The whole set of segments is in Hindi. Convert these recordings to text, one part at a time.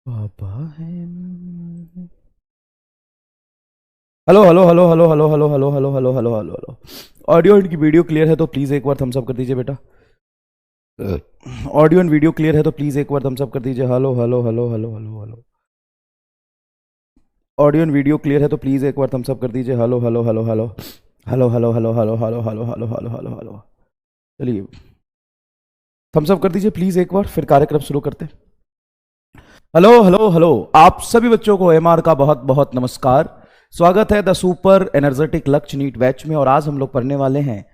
पापा है। Hello hello hello hello hello hello hello hello hello hello hello hello. Audio and की वीडियो क्लियर है तो प्लीज एक बार थम्स अप कर दीजिए बेटा। ऑडियो एंड वीडियो क्लियर है तो प्लीज एक बार थम्स अप कर दीजिए। Hello hello hello hello hello hello. Audio and video clear है तो प्लीज एक बार थम्स अप कर दीजिए। Hello hello hello hello hello hello hello hello hello hello hello hello hello hello. चलिए थम्स अप कर दीजिए प्लीज एक बार, फिर कार्यक्रम शुरू करते हैं। Hello hello hello. आप सभी बच्चों को एमआर का बहुत बहुत नमस्कार। स्वागत है द सुपर एनर्जेटिक लक्ष्य नीट बैच में। और आज हम लोग पढ़ने वाले हैं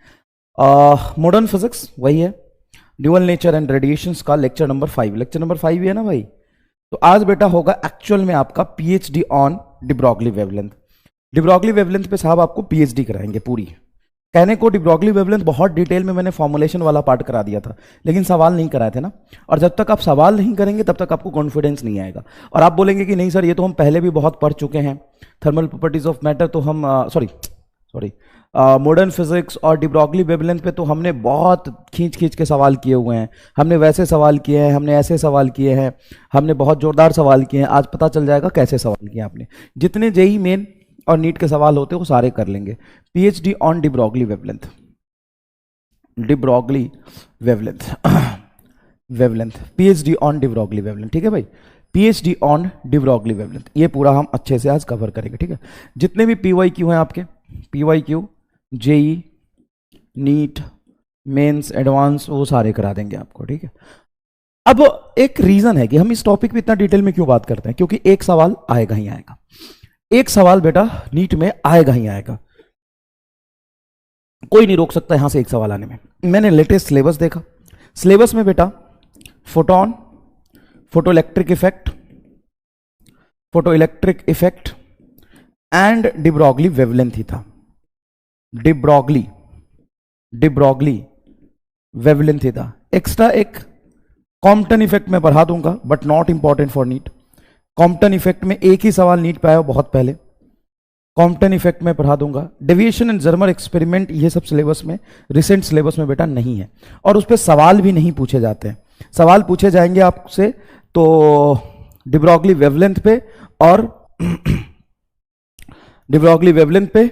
मॉडर्न फिजिक्स, वही है ड्यूअल नेचर एंड रेडिएशंस का लेक्चर नंबर 5। लेक्चर नंबर 5 ही है ना भाई। तो आज बेटा होगा एक्चुअल में आपका PhD on de Broglie wavelength. De Broglie wavelength पे साहब आपको पीएचडी कराएंगे पूरी। कहने को डिब्रॉगली वेवलेंथ बहुत डिटेल में मैंने फॉर्मुलेशन वाला पार्ट करा दिया था, लेकिन सवाल नहीं कराए थे ना। और जब तक आप सवाल नहीं करेंगे तब तक आपको कॉन्फिडेंस नहीं आएगा। और आप बोलेंगे कि नहीं सर ये तो हम पहले भी बहुत पढ़ चुके हैं, थर्मल प्रॉपर्टीज ऑफ मैटर तो हम सॉरी सॉरी मॉडर्न फिजिक्स और डिब्रॉगली वेवलेंथ पे तो हमने बहुत खींच खींच के सवाल किए हुए हैं। हमने वैसे सवाल किए हैं, हमने ऐसे सवाल किए हैं, हमने बहुत जोरदार सवाल किए हैं। आज पता चल जाएगा कैसे सवाल किए आपने। जितने जेई मेन और नीट के सवाल होते हैं वो सारे कर लेंगे। PhD on de Broglie wavelength, de Broglie wavelength wavelength, PhD on de Broglie wavelength. ठीक है भाई, पीएचडी ऑन डिब्रॉगली वेवलेंथ, ये पूरा हम अच्छे से आज कवर करेंगे। ठीक है, जितने भी पीवाई क्यू हैं आपके, P Y Q, JEE, NEET, mains, advanced, वो सारे करा देंगे आपको। ठीक है, अब एक रीजन है कि हम इस टॉपिक पे इतना डिटेल में क्यों बात करते हैं, क्योंकि एक सवाल आएगा ही आएगा। एक सवाल बेटा नीट में आएगा ही आएगा, कोई नहीं रोक सकता यहां से एक सवाल आने में। मैंने लेटेस्ट सिलेबस देखा, सिलेबस में बेटा photon, photo electric effect, photo electric effect and de Broglie wavelength ही था। डिब्रॉगली, डिब्रॉगली वेवलेंथ ही था। एक्स्ट्रा एक कॉम्पटन इफेक्ट मैं बढ़ा दूंगा, but not important for NEET. Compton effect में एक ही सवाल नीट पे आया बहुत पहले, कॉम्पटन इफेक्ट में पढ़ा दूंगा। डेविएशन एंड जर्मर एक्सपेरिमेंट ये सब सिलेबस में, रिसेंट सिलेबस में बेटा नहीं है, और उस पर सवाल भी नहीं पूछे जाते हैं। सवाल पूछे जाएंगे आपसे तो डिब्रॉगली वेवलेंथ पे और डिब्रॉगली वेवलेंथ पे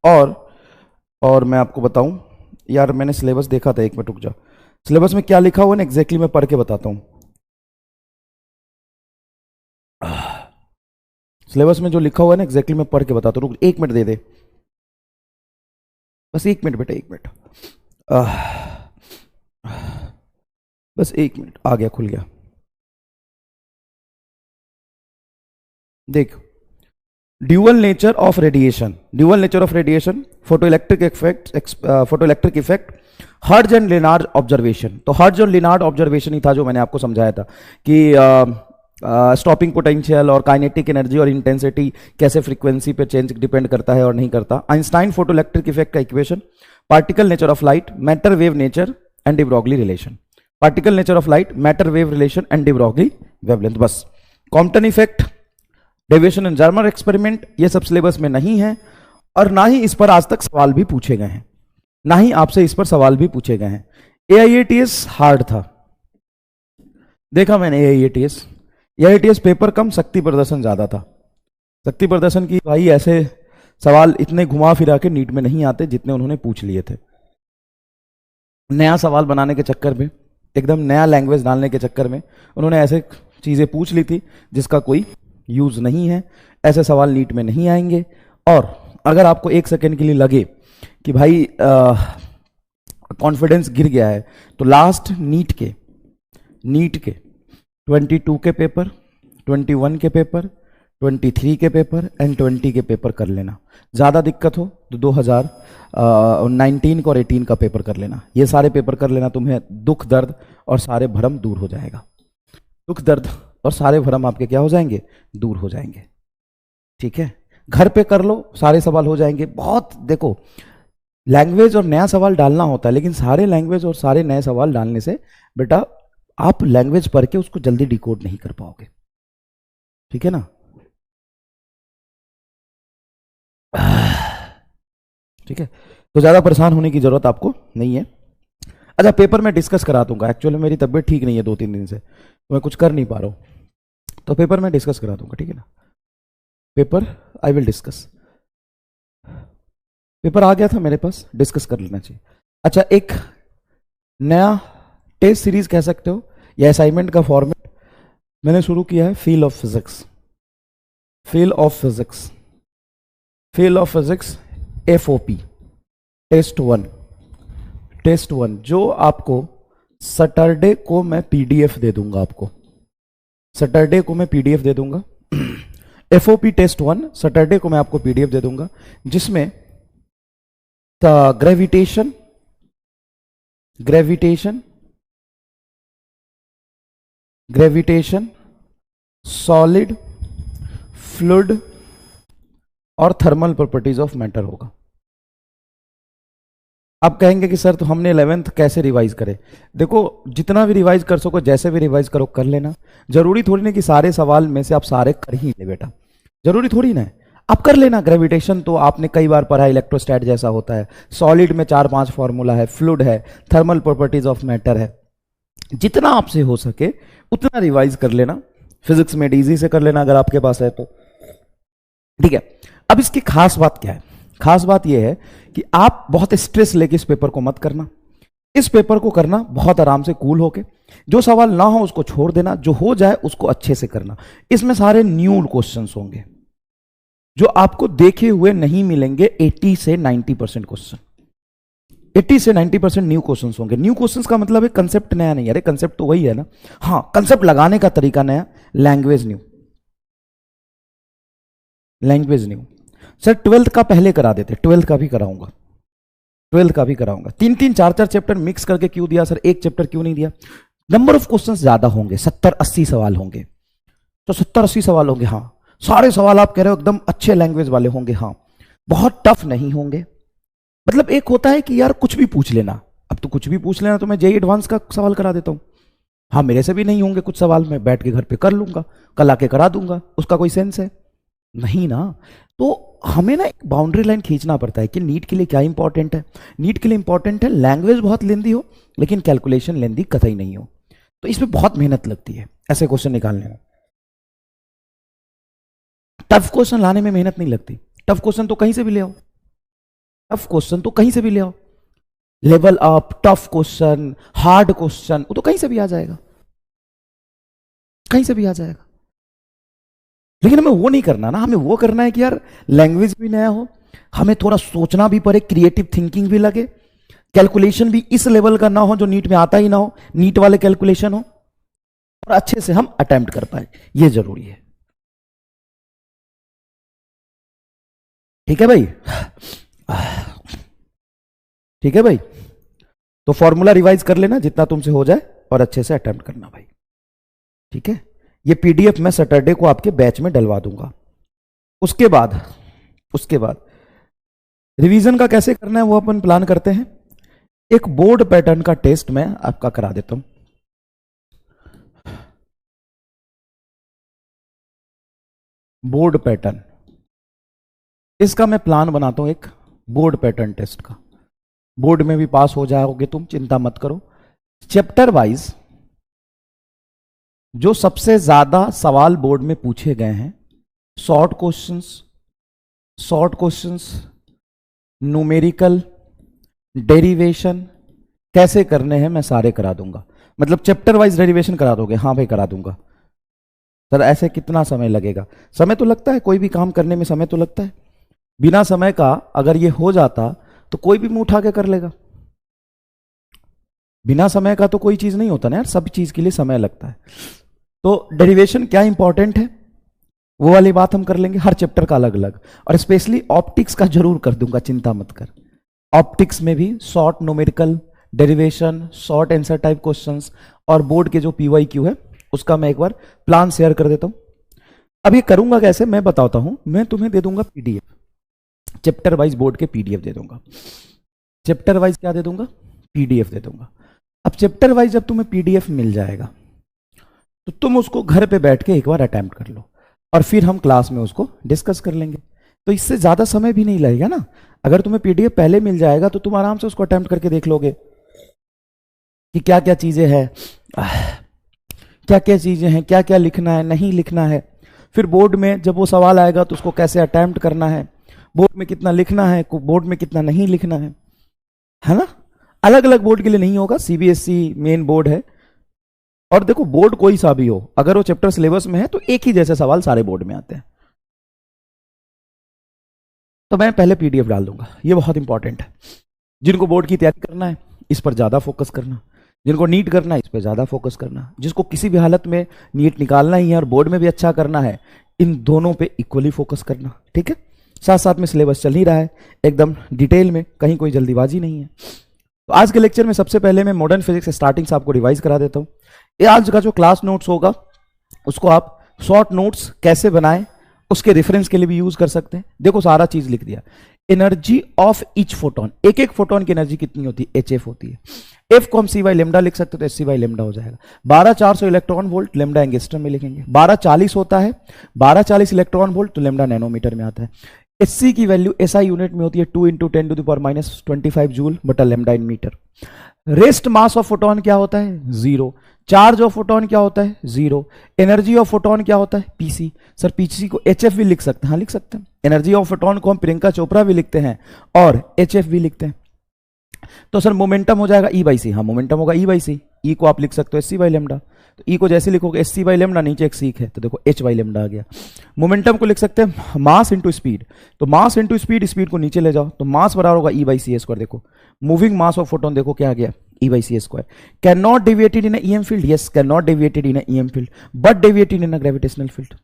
और मैं आपको बताऊं यार, मैंने सिलेबस देखा था, एक मिनट रुक जा। सिलेबस में क्या लिखा हुआ है ना एग्जैक्टली मैं पढ़ के बताता हूं। सिलेबस में जो लिखा हुआ है ना एग्जैक्टली मैं पढ़ के बताता हूं। रुक एक मिनट दे दे, बस एक मिनट बेटा, एक मिनट। बस एक मिनट, आ गया, खुल गया। देख, dual nature of radiation, dual nature of radiation, photo electric effect, photo electric effect, Hertz and Lenard observation. तो हर्ट्ज और लिनार्ड ऑब्जर्वेशन ही था जो मैंने आपको समझाया था कि स्टॉपिंग पोटेंशियल और काइनेटिक एनर्जी और इंटेंसिटी कैसे फ्रीक्वेंसी पे चेंज डिपेंड करता है और नहीं करता। आइंस्टाइन फोटो इलेक्ट्रिक इफेक्ट का equation, particle nature of light, matter wave nature and de Broglie relation, particle nature of light, matter wave relation and de Broglie wavelength. बस Compton effect, Davisson and Germer experiment ये सब सिलेबस में नहीं है, और ना ही इस पर आज तक सवाल भी पूछे गए हैं, ना ही आपसे इस पर सवाल भी पूछे गए हैं। एआईएटीएस हार्ड था, देखा मैंने एआईएटीएस। एआईएटीएस पेपर कम, शक्ति प्रदर्शन ज्यादा था। शक्ति प्रदर्शन की भाई ऐसे सवाल इतने घुमा फिरा के नीट में नहीं आते जितने उन्होंने पूछ लिए थे। नया सवाल बनाने के चक्कर में, एकदम नया लैंग्वेज डालने के चक्कर में उन्होंने ऐसे चीजें पूछ ली थी जिसका कोई यूज नहीं है। ऐसे सवाल नीट में नहीं आएंगे। और अगर आपको एक सेकेंड के लिए लगे कि भाई कॉन्फिडेंस गिर गया है, तो लास्ट नीट के 22 के पेपर, 21 के पेपर, 23 के पेपर एंड 20 के पेपर कर लेना। ज़्यादा दिक्कत हो तो 2019 का और 18 का पेपर कर लेना। ये सारे पेपर कर लेना, तुम्हें दुख दर्द और सारे भ्रम दूर हो जाएगा। दुख दर्द और सारे भ्रम आपके क्या हो जाएंगे, दूर हो जाएंगे। ठीक है, घर पे कर लो, सारे सवाल हो जाएंगे। बहुत देखो, लैंग्वेज और नया सवाल डालना होता है, लेकिन सारे लैंग्वेज और सारे नए सवाल डालने से बेटा आप लैंग्वेज पढ़ के उसको जल्दी डिकोड नहीं कर पाओगे। ठीक है ना। ठीक है, तो ज्यादा परेशान होने की जरूरत आपको नहीं है। अच्छा, पेपर में डिस्कस करा दूंगा। एक्चुअली मेरी तबीयत ठीक नहीं है 2-3 दिन से, तो मैं कुछ कर नहीं पा रहा हूँ। तो पेपर मैं डिस्कस करा दूंगा, ठीक है ना, paper I will discuss. Paper आ गया था मेरे पास, डिस्कस कर लेना चाहिए। अच्छा, एक नया टेस्ट सीरीज कह सकते हो या असाइनमेंट का फॉर्मेट मैंने शुरू किया है, feel of physics. Feel of physics, feel of physics FOP, test 1। Test 1 जो आपको सैटरडे को मैं PDF दे दूंगा, आपको सैटरडे को मैं PDF दे दूंगा। FOP टेस्ट 1 सैटरडे को मैं आपको PDF दे दूंगा, जिसमें gravitation, gravitation, gravitation, solid, fluid और थर्मल प्रॉपर्टीज ऑफ मैटर होगा। आप कहेंगे कि सर तो हमने 11th कैसे रिवाइज करे? देखो, जितना भी रिवाइज कर सको, जैसे भी रिवाइज करो कर लेना। जरूरी थोड़ी ना कि सारे सवाल में से आप सारे कर ही ले बेटा, जरूरी थोड़ी ना है, आप कर लेना। ग्रेविटेशन तो आपने कई बार पढ़ा, इलेक्ट्रोस्टैट जैसा होता है। सॉलिड में 4-5 फॉर्मूला है, फ्लूइड है, थर्मल प्रॉपर्टीज ऑफ मैटर है। जितना आपसे हो सके उतना रिवाइज कर लेना। फिजिक्स में इजी से कर लेना अगर आपके पास है तो, ठीक है। अब इसकी खास बात क्या है? खास बात यह है कि आप बहुत स्ट्रेस लेके इस पेपर को मत करना। इस पेपर को करना बहुत आराम से, कूल होके। जो सवाल ना हो उसको छोड़ देना, जो हो जाए उसको अच्छे से करना। इसमें सारे न्यू क्वेश्चंस होंगे जो आपको देखे हुए नहीं मिलेंगे। 80 से 90% क्वेश्चन, 80 से 90% न्यू क्वेश्चंस होंगे। न्यू क्वेश्चंस का मतलब है कंसेप्ट नया नहीं। अरे कंसेप्ट तो वही है ना, हाँ, कंसेप्ट लगाने का तरीका नया, language new, language new. Sir 12th का पहले करा देते, 12th का भी कराऊंगा, 12th का भी कराऊंगा। 3-3, 4-4 चैप्टर मिक्स करके क्यों दिया सर? एक चैप्टर क्यों नहीं दिया? नंबर ऑफ क्वेश्चंस ज्यादा होंगे, 70-80 सवाल होंगे। तो 70-80 सवाल होंगे, हाँ। सारे सवाल आप कह रहे हो एकदम अच्छे लैंग्वेज वाले होंगे, हाँ। बहुत टफ नहीं होंगे। मतलब एक होता है कि यार कुछ भी पूछ लेना, अब तो कुछ भी पूछ लेना, तो मैं JEE एडवांस का सवाल करा देता हूं। हाँ, मेरे से भी नहीं होंगे कुछ सवाल, मैं बैठ के घर पे कर लूंगा, कल आके करा दूंगा। उसका कोई सेंस है नहीं ना। तो हमें ना एक बाउंड्री लाइन खींचना पड़ता है कि नीट के लिए क्या इंपॉर्टेंट है। नीट के लिए इंपॉर्टेंट है लैंग्वेज बहुत लेंदी हो, लेकिन कैलकुलेशन लेंदी कतई नहीं हो। तो इसमें बहुत मेहनत लगती है ऐसे क्वेश्चन निकालने में। टफ क्वेश्चन लाने में मेहनत नहीं लगती। टफ क्वेश्चन तो कहीं से भी ले आओ, टफ क्वेश्चन तो कहीं से भी ले आओ। Level up, tough question, hard question, वो तो कहीं से भी आ जाएगा, कहीं से भी आ जाएगा। लेकिन हमें वो नहीं करना ना, हमें वो करना है कि यार लैंग्वेज भी नया हो, हमें थोड़ा सोचना भी पड़े, क्रिएटिव थिंकिंग भी लगे, कैलकुलेशन भी इस लेवल का ना हो जो नीट में आता ही ना हो, नीट वाले कैलकुलेशन हो, और अच्छे से हम अटेम्प्ट कर पाए, ये जरूरी है। ठीक है भाई, ठीक है भाई। तो फॉर्मूला रिवाइज कर लेना जितना तुमसे हो जाए, और अच्छे से अटेम्प्ट करना भाई, ठीक है। ये PDF मैं सैटरडे को आपके बैच में डलवा दूंगा। उसके बाद रिवीजन का कैसे करना है वो अपन प्लान करते हैं। एक बोर्ड पैटर्न का टेस्ट मैं आपका करा देता हूं। बोर्ड पैटर्न, इसका मैं प्लान बनाता हूं, एक बोर्ड पैटर्न टेस्ट का। बोर्ड में भी पास हो जाओगे तुम, चिंता मत करो। चैप्टर वाइज जो सबसे ज्यादा सवाल बोर्ड में पूछे गए हैं, शॉर्ट क्वेश्चंस, न्यूमेरिकल, डेरिवेशन कैसे करने हैं मैं सारे करा दूंगा। मतलब चैप्टर वाइज डेरिवेशन करा दोगे? हाँ भाई करा दूंगा। सर ऐसे कितना समय लगेगा? समय तो लगता है, कोई भी काम करने में समय तो लगता है। बिना समय का अगर ये हो जाता तो कोई भी मुंह उठा के कर लेगा। बिना समय का तो कोई चीज नहीं होता ना यार, सब चीज के लिए समय लगता है। तो डेरिवेशन क्या इंपॉर्टेंट है वो वाली बात हम कर लेंगे, हर चैप्टर का अलग अलग। और स्पेशली ऑप्टिक्स का जरूर कर दूंगा, चिंता मत कर। ऑप्टिक्स में भी short numerical, derivation, short answer type questions, और बोर्ड के जो PYQ है उसका मैं एक बार प्लान शेयर कर देता हूं। अब ये करूंगा कैसे मैं बताता हूं। मैं तुम्हें दे दूंगा PDF, चैप्टर वाइज बोर्ड के PDF दे दूंगा। चैप्टर वाइज क्या दे दूंगा? PDF दे दूंगा। अब चैप्टर वाइज जब तुम्हें PDF मिल जाएगा तो तुम उसको घर पे बैठ के एक बार अटेम्प्ट कर लो, और फिर हम क्लास में उसको डिस्कस कर लेंगे। तो इससे ज्यादा समय भी नहीं लगेगा ना। अगर तुम्हें PDF पहले मिल जाएगा तो तुम आराम से उसको अटेम्प्ट करके देख लोगे कि क्या क्या चीजें हैं, क्या क्या चीजें हैं, क्या क्या लिखना है, नहीं लिखना है, फिर बोर्ड में जब वो सवाल आएगा तो उसको कैसे अटेम्प्ट करना है, बोर्ड में कितना लिखना है, बोर्ड में कितना नहीं लिखना है ना। अलग अलग बोर्ड के लिए नहीं होगा, सीबीएसई मेन बोर्ड है। और देखो बोर्ड कोई सा भी हो, अगर वो चैप्टर सिलेबस में है तो एक ही जैसे सवाल सारे बोर्ड में आते हैं। तो मैं पहले पीडीएफ डाल दूंगा, ये बहुत इंपॉर्टेंट है। जिनको बोर्ड की तैयारी करना है इस पर ज्यादा फोकस करना, जिनको नीट करना है इस पर ज्यादा फोकस करना, जिसको किसी भी हालत में नीट निकालना ही है और बोर्ड में भी अच्छा करना है, इन दोनों पे इक्वली फोकस करना, ठीक है। साथ साथ में सिलेबस चल ही रहा है एकदम डिटेल में, कहीं कोई जल्दीबाजी नहीं है। तो आज के लेक्चर में सबसे पहले मैं मॉडर्न फिजिक्स स्टार्टिंग से आपको रिवाइज करा देता हूँ। ये आज का जो क्लास नोट्स होगा उसको आप शॉर्ट नोट्स कैसे बनाएं उसके रेफरेंस के लिए भी यूज कर सकते हैं। देखो सारा चीज लिख दिया, एनर्जी ऑफ ईच फोटोन, एक एक फोटोन की एनर्जी कितनी होती है, एच होती है। एफ को हम सी बाई लेमडा लिख सकते हो तो एस सी बाई लेमडा हो जाएगा। 12400 इलेक्ट्रॉन वोल्ट लेमडा एंगस्ट्रम में लिखेंगे। 1240 होता है, 1240 इलेक्ट्रॉन वोल्ट तो लेमडा नैनोमीटर में आता है। एससी की वैल्यू एसआई यूनिट में होती है 2 × 10⁻⁻25 जूल बटा lambda in metre. Rest mass of photon क्या होता है, 0। चार्ज ऑफ फोटोन क्या होता है, 0। एनर्जी ऑफ फोटोन क्या होता है, पीसी। सर पीसी को एचएफ भी लिख सकते हैं, हाँ लिख सकते हैं। एनर्जी ऑफ फोटोन को हम प्रियंका चोपड़ा भी लिखते हैं और एचएफ भी लिखते हैं। तो सर मोमेंटम हो जाएगा E/c, हाँ मोमेंटम होगा E/c। ई को आप लिख सकते हो एस सी बाई लेमडा, तो ई को जैसे लिखोगे एस सी बाई लेमडा, नीचे एक सीख है तो देखो एच बाई लेमडा आ गया। मोमेंटम को लिख सकते हैं मास इंटू स्पीड, तो मास इंटू स्पीड, स्पीड को नीचे ले जाओ तो मास बराबर होगा E/c²। देखो मूविंग मास ऑफ फोटोन देखो क्या आ गया, E/c²। Can not deviated in EM field, yes can not deviated in EM field, but deviated in gravitational field,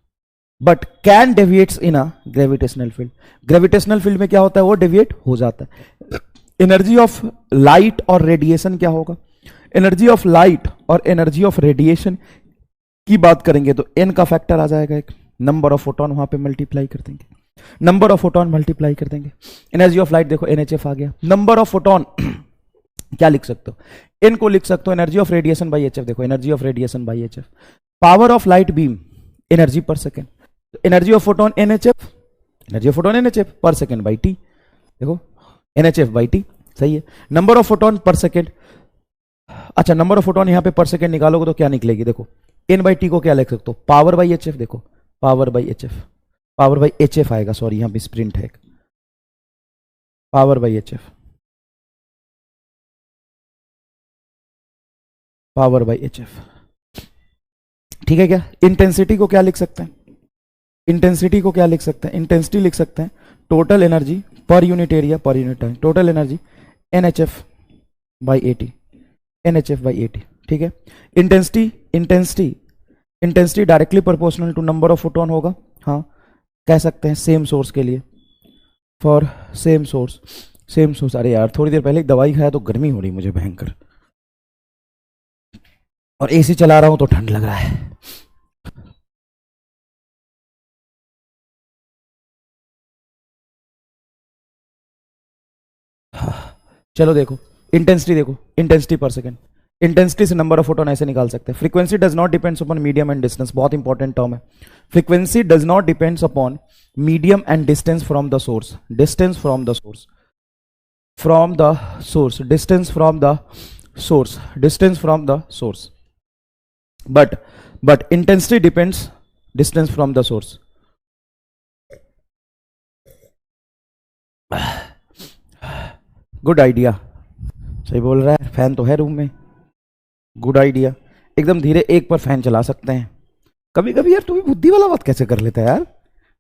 but can deviates in a gravitational field. Gravitational field में क्या होता है, वो डेविएट हो जाता है। एनर्जी ऑफ लाइट और रेडिएशन क्या होगा, एनर्जी ऑफ लाइट और एनर्जी ऑफ रेडिएशन की बात करेंगे तो एन का फैक्टर आ जाएगा एक, नंबर ऑफ फोटोन वहां पे मल्टीप्लाई कर देंगे, नंबर ऑफ फोटोन मल्टीप्लाई कर देंगे। एनर्जी ऑफ लाइट देखो NHF आ गया, नंबर ऑफ फोटोन क्या लिख सकते हो, एन को लिख सकते हो energy of radiation by HF, देखो energy of radiation by HF। Power of light beam energy per second, energy of photon NHF, energy of photon NHF per second by T, देखो NHF बाई टी, सही है। Number of photon per second, अच्छा नंबर ऑफ फोटोन यहां पे पर सेकेंड निकालोगे तो क्या निकलेगी, देखो एन बाई टी को क्या लिख सकते हो, पावर बाई HF, देखो power by HF, power by HF आएगा, सॉरी यहां पे स्प्रिंट है, power by HF, power by HF, ठीक है क्या। इंटेंसिटी को क्या लिख सकते हैं, इंटेंसिटी को क्या लिख सकते हैं, इंटेंसिटी लिख सकते हैं total energy per unit area per unit time, total energy NHF by AT, NHF by AT, ठीक है। Intensity intensity intensity directly proportional to number of photon होगा, हाँ कह सकते हैं सेम सोर्स के लिए, for same source, same source. अरे यार थोड़ी देर पहले एक दवाई खाया तो गर्मी हो रही मुझे भयंकर, और एसी चला रहा हूं तो ठंड लग रहा है। चलो देखो इंटेंसिटी, देखो इंटेंसिटी पर सेकेंड, इंटेंसिटी से नंबर ऑफ फोटोन ऐसे निकाल सकते हैं। Frequency does not depends upon medium and distance, बहुत इंपॉर्टेंट टर्म है। Frequency does not depends upon medium and distance from the source, distance from the source, from the source, distance from the source, distance from the source, but intensity depends distance from the source. Good idea, सही बोल रहा है, फैन तो है रूम में, गुड आइडिया। एकदम धीरे एक पर फैन चला सकते हैं। कभी कभी यार तू भी बुद्धि वाला बात कैसे कर लेता है यार,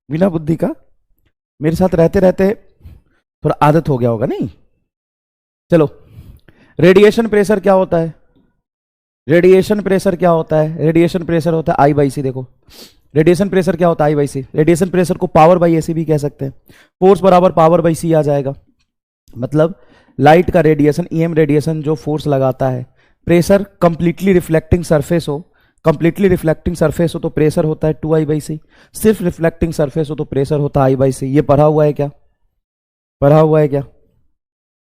बिना बुद्धि का। मेरे साथ रहते रहते थोड़ा आदत हो गया होगा नहीं। चलो रेडिएशन प्रेशर क्या होता है, रेडिएशन प्रेशर क्या होता है, रेडिएशन प्रेशर होता है I/C। देखो रेडिएशन प्रेशर क्या होता है I/C, रेडिएशन प्रेशर को पावर बाई AC भी कह सकते हैं। फोर्स बराबर पावर बाई C आ जाएगा, मतलब लाइट का रेडिएशन, EM रेडिएशन जो फोर्स लगाता है, प्रेशर कंप्लीटली रिफ्लेक्टिंग सरफेस हो, कंप्लीटली रिफ्लेक्टिंग सरफेस हो तो प्रेशर होता है 2I/C, सिर्फ रिफ्लेक्टिंग सरफेस हो तो प्रेशर होता है I/C। ये पढ़ा हुआ है क्या, पढ़ा हुआ है क्या।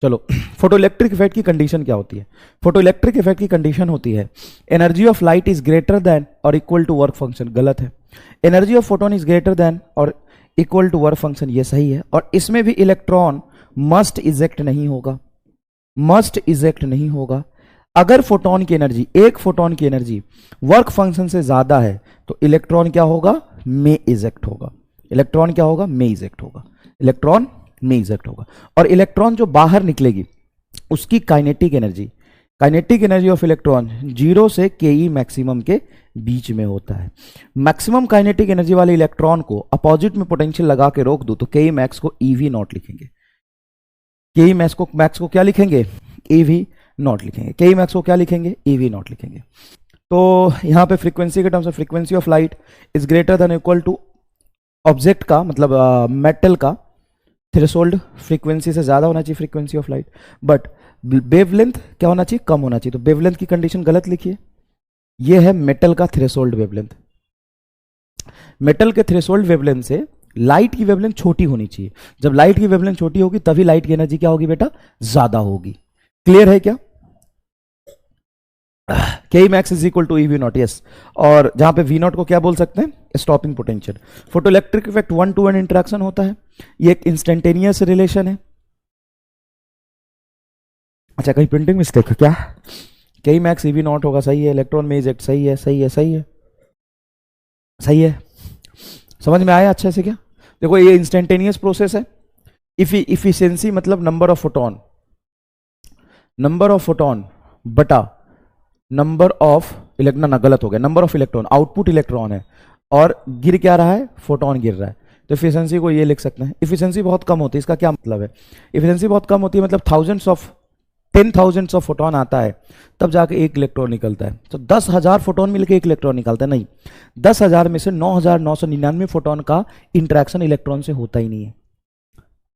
चलो फोटोइलेक्ट्रिक इफेक्ट की कंडीशन क्या होती है, फोटोइलेक्ट्रिक इफेक्ट की कंडीशन होती है energy of light is greater then और इक्वल टू वर्क फंक्शन, गलत है। Energy of photon is greater then और इक्वल टू वर्क फंक्शन, ये सही है। और इसमें भी इलेक्ट्रॉन मस्ट इजेक्ट नहीं होगा, मस्ट इजेक्ट नहीं होगा। अगर फोटोन की एनर्जी, एक फोटोन की एनर्जी वर्क फंक्शन से ज्यादा है तो इलेक्ट्रॉन क्या होगा, में इजेक्ट होगा। इलेक्ट्रॉन क्या होगा, में इजेक्ट होगा। इलेक्ट्रॉन में इजेक्ट होगा। और इलेक्ट्रॉन जो बाहर निकलेगी उसकी kinetic energy, kinetic energy of electron 0 से के मैक्सिमम के बीच में होता है। मैक्सिमम काइनेटिक एनर्जी वाले इलेक्ट्रॉन को अपोजिट में पोटेंशियल लगा के रोक दो तो के मैक्स को ईवी नॉट लिखेंगे। के मैक्स को क्या लिखेंगे, ईवी नॉट लिखेंगे। के मैक्स को क्या लिखेंगे, ईवी नॉट लिखेंगे। तो यहां पे फ्रीक्वेंसी के टर्म्स में frequency of light is greater than equal to object का, मतलब मेटल का थ्रेशोल्ड फ्रीक्वेंसी से ज्यादा होना चाहिए frequency of light, but wavelength क्या होना चाहिए, कम होना चाहिए। तो वेवलेंथ की कंडीशन गलत लिखिए। ये है मेटल का थ्रेशोल्ड वेवलेंथ। मेटल के थ्रेशोल्ड वेवलेंथ से लाइट की वेवलेंथ छोटी होनी चाहिए। जब लाइट की वेवलेंथ छोटी होगी तभी लाइट की एनर्जी क्या होगी बेटा, ज्यादा होगी। क्लियर है क्या? K max is equal to E V not, yes. और जहां पे वी नॉट को क्या बोल सकते हैं, stopping potential. Photo electric effect 1-to-1 interaction होता है, ये एक इंस्टेंटेनियस रिलेशन है। अच्छा कहीं प्रिंटिंग मिस्टेक है क्या? के मैक्स ईवी नॉट होगा, सही है। इलेक्ट्रॉन में इजेक्ट, सही है सही है सही है सही है। समझ में आया अच्छे से क्या? देखो ये इंस्टेंटेनियस प्रोसेस है। इफिशियंसी मतलब number of photon, number of photon बटा नंबर ऑफ इलेक्ट्रॉन, ना गलत हो गया, number of electron, output electron है और गिर क्या रहा है, फोटोन गिर रहा है। तो इफिशियंसी को ये लिख सकते हैं। इफिशियंसी बहुत कम होती है, इसका क्या मतलब है, इफिशियंसी बहुत कम होती है मतलब 10,000 ऑफ फोटोन आता है तब जाके एक इलेक्ट्रॉन निकलता है। तो 10,000 फोटोन मिलकर एक इलेक्ट्रॉन निकलता है, नहीं, 10,000 में से 9,999 फोटोन का इंटरेक्शन इलेक्ट्रॉन से होता ही नहीं है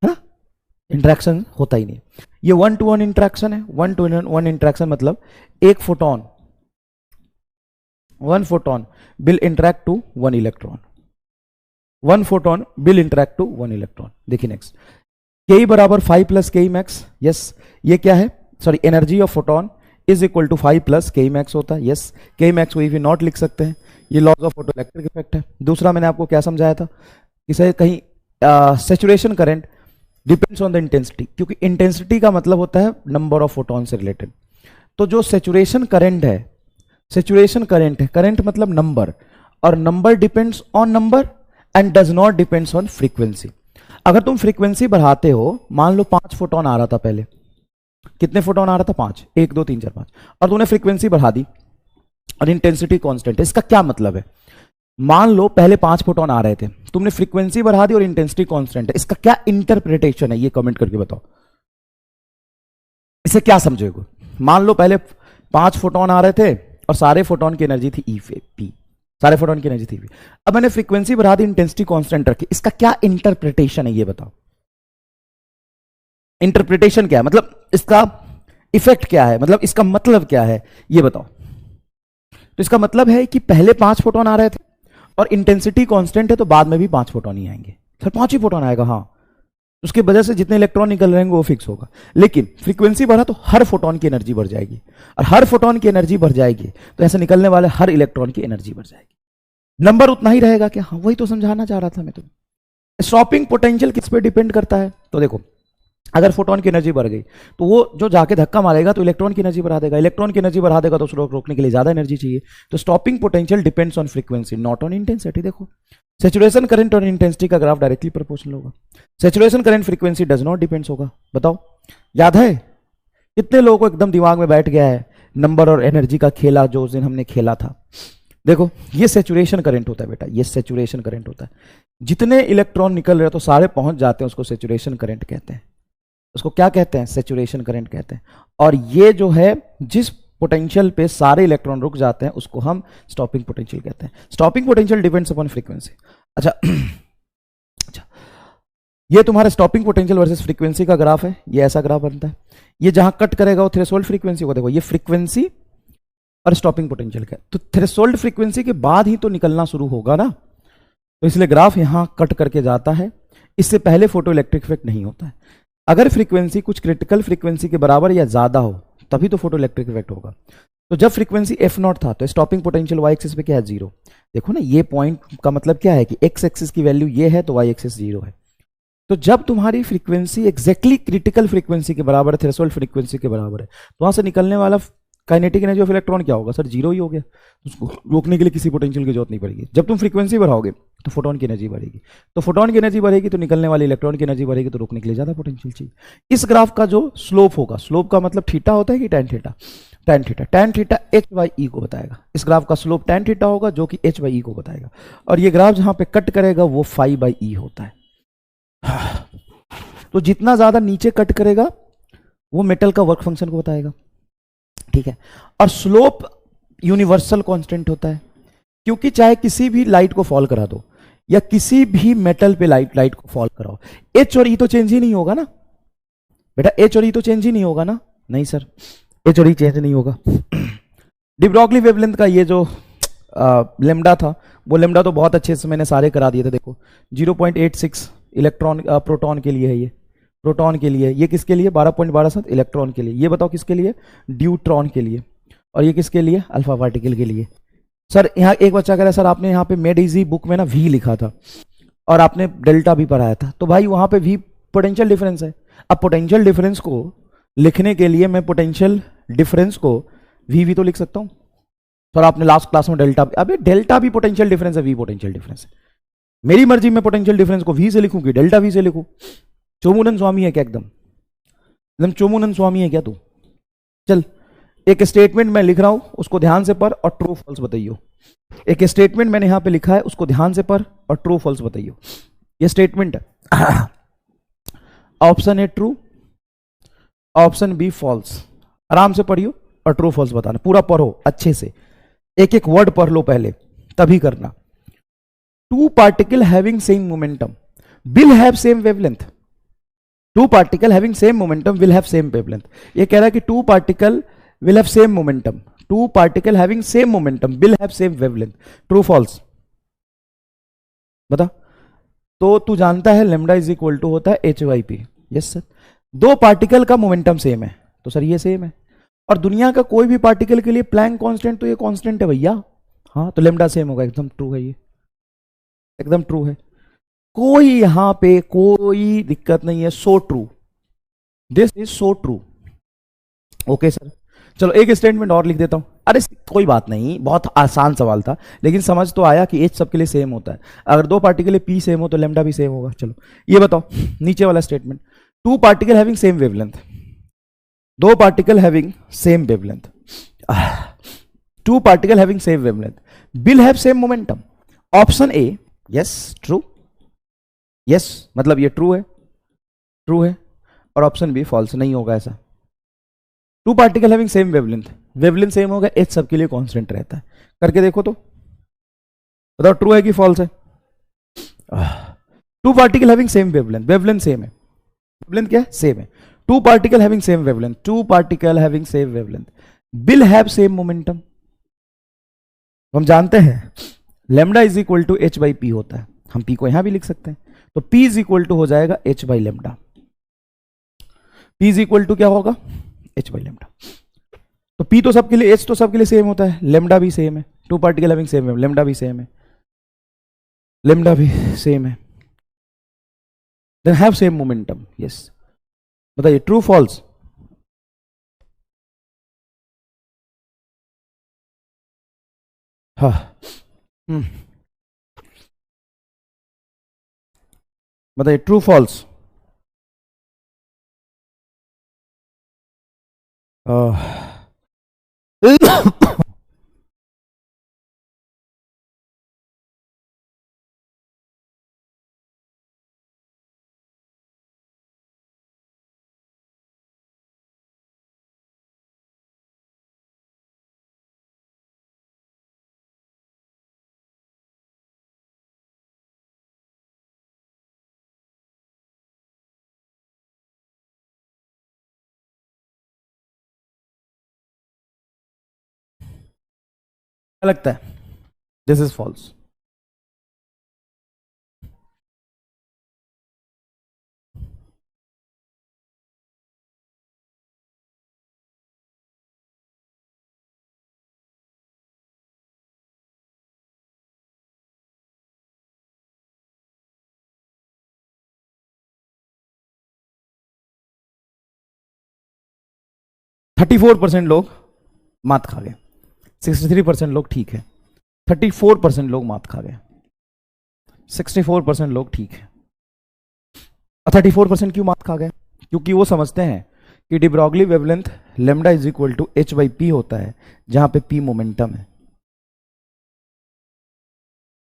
ना, इंटरेक्शन होता ही नहीं। ये 1-to-1 इंटरेक्शन है। 1-to-1 इंटरेक्शन मतलब एक photon, 1 photon will interact to 1 electron, 1 photon will interact to 1 electron. देखिए नेक्स्ट, के बराबर 5 प्लस के मैक्स, यस। ये क्या है, sorry, energy of photon is equal to 5 plus K max होता है, यस। के मैक्स को ईवी नॉट लिख सकते हैं, ये laws of photo electric effect है। दूसरा मैंने आपको क्या समझाया था, इसे कहीं saturation current depends on the intensity, क्योंकि इंटेंसिटी का मतलब होता है नंबर ऑफ फोटोन से रिलेटेड। तो जो सैचुरेशन करंट है, सैचुरेशन करंट है, करंट मतलब नंबर, और number depends on number and does not depends on frequency. अगर तुम फ्रीक्वेंसी बढ़ाते हो, मान लो 5 फोटोन आ रहा था पहले, कितने फोटोन आ रहा था, 5, 1 2 3 4 5, और तुमने फ्रीक्वेंसी बढ़ा दी और इंटेंसिटी कांस्टेंट है। इसका क्या मतलब है, मान लो पहले 5 फोटोन आ रहे थे, तुमने फ्रीक्वेंसी बढ़ा दी और इंटेंसिटी कांस्टेंट है, इसका क्या इंटरप्रिटेशन है, ये कमेंट करके बताओ, इसे क्या समझोगे। मान लो पहले 5 फोटोन आ रहे थे और सारे फोटोन की एनर्जी थी ई, सारे फोटोन की एनर्जी थी पी। अब मैंने फ्रीक्वेंसी बढ़ा दी, इंटेंसिटी कांस्टेंट रखी, इसका क्या इंटरप्रिटेशन है ये बताओ। इंटरप्रिटेशन क्या है, मतलब इसका इफेक्ट क्या है, मतलब इसका मतलब क्या है ये बताओ। तो इसका मतलब है कि पहले 5 फोटोन आ रहे थे और इंटेंसिटी कांस्टेंट है, तो बाद में भी 5 फोटोन ही आएंगे, फिर 5 ही फोटोन आएगा, हाँ। उसकी वजह से जितने इलेक्ट्रॉन निकल रहे हैं वो फिक्स होगा। लेकिन फ्रीक्वेंसी बढ़ा तो हर फोटोन की एनर्जी बढ़ जाएगी, और हर फोटोन की एनर्जी बढ़ जाएगी तो ऐसे निकलने वाले हर इलेक्ट्रॉन की एनर्जी बढ़ जाएगी। नंबर उतना ही रहेगा क्या, हाँ वही तो समझाना चाह रहा था मैं तुम्हें। स्टॉपिंग पोटेंशियल किस पे डिपेंड करता है, तो देखो अगर फोटोन की एनर्जी बढ़ गई तो वो जो जाके धक्का मारेगा तो इलेक्ट्रॉन की एनर्जी बढ़ा देगा, इलेक्ट्रॉन की एनर्जी बढ़ा देगा तो उसको रोकने के लिए ज्यादा एनर्जी चाहिए। तो stopping potential depends on frequency not on intensity. देखो सैचुरेशन करंट और इंटेंसिटी का ग्राफ डायरेक्टली प्रोपोर्शनल होगा, saturation current frequency does not depends होगा। बताओ याद है, कितने लोगों को एकदम दिमाग में बैठ गया है नंबर और एनर्जी का खेला जो उस दिन हमने खेला था। देखो ये सैचुरेशन करंट होता है बेटा, ये सैचुरेशन करंट होता है। जितने इलेक्ट्रॉन निकल रहे तो सारे पहुंच जाते हैं, उसको सैचुरेशन करंट कहते हैं। उसको क्या कहते हैं, सैचुरेशन करंट कहते हैं। और ये जो है जिस पोटेंशियल पे सारे इलेक्ट्रॉन रुक जाते हैं उसको हम स्टॉपिंग पोटेंशियल कहते हैं। Stopping potential depends upon frequency. अच्छा अच्छा, ये तुम्हारा स्टॉपिंग पोटेंशियल वर्सेस फ्रीक्वेंसी का ग्राफ है, ये ऐसा ग्राफ बनता है। ये जहां कट करेगा वो थ्रेशोल्ड फ्रीक्वेंसी को, देखो ये फ्रीक्वेंसी और स्टॉपिंग पोटेंशियल का, तो थ्रेशोल्ड फ्रीक्वेंसी के बाद ही तो निकलना शुरू होगा ना, तो इसलिए ग्राफ यहां कट करके जाता है। इससे पहले फोटो इलेक्ट्रिक इफेक्ट नहीं होता है। अगर फ्रीक्वेंसी कुछ क्रिटिकल फ्रीक्वेंसी के बराबर या ज्यादा हो तभी तो फोटो इलेक्ट्रिक इफेक्ट होगा। तो जब फ्रीक्वेंसी f0 था तो स्टॉपिंग पोटेंशियल y एक्सिस पे क्या है, 0। देखो ना ये पॉइंट का मतलब क्या है कि x एक्सिस की वैल्यू ये है तो y एक्सिस 0 है। तो जब तुम्हारी फ्रीक्वेंसी एग्जैक्टली क्रिटिकल फ्रीक्वेंसी के बराबर है, थ्रेशोल्ड फ्रीक्वेंसी के बराबर है, तो वहां से निकलने वाला काइनेटिक एनर्जी ऑफ इलेक्ट्रॉन क्या होगा सर, जीरो ही हो गया, उसको रोकने के लिए किसी पोटेंशियल की जरूरत नहीं पड़ेगी। जब तुम फ्रीक्वेंसी बढ़ाओगे तो फोटोन की एनर्जी बढ़ेगी, तो फोटोन की एनर्जी बढ़ेगी तो निकलने वाले इलेक्ट्रॉन की एनर्जी बढ़ेगी, तो रोकने के लिए ज्यादा पोटेंशियल चाहिए। इस ग्राफ का जो स्लोप होगा, स्लोप का मतलब थीटा होता है कि tan theta, tan theta, tan theta H by E को बताएगा। इस ग्राफ का स्लोप टैन थीटा होगा जो कि एच बाई ई को बताएगा, और ये ग्राफ जहां पे कट करेगा वो फाई बाई ई होता है। तो जितना ज्यादा नीचे कट करेगा वो मेटल का वर्क फंक्शन को बताएगा, ठीक है। और स्लोप यूनिवर्सल कांस्टेंट होता है, क्योंकि चाहे किसी भी लाइट को फॉल करा दो या किसी भी मेटल पे लाइट को फॉल कराओ, एच और ई तो चेंज ही नहीं होगा ना बेटा, एच और ई तो चेंज ही नहीं होगा ना, नहीं सर, एच और ई चेंज नहीं होगा। डी ब्रॉगली वेवलेंथ का ये जो लेमडा था, वो लेमडा तो बहुत अच्छे से मैंने सारे करा दिए थे, देखो 0.86 इलेक्ट्रॉन प्रोटॉन के लिए है, ये प्रोटॉन के लिए, ये किसके लिए 12.127 इलेक्ट्रॉन के लिए, ये बताओ किसके लिए, ड्यूट्रॉन के लिए, और ये किसके लिए, अल्फा पार्टिकल के लिए। सर यहाँ एक बच्चा कह रहा है सर आपने यहाँ पे मेड इजी बुक में ना वी लिखा था और आपने डेल्टा भी पढ़ाया था, तो भाई वहां पे वी पोटेंशियल डिफरेंस है। अब पोटेंशियल डिफरेंस को लिखने के लिए मैं पोटेंशियल डिफरेंस को वी तो लिख सकता हूं सर, आपने लास्ट क्लास में डेल्टा, अबे डेल्टा भी पोटेंशियल डिफरेंस है, वी पोटेंशियल डिफरेंस है, मेरी मर्जी में पोटेंशियल डिफरेंस को वी से लिखूं कि डेल्टा वी से लिखूं। चोमुनन स्वामी है क्या, एकदम एकदम चोमुनन स्वामी है क्या तू। चल एक स्टेटमेंट मैं लिख रहा हूं उसको ध्यान से पढ़ और ट्रू फॉल्स बताइयो। एक स्टेटमेंट मैंने यहां पे लिखा है उसको ध्यान से पढ़ और ट्रू फॉल्स बताइयो। ये स्टेटमेंट है, option A true, option B false, आराम से पढ़ियो और ट्रू फॉल्स बताना, पूरा पढ़ो अच्छे से, एक एक वर्ड पढ़ लो पहले तभी करना। Two particle having same momentum will have same wavelength, two particle having same momentum will have same wavelength. ये कह रहा है कि two particle will have same momentum, two particle having same momentum will have same wavelength, true false बता। तो तू जानता है लेमडा इज इक्वल टू होता है H Y P, yes sir. दो पार्टिकल का मोमेंटम सेम है तो सर ये सेम है, और दुनिया का कोई भी पार्टिकल के लिए प्लैंक कांस्टेंट तो ये कांस्टेंट है भैया, हाँ तो लेमडा सेम होगा, एकदम ट्रू है, ये एकदम ट्रू है, कोई यहां पे कोई दिक्कत नहीं है, so true, this is so true. Okay sir, चलो एक स्टेटमेंट और लिख देता हूं, अरे कोई बात नहीं, बहुत आसान सवाल था, लेकिन समझ तो आया कि एच सबके लिए सेम होता है, अगर दो पार्टिकल पी सेम हो तो लेमडा भी सेम होगा। चलो ये बताओ नीचे वाला statement, two particle having same wavelength, दो particle having same wavelength, two particle having same wavelength will have same momentum, option A yes true, yes मतलब ये ट्रू है, ट्रू है, और ऑप्शन बी फॉल्स, नहीं होगा ऐसा। Two particle having same wavelength, wavelength same होगा, एच सबके लिए कांस्टेंट रहता है, करके देखो तो बताओ ट्रू है कि फॉल्स है। Two particle having same wavelength, wavelength same है, वेवलेंथ क्या है सेम है, two particle having same wavelength, two particle having same wavelength will have same momentum. हम जानते हैं lambda is equal to H by P होता है, हम पी को यहां भी लिख सकते हैं, तो पी इज इक्वल टू हो जाएगा H by lambda, P is equal to क्या होगा एच बाई लेमडा, तो पी तो सबके लिए, एच तो सबके लिए सेम होता है, लेमडा भी सेम है, टू पार्टिकल हैविंग सेम है, लेमडा भी सेम है, लेमडा भी सेम है, then have same momentum, yes बताइए ट्रू फॉल्स। हाँ बताइए ट्रू फॉल्स। क्या लगता है, दिस इज फॉल्स। $34 लोग मात खा गए। 63% लोग ठीक है, 34% लोग मात खा गए, 64% लोग ठीक है। 34% क्यों मात खा गए? क्योंकि वो समझते हैं कि de Broglie wavelength lambda is equal to H by P होता है, जहां पे पी मोमेंटम है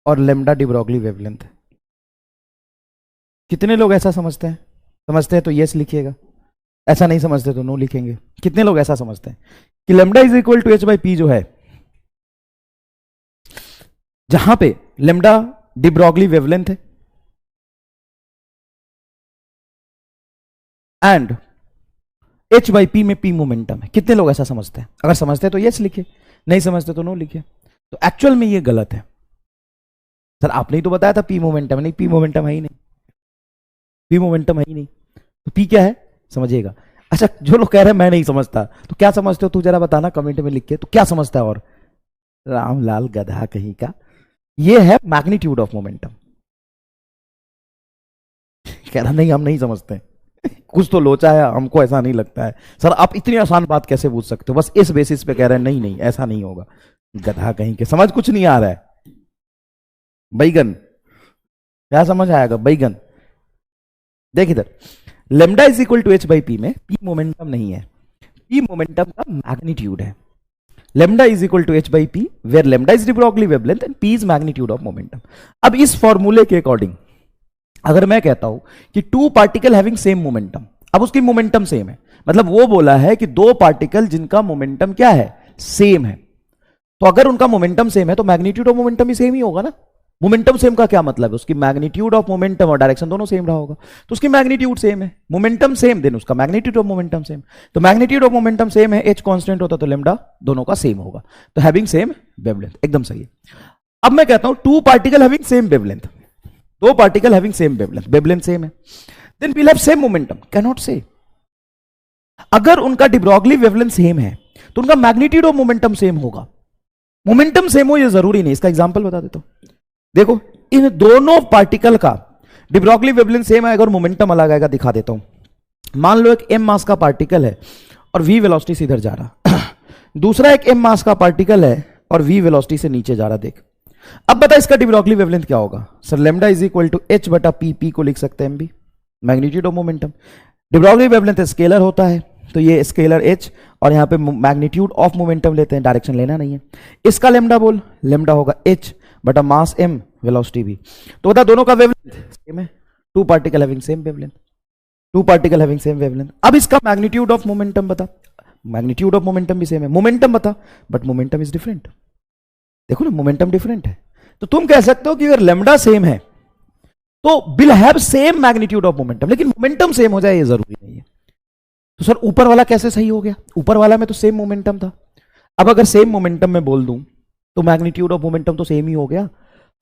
और लेमडा डी ब्रॉगली वेवलेंथ है। कितने लोग ऐसा समझते हैं? समझते हैं तो यस लिखिएगा, ऐसा नहीं समझते तो नो लिखेंगे। कितने लोग ऐसा समझते हैं कि lambda is equal to H by P जो है, जहां पे लेमडा डी ब्रॉगली वेवलेंथ है एंड एच बाई पी में पी मोमेंटम है। कितने लोग ऐसा समझते हैं? अगर समझते हैं तो यस लिखिए, नहीं समझते तो नो लिखिए। तो एक्चुअल में ये गलत है। सर आपने ही तो बताया था पी मोमेंटम, नहीं पी मोमेंटम है ही नहीं, पी मोमेंटम है ही नहीं, तो पी क्या है समझिएगा। अच्छा, जो लोग कह रहे हैं मैं नहीं समझता, तो क्या समझते हो तू जरा बताना कमेंट में लिख के, तो क्या समझता है? और रामलाल गधा कहीं का, ये है मैग्नीट्यूड ऑफ मोमेंटम। कह रहा नहीं हम नहीं समझते कुछ तो लोचा है, हमको ऐसा नहीं लगता है। सर आप इतनी आसान बात कैसे पूछ सकते हो? बस इस बेसिस पे कह रहे हैं नहीं नहीं ऐसा नहीं होगा। गधा कहीं के, समझ कुछ नहीं आ रहा है। बैगन क्या समझ आएगा? बैगन देख इधर, lambda is equal to H by P में पी मोमेंटम नहीं है, पी मोमेंटम का मैग्नीट्यूड है। Lambda is equal to H by P where lambda is de Broglie wavelength and P is magnitude of momentum. अब इस फॉर्मूले के अकॉर्डिंग अगर मैं कहता हूं कि two particle having same momentum, अब उसकी मोमेंटम सेम है, मतलब वो बोला है कि दो पार्टिकल जिनका मोमेंटम क्या है? सेम है। तो अगर उनका मोमेंटम सेम है तो मैग्नीट्यूड ऑफ मोमेंटम भी सेम ही होगा ना। मोमेंटम सेम का क्या मतलब है? उसकी मैग्नीट्यूड ऑफ मोमेंटम और डायरेक्शन दोनों सेम रहा होगा, तो उसकी मैग्नीट्यूड सेम है। मोमेंटम सेम, देन उसका मैग्नीट्यूड ऑफ मोमेंटम सेम। तो मैग्नीट्यूड ऑफ मोमेंटम सेम है, एच कांस्टेंट होता तो लेमडा दोनों का सेम होगा, तो हैविंग सेम वेवलेंथ, एकदम सही है। अब मैं कहता हूं two particle having same wavelength, दो particle having same wavelength, wavelength same है, then will have same momentum, can not say. अगर उनका डी ब्रॉगली वेवलेंथ सेम है तो उनका मैग्नीट्यूड ऑफ मोमेंटम सेम होगा। मोमेंटम सेम हो ये जरूरी नहीं, इसका एग्जांपल बता देता हूं। देखो इन दोनों पार्टिकल का डी ब्रॉगली वेवलेंथ सेम है, अगर मोमेंटम अलग आएगा दिखा देता हूं। मान लो एक m मास का पार्टिकल है और v वेलोसिटी से इधर जा रहा दूसरा एक m मास का पार्टिकल है और v वेलोसिटी से नीचे जा रहा। देख अब बता इसका डी ब्रॉगली वेवलेंथ क्या होगा? Sir lambda is equal to h बटा पी, पी को लिख सकते हैं mb, magnitude of momentum. De Broglie wavelength scalar होता है तो ये स्केलर h और यहां पे मैग्नीट्यूड ऑफ मोमेंटम लेते हैं, डायरेक्शन लेना नहीं है। इसका लेमडा बोल, लेमडा होगा h बटा मास m, वेलोसिटी v। तो बता दोनों का वेवलेंथ सेम है, two particle having same wavelength, two particle having same wavelength. अब इसका मैग्नीट्यूड ऑफ मोमेंटम बता, मैग्नीट्यूड ऑफ मोमेंटम भी सेम है, मोमेंटम बता, बट मोमेंटम इज डिफरेंट। देखो ना मोमेंटम डिफरेंट है, तो तुम कह सकते हो कि अगर लेमडा सेम है तो will have same magnitude of momentum, लेकिन मोमेंटम सेम हो जाए ये जरूरी नहीं है। तो सर ऊपर वाला कैसे सही हो गया? ऊपर वाला में तो सेम मोमेंटम था, अब अगर सेम मोमेंटम में बोल दूं तो मैग्नीट्यूड ऑफ मोमेंटम तो सेम ही हो गया।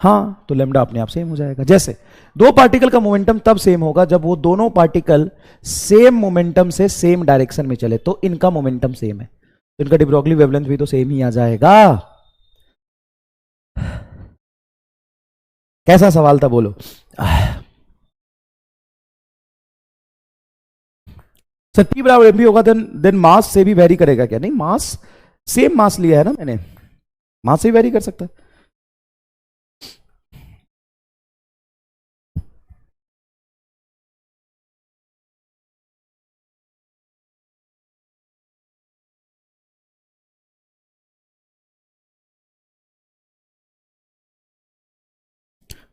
हाँ, तो लेमडा अपने आप सेम हो जाएगा। जैसे दो पार्टिकल का मोमेंटम तब सेम होगा जब वो दोनों पार्टिकल सेम मोमेंटम से सेम डायरेक्शन में चले, तो इनका मोमेंटम सेम है, तो इनका डी ब्रॉगली वेवलेंथ भी तो सेम ही आ जाएगा। कैसा सवाल था बोलो? सर पी बराबर एम भी होगा, देन मास से भी वेरी करेगा क्या? नहीं, मास सेम मास लिया है ना मैंने, मास से वेरी कर सकता है।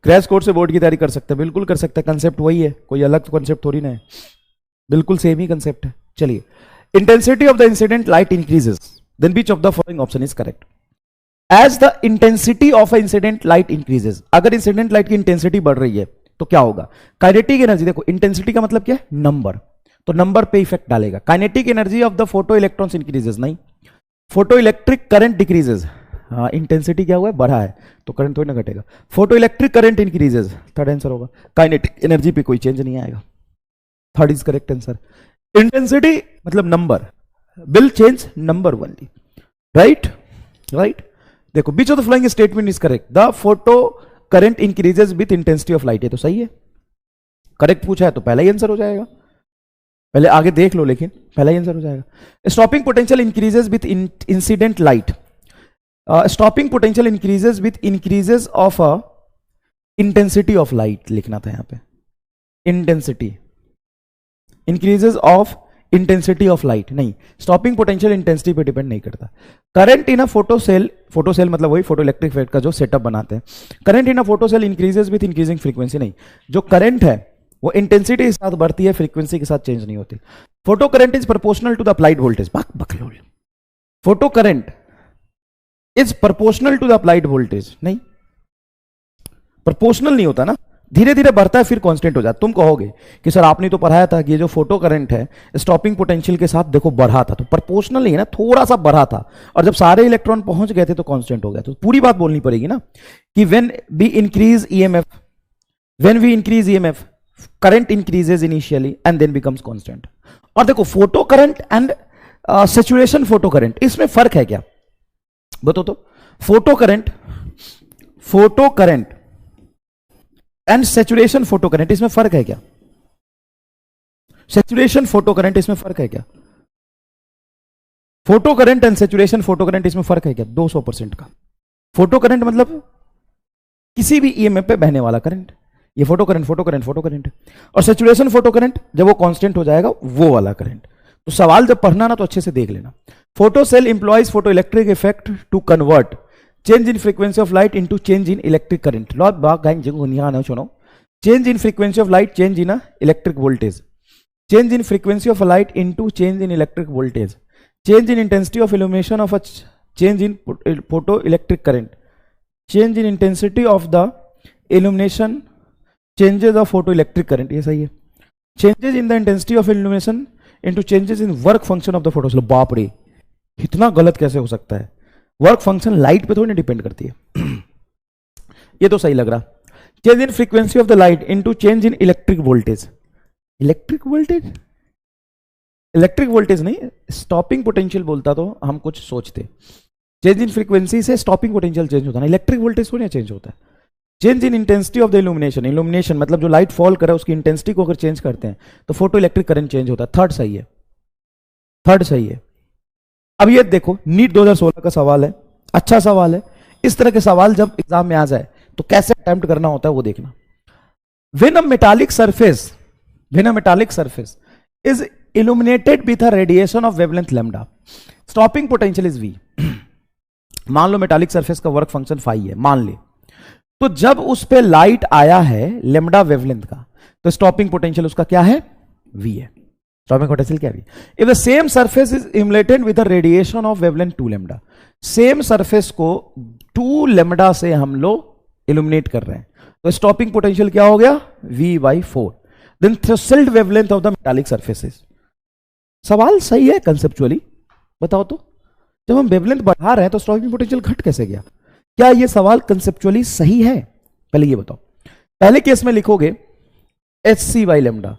क्रैश कोर्स से बोर्ड की तैयारी कर सकते हैं, बिल्कुल कर सकते हैं, कंसेप्ट वही है, कोई अलग कंसेप्ट थोड़ी ना है, बिल्कुल सेम ही कंसेप्ट है। चलिए, intensity of the incident light increases, then which of the following option is correct? As the intensity of incident light increases, अगर इंसिडेंट लाइट की इंटेंसिटी बढ़ रही है तो क्या होगा? काइनेटिक एनर्जी, देखो इंटेंसिटी का मतलब क्या है? नंबर, तो नंबर पे इफेक्ट डालेगा। Kinetic energy of the photo electrons increases, नहीं, फोटो इलेक्ट्रिक करंट डिक्रीजेस। हाँ, इंटेंसिटी क्या हुआ है? बढ़ा है, तो करंट थोड़ी ना घटेगा। Photo electric current increases, third answer होगा। काइनेटिक एनर्जी पे कोई चेंज नहीं आएगा, third is correct answer. Intensity मतलब number, will change number only, right right. देखो which of the following statement is correct, the photo current increases with intensity of light, ये तो सही है, करेक्ट पूछा है तो पहला ही आंसर हो जाएगा। पहले आगे देख लो, लेकिन पहला ही आंसर हो जाएगा। Stopping potential increases with incident light. Stopping potential increases with increases of intensity of light लिखना था यहां पे, intensity, increases of intensity of light नहीं, स्टॉपिंग पोटेंशियल इंटेंसिटी पे डिपेंड नहीं करता। Current in a photo cell, photo cell मतलब वही फोटो इलेक्ट्रिक इफेक्ट का जो सेटअप बनाते हैं, current in a photo cell increases with increasing frequency नहीं, जो करंट है वो इंटेंसिटी के साथ बढ़ती है, फ्रीक्वेंसी के साथ चेंज नहीं होती। Photo current is proportional to the applied voltage, photo current is proportional to the applied voltage नहीं, प्रोपोर्शनल नहीं होता ना, धीरे धीरे बढ़ता है फिर कांस्टेंट हो जाता है। तुम कहोगे कि सर आपने तो पढ़ाया था कि ये जो फोटो करंट है स्टॉपिंग पोटेंशियल के साथ देखो बढ़ा था, तो प्रोपोर्शनल नहीं है ना, थोड़ा सा बढ़ा था, और जब सारे इलेक्ट्रॉन पहुंच गए थे तो कांस्टेंट हो गया। तो पूरी बात बोलनी पड़ेगी ना कि when we increase EMF, when we increase EMF current increases initially and then becomes constant. और देखो photo current and saturation photo current, इसमें फर्क है क्या बताओ तो? Photo current and saturation photo current, इसमें फर्क है क्या? सैचुरेशन फोटो करंट, इसमें फर्क है क्या? Photo current and saturation photo current, इसमें फर्क है क्या? 200% का। फोटो करंट मतलब किसी भी ईएमएफ पे बहने वाला करंट, ये फोटो करंट, और सैचुरेशन फोटो करंट जब वो कांस्टेंट हो जाएगा वो वाला करंट। तो सवाल जब पढ़ना ना तो अच्छे से देख लेना। Photo cell employs photo electric effect to convert change in frequency of light into change in electric current. Lot bag gang jeng uniya na chono. Change in frequency of light, change in a electric voltage. Change in frequency of a light into change in electric voltage. Change in intensity of illumination of a change in photoelectric current. Change in intensity of the illumination changes the photoelectric current. ये सही है. Changes in the intensity of illumination into changes in work function of the photocell. बाप रे, इतना गलत कैसे हो सकता है? वर्क फंक्शन लाइट पे थोड़ी ना डिपेंड करती है। ये तो सही लग रहा। Change in frequency of the light into change in electric voltage. Electric voltage नहीं, स्टॉपिंग पोटेंशियल बोलता तो हम कुछ सोचते। चेंज इन फ्रीक्वेंसी से स्टॉपिंग पोटेंशियल चेंज होता है, इलेक्ट्रिक वोल्टेज थोड़ी चेंज होता है। Change in intensity of the illumination, illumination मतलब जो लाइट फॉल करे उसकी इंटेंसिटी को अगर चेंज करते हैं तो फोटो इलेक्ट्रिक करंट चेंज होता है। थर्ड सही है। अब ये देखो, नीट 2016 का सवाल है, अच्छा सवाल है। इस तरह के सवाल जब एग्जाम में आ जाए तो कैसे अटेम्प्ट करना होता है वो देखना। When a metallic surface is illuminated with a radiation of wavelength lambda, stopping potential is V. मान लो मेटालिक सरफेस का वर्क फंक्शन फाई है, मान ले, तो जब उस पे लाइट आया है लैम्डा वेवलेंथ का, तो स्टॉपिंग पोटेंशियल उसका क्या है? वी है। स्टॉपिंग पोटेंशियल क्या है? If the same surface is illuminated with the radiation of wavelength 2 lambda, same surface को 2 लैम्डा से हम लोग इल्यूमिनेट कर रहे हैं, तो स्टॉपिंग पोटेंशियल क्या हो गया? V/4। Then threshold wavelength of the metallic surfaces. सवाल सही है कंसेप्चुअली, बताओ तो। जब हम वेवलेंथ बढ़ा रहे हैं तो स्टॉपिंग पोटेंशियल घट कैसे गया? क्या यह सवाल कंसेप्चुअली सही है? पहले ये बताओ। पहले केस में लिखोगे hc/λ,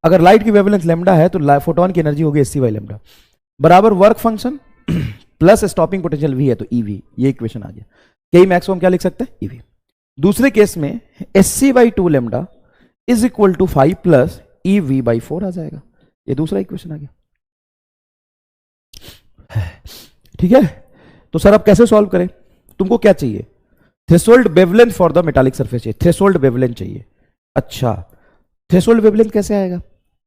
अगर लाइट की वेवलेंथ लैम्डा है तो फोटोन की एनर्जी होगी hc/λ बराबर work function plus stopping potential v है तो ev। ये इक्वेशन आ गया। कई मैक्स को हम क्या लिख सकते हैं? ev। दूसरे केस में hc/2λ is equal to 5 plus ev/4 आ जाएगा। ये दूसरा इक्वेशन आ गया। ठीक है, तो सर अब कैसे सॉल्व करें? तुमको क्या चाहिए? Threshold wavelength for the metallic surface चाहिए, थ्रेशोल्ड वेवलेंथ चाहिए। अच्छा, थ्रेशोल्ड वेवलेंथ कैसे आएगा?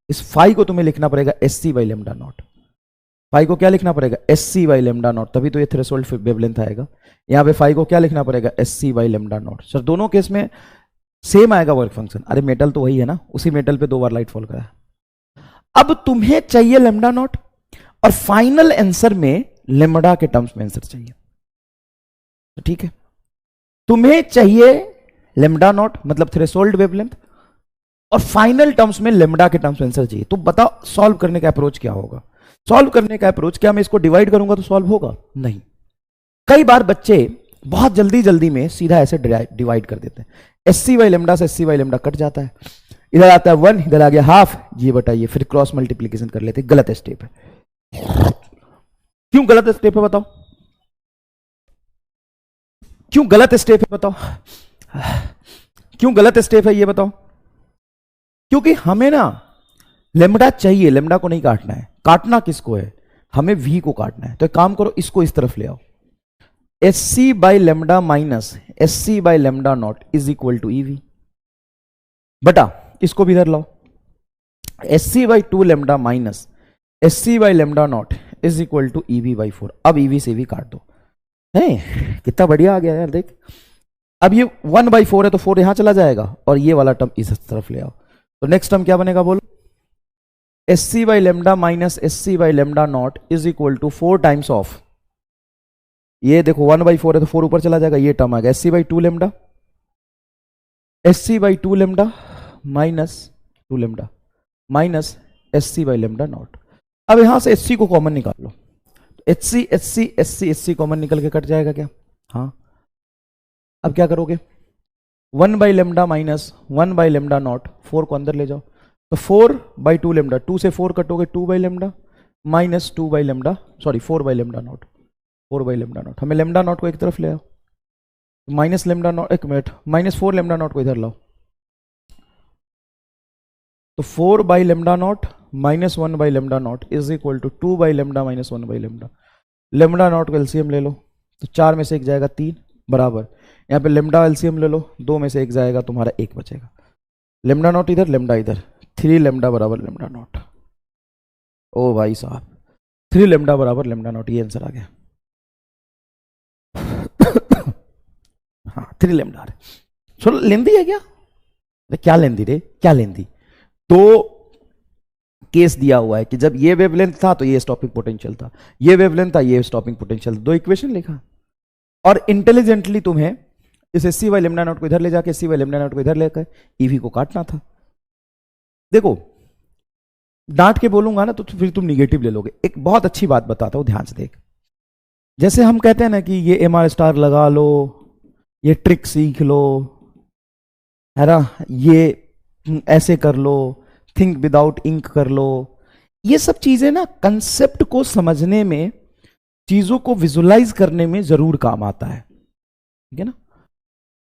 इस फाई को तुम्हें लिखना पड़ेगा hc/λ0। फाई को क्या लिखना पड़ेगा? hc/λ0, तभी तो ये थ्रेशोल्ड वेवलेंथ आएगा। यहां पे फाई को क्या लिखना पड़ेगा? hc/λ0। सर दोनों केस में सेम आएगा वर्क फंक्शन। अरे मेटल तो वही है ना, उसी मेटल पे 2 बार लाइट फॉल करा। अब तुम्हें चाहिए λ0 और फाइनल आंसर में लैम्डा के टर्म्स में आंसर चाहिए। ठीक है, तुम्हें चाहिए λ0 मतलब थ्रेशोल्ड वेवलेंथ, और फाइनल टर्म्स में लैम्डा के टर्म्स में आंसर चाहिए। तो बताओ सॉल्व करने का अप्रोच क्या होगा? सॉल्व करने का अप्रोच क्या, मैं इसको डिवाइड करूंगा तो सॉल्व होगा? नहीं। कई बार बच्चे बहुत जल्दी में सीधा ऐसे डिवाइड कर देते हैं। hc/λ से hc/λ कट जाता है, इधर आता है 1, इधर आ गया हाफ, ये बताइए, फिर क्रॉस मल्टीप्लीकेशन कर लेते। गलत स्टेप है। क्यों गलत स्टेप है बताओ? क्यों गलत स्टेप है बताओ? क्यों गलत स्टेप है ये बताओ? क्योंकि हमें ना लेमडा चाहिए, लेमडा को नहीं काटना है। काटना किसको है? हमें वी को काटना है। तो एक काम करो, इसको इस तरफ ले आओ। S C by lambda minus S C by lambda not is equal to E V बटा, इसको भी इधर लाओ, S C by two lambda minus S C by lambda not is equal to E V by 4। अब ईवी से भी काट दो, है कितना बढ़िया आ गया यार, देख। अब ये 1/4 है तो 4 यहां चला जाएगा और ये वाला टर्म इस तरफ ले आओ। तो नेक्स्ट टर्म क्या बनेगा बोलो? S C by lambda minus S C by lambda not is equal to 4 times of, ये देखो 1/4 है तो 4 ऊपर चला जाएगा, ये टर्म आ गया S C by two lambda, S C by two lambda minus two lambda minus S C by lambda naught. अब यहां से एस सी को कॉमन निकाल लो, H C H C H C H C common निकल के कट जाएगा क्या? हाँ। अब क्या करोगे? 1 by lambda minus 1 by lambda not, 4 को अंदर ले जाओ, तो 4 बाई टू लेमडा, 2 से 4 कटोगे 2 by lambda minus 2 by lambda, sorry 4 by lambda not, 4 by lambda not. हमें लेमडा नॉट को एक तरफ ले आओ, माइनस लेमडा नॉट, एक मिनट, माइनस 4 लेमडा नॉट को इधर लाओ, तो 4 by lambda not minus 1 by lambda not is equal to 2 by lambda minus 1 by lambda. Lambda not को एलसीएम ले लो, तो 4 में से 1 जाएगा 3 बराबर, यहाँ पे लेमडा एलसीएम ले लो, 2 में से 1 जाएगा तुम्हारा 1 बचेगा, लेमडा नॉट इधर लेमडा इधर, 3 लेमडा बराबर लेमडा नॉट। ओ भाई साहब 3 लेमडा बराबर लेमडा नॉट, ये आंसर आ गया। हाँ 3 लेमडा। चलो लेंदी है क्या? क्या लेंदी रे, क्या लेंदी? तो केस दिया हुआ है कि जब ये वेवलेंथ था तो ये स्टॉपिंग पोटेंशियल था, ये वेवलेंथ था ये स्टॉपिंग पोटेंशियल था, 2 इक्वेशन लिखा और इंटेलिजेंटली तुम्हें इस S C by lambda not को इधर ले जाके S C by lambda not को इधर लेकर ईवी को काटना था। देखो डांट के बोलूंगा ना तो फिर तुम निगेटिव ले लोगे। एक बहुत अच्छी बात बताता हूं, ध्यान से देख। जैसे हम कहते हैं ना कि ये एमआर स्टार लगा लो, ये ट्रिक सीख लो, है ना, ये ऐसे कर लो, थिंक विदाउट इंक कर लो, ये सब चीजें ना कंसेप्ट को समझने में, चीजों को विजुलाइज करने में जरूर काम आता है, ठीक है ना।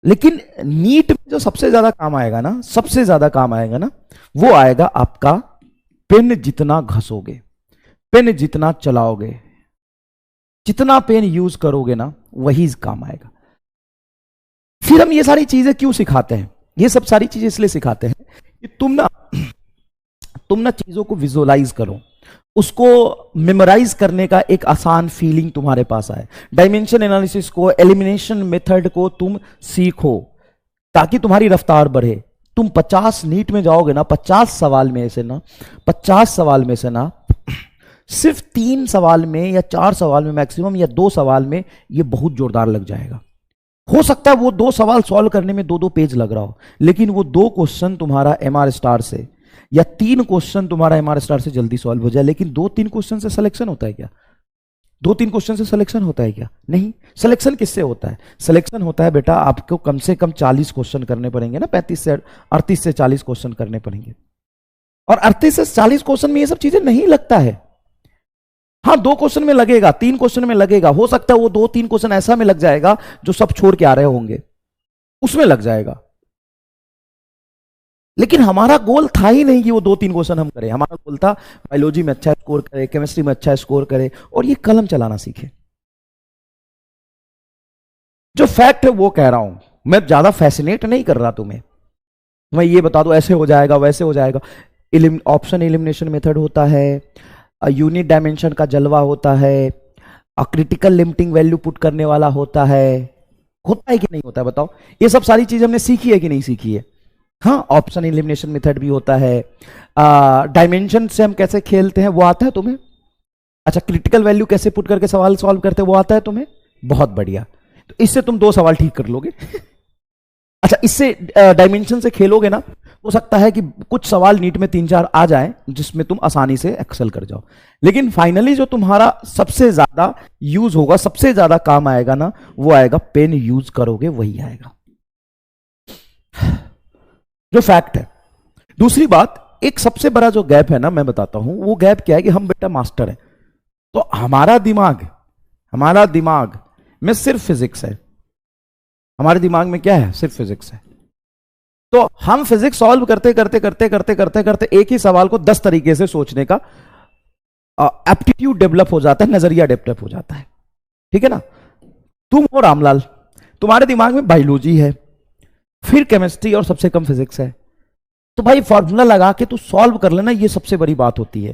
लेकिन नीट में जो सबसे ज्यादा काम आएगा ना, सबसे ज्यादा काम आएगा ना, वो आएगा आपका पेन जितना घसोगे, पेन जितना चलाओगे, जितना पेन यूज करोगे ना वही काम आएगा। फिर हम ये सारी चीजें क्यों सिखाते हैं? ये सब सारी चीजें इसलिए सिखाते हैं कि तुम ना चीजों को विजुअलाइज करो, उसको मेमोराइज करने का एक आसान फीलिंग तुम्हारे पास आए, डायमेंशन एनालिसिस को, एलिमिनेशन मेथड को तुम सीखो ताकि तुम्हारी रफ्तार बढ़े। तुम 50 नीट में जाओगे ना, 50 सवाल में से ना, 50 सवाल में से ना सिर्फ 3 सवाल में या 4 सवाल में मैक्सिमम या 2 सवाल में ये बहुत जोरदार लग जाएगा। हो सकता है वो 2 सवाल सॉल्व करने में 2-2 पेज लग रहा हो, लेकिन वो 2 क्वेश्चन तुम्हारा एमआर स्टार से या 3 क्वेश्चन तुम्हारा एमआर स्टार से जल्दी सॉल्व हो जाए। लेकिन 2-3 क्वेश्चन से सिलेक्शन होता है क्या? 2-3 क्वेश्चन से सिलेक्शन होता है क्या? नहीं। सिलेक्शन किससे होता है? सिलेक्शन होता है बेटा आपको कम से कम 40 क्वेश्चन करने पड़ेंगे ना, 35 से 38 से 40 क्वेश्चन करने पड़ेंगे, और 38 से 40 क्वेश्चन में ये सब चीजें नहीं लगता है। हाँ 2 क्वेश्चन में लगेगा, 3 क्वेश्चन में लगेगा, हो सकता है वो 2-3 क्वेश्चन ऐसा में लग जाएगा जो सब छोड़ के आ रहे होंगे, उसमें लग जाएगा। लेकिन हमारा गोल था ही नहीं कि वो 2-3 क्वेश्चन हम करें। हमारा गोल था बायोलॉजी में अच्छा स्कोर करे, केमिस्ट्री में अच्छा स्कोर करे और ये कलम चलाना सीखे। जो फैक्ट है वो कह रहा हूं, मैं ज्यादा फैसिनेट नहीं कर रहा तुम्हें, मैं ये बता दो ऐसे हो जाएगा वैसे हो जाएगा। ऑप्शन एलिमिनेशन मेथड होता है, यूनिट डायमेंशन का जलवा होता है, क्रिटिकल लिमिटिंग वैल्यू पुट करने वाला होता है कि नहीं होता है बताओ? ये सब सारी चीज हमने सीखी है कि नहीं सीखी है? हाँ ऑप्शन एलिमिनेशन मेथड भी होता है, डायमेंशन से हम कैसे खेलते हैं वो आता है तुम्हें? अच्छा क्रिटिकल वैल्यू कैसे पुट करके सवाल सॉल्व करते हैं वो आता है तुम्हें? बहुत बढ़िया, तो इससे तुम 2 सवाल ठीक कर लोगे। अच्छा इससे डायमेंशन से खेलोगे ना, हो सकता है कि कुछ सवाल नीट में 3-4 आ जाए जिसमें तुम आसानी से एक्सेल कर जाओ। लेकिन फाइनली जो तुम्हारा सबसे ज्यादा यूज होगा, सबसे ज्यादा काम आएगा ना, वो आएगा पेन यूज करोगे वही आएगा, जो फैक्ट है। दूसरी बात, एक सबसे बड़ा जो गैप है ना मैं बताता हूं, वो गैप क्या है कि हम बेटा मास्टर हैं, तो हमारा दिमाग में सिर्फ फिजिक्स है, हमारे दिमाग में क्या है? सिर्फ फिजिक्स है। तो हम फिजिक्स सॉल्व करते करते करते करते करते करते एक ही सवाल को 10 तरीके से सोचने का एप्टीट्यूड डेवलप हो जाता है, नजरिया डेवलप हो जाता है। ठीक है ना। तुम हो रामलाल, तुम्हारे दिमाग में बायोलॉजी है, फिर केमिस्ट्री और सबसे कम फिजिक्स है, तो भाई फॉर्मूला लगा के तू सॉल्व कर लेना, ये सबसे बड़ी बात होती है।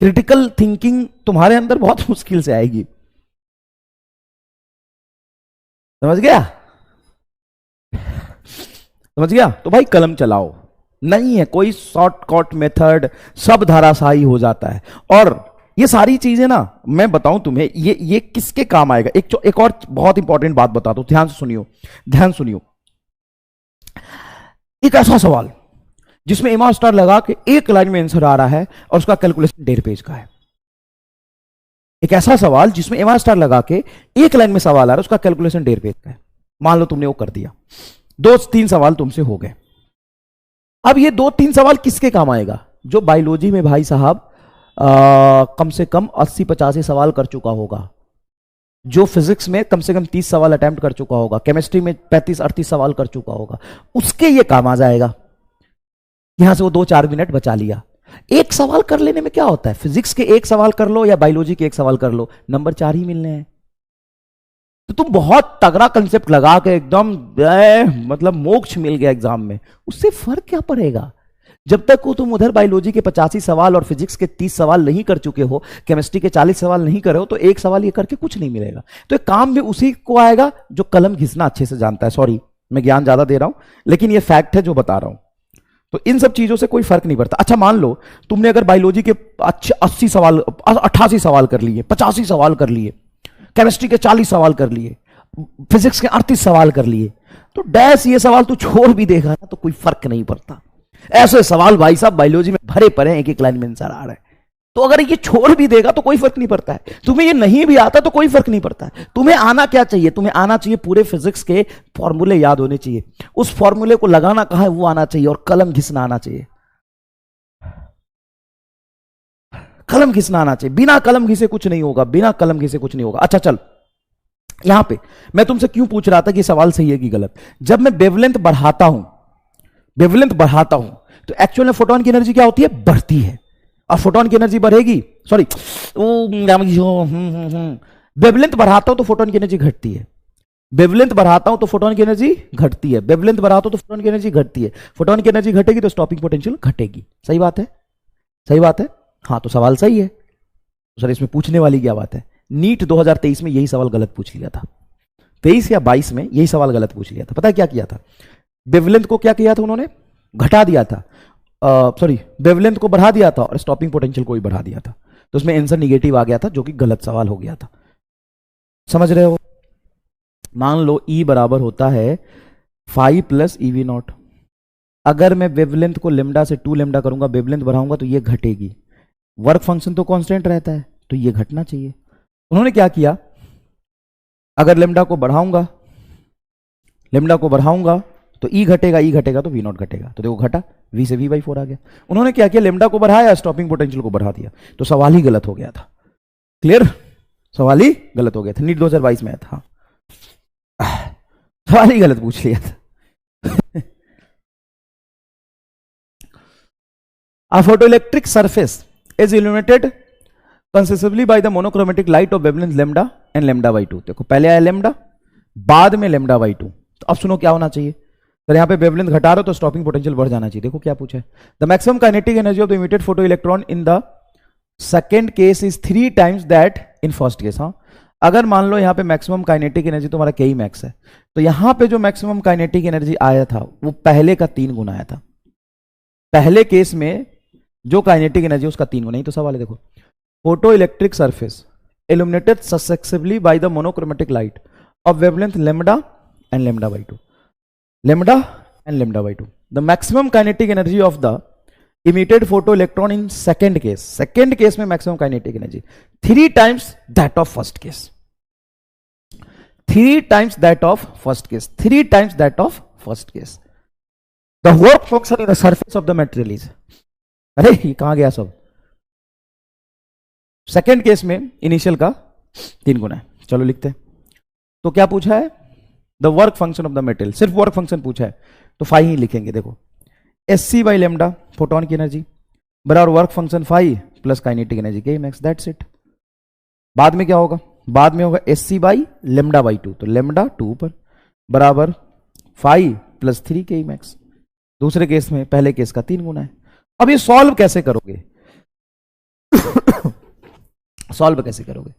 क्रिटिकल थिंकिंग तुम्हारे अंदर बहुत मुश्किल से आएगी। समझ गया? समझ गया? तो भाई कलम चलाओ, नहीं है कोई शॉर्टकट मेथड, सब धाराशाही हो जाता है। और ये सारी चीजें ना मैं बताऊं तुम्हें, ये किसके काम आएगा। एक और बहुत इंपॉर्टेंट बात बता दो, ध्यान से सुनियो, ध्यान सुनियो। एक ऐसा सवाल जिसमें एमा स्टार लगा के एक लाइन में आंसर आ रहा है और उसका कैलकुलेशन 1.5 पेज का है। एक ऐसा सवाल जिसमें एमा स्टार लगा के एक लाइन में सवाल आ रहा है, उसका कैलकुलेशन 1.5 पेज का है। मान लो तुमने वो कर दिया, 2-3 सवाल तुमसे हो गए। अब ये 2-3 सवाल किसके काम आएगा? जो बायोलॉजी में भाई साहब कम से कम 80-85 सवाल कर चुका होगा, जो फिजिक्स में कम से कम 30 सवाल अटेम्प्ट कर चुका होगा, केमिस्ट्री में 35-38 सवाल कर चुका होगा, उसके ये काम आ जाएगा। यहां से वो 2-4 मिनट बचा लिया। एक सवाल कर लेने में क्या होता है? फिजिक्स के एक सवाल कर लो या बायोलॉजी के एक सवाल कर लो, नंबर 4 ही मिलने हैं। तो तुम बहुत तगड़ा कंसेप्ट लगा के एकदम मतलब मोक्ष मिल गया एग्जाम में, उससे फर्क क्या पड़ेगा? जब तक को तुम उधर बायोलॉजी के 85 सवाल और फिजिक्स के 30 सवाल नहीं कर चुके हो, केमिस्ट्री के 40 सवाल नहीं करे हो, तो एक सवाल ये करके कुछ नहीं मिलेगा। तो एक काम भी उसी को आएगा जो कलम घिसना अच्छे से जानता है। सॉरी मैं ज्ञान ज्यादा दे रहा हूं, लेकिन ये फैक्ट है जो बता रहा हूं। तो इन सब चीजों से कोई फर्क नहीं पड़ता। अच्छा मान लो तुमने अगर बायोलॉजी के 80 सवाल 88 सवाल कर लिए, 85 सवाल कर लिए, केमिस्ट्री के 40 सवाल कर लिए, फिजिक्स के 38 सवाल कर लिए, तो डैश ये सवाल तू छोड़ भी देगा ना तो कोई फर्क नहीं पड़ता। ऐसे सवाल भाई साहब बायोलॉजी में भरे पड़े, एक एक लाइन में आंसर आ रहा है, तो अगर ये छोड़ भी देगा तो कोई फर्क नहीं पड़ता है। तुम्हें ये नहीं भी आता तो कोई फर्क नहीं पड़ता है। तुम्हें आना क्या चाहिए? तुम्हें आना चाहिए पूरे फिजिक्स के फॉर्मूले याद होने चाहिए, उस फॉर्मूले को लगाना कहां है वो आना चाहिए, और कलम घिसना आना चाहिए। कलम घिसना आना चाहिए, बिना कलम घिसे कुछ नहीं होगा, बिना कलम घिसे कुछ नहीं होगा। अच्छा चल, यहां पे मैं तुमसे क्यों पूछ रहा था कि सवाल सही है कि गलत। जब मैं वेवलेंथ बढ़ाता हूं, वेवलेंथ बढ़ाता हूं, तो एक्चुअल में फोटोन की एनर्जी क्या होती है? बढ़ती है। और फोटोन की एनर्जी बढ़ेगी, सॉरी वेवलेंथ बढ़ाता हूं तो फोटोन की एनर्जी घटती है। वेवलेंथ बढ़ाता हूं तो फोटोन की एनर्जी घटती है, वेवलेंथ बढ़ाता हूं तो फोटोन की एनर्जी घटती है। फोटोन की एनर्जी घटेगी तो स्टॉपिंग पोटेंशियल घटेगी। सही बात है? सही बात है। हाँ तो सवाल सही है। सर इसमें पूछने वाली क्या बात है? नीट 2023 में यही सवाल गलत पूछ लिया था, 23 या 22 में यही सवाल गलत पूछ लिया था। पता है क्या किया था? वेवलेंथ को क्या किया था उन्होंने? घटा दिया था, सॉरी वेवलेंथ को बढ़ा दिया था और स्टॉपिंग पोटेंशियल को भी बढ़ा दिया था। तो उसमें आंसर निगेटिव आ गया था, जो कि गलत सवाल हो गया था। समझ रहे हो? मान लो E बराबर होता है 5 प्लस EV0। अगर मैं वेवलेंथ को लेमडा से 2 लेमडा करूंगा, वेवलेंथ बढ़ाऊंगा तो ये घटेगी। वर्क फंक्शन तो कांस्टेंट रहता है तो ये घटना चाहिए। उन्होंने क्या किया? अगर लेमडा को बढ़ाऊंगा, लेमडा को बढ़ाऊंगा तो E घटेगा, E घटेगा तो V0 घटेगा। तो देखो घटा, V से V/4 आ गया। उन्होंने क्या किया? लेमडा को बढ़ाया, स्टॉपिंग पोटेंशियल को बढ़ा दिया, तो सवाल ही गलत हो गया था। क्लियर? सवाल ही गलत हो गया था। नीट 2022 में था, सवाल ही गलत पूछ लिया था। A photoelectric surface is illuminated consistently by the monochromatic light of wavelength lambda and lambda/2। देखो पहले आया lambda, बाद में lambda/2। तो अब सुनो क्या होना चाहिए। तो यहाँ पे वेवलेंथ घटा रहे हो तो स्टॉपिंग पोटेंशियल बढ़ जाना चाहिए। देखो क्या पूछा है? The maximum kinetic energy of the emitted photo electron in the second case is 3 times that in first case. हाँ अगर मान लो यहाँ पे मैक्सिमम काइनेटिक एनर्जी तुम्हारा Ke मैक्स है, तो यहाँ पे जो मैक्सिमम काइनेटिक एनर्जी आया था वो पहले का 3 गुना आया था। पहले केस में जो काइनेटिक एनर्जी उसका 3 गुना ही तो सवाल है। देखो photo electric surface illuminated successively by the monochromatic light of wavelength lambda and lambda/2, lambda and lambda/2। the maximum kinetic energy of the emitted photoelectron in second case में maximum kinetic energy 3 times that of first case, 3 times that of first case, 3 times that of first case। the work function in the surface of the material is, अरे ये कहां गया सब? सेकेंड केस में इनिशियल का 3 गुना है। चलो लिखते हैं। तो क्या पूछा है? The work function of the material, सिर्फ वर्क फंक्शन पूछा है तो फाई ही लिखेंगे। देखो S C by lambda photon की एनर्जी बराबर work function phi plus kinetic energy K max, that's it इट। बाद में क्या होगा, बाद में होगा S C by lambda by two, तो लेमडा टू पर बराबर phi plus three K max. दूसरे केस में पहले केस का 3 गुना है। अब ये सॉल्व कैसे करोगे सॉल्व कैसे करोगे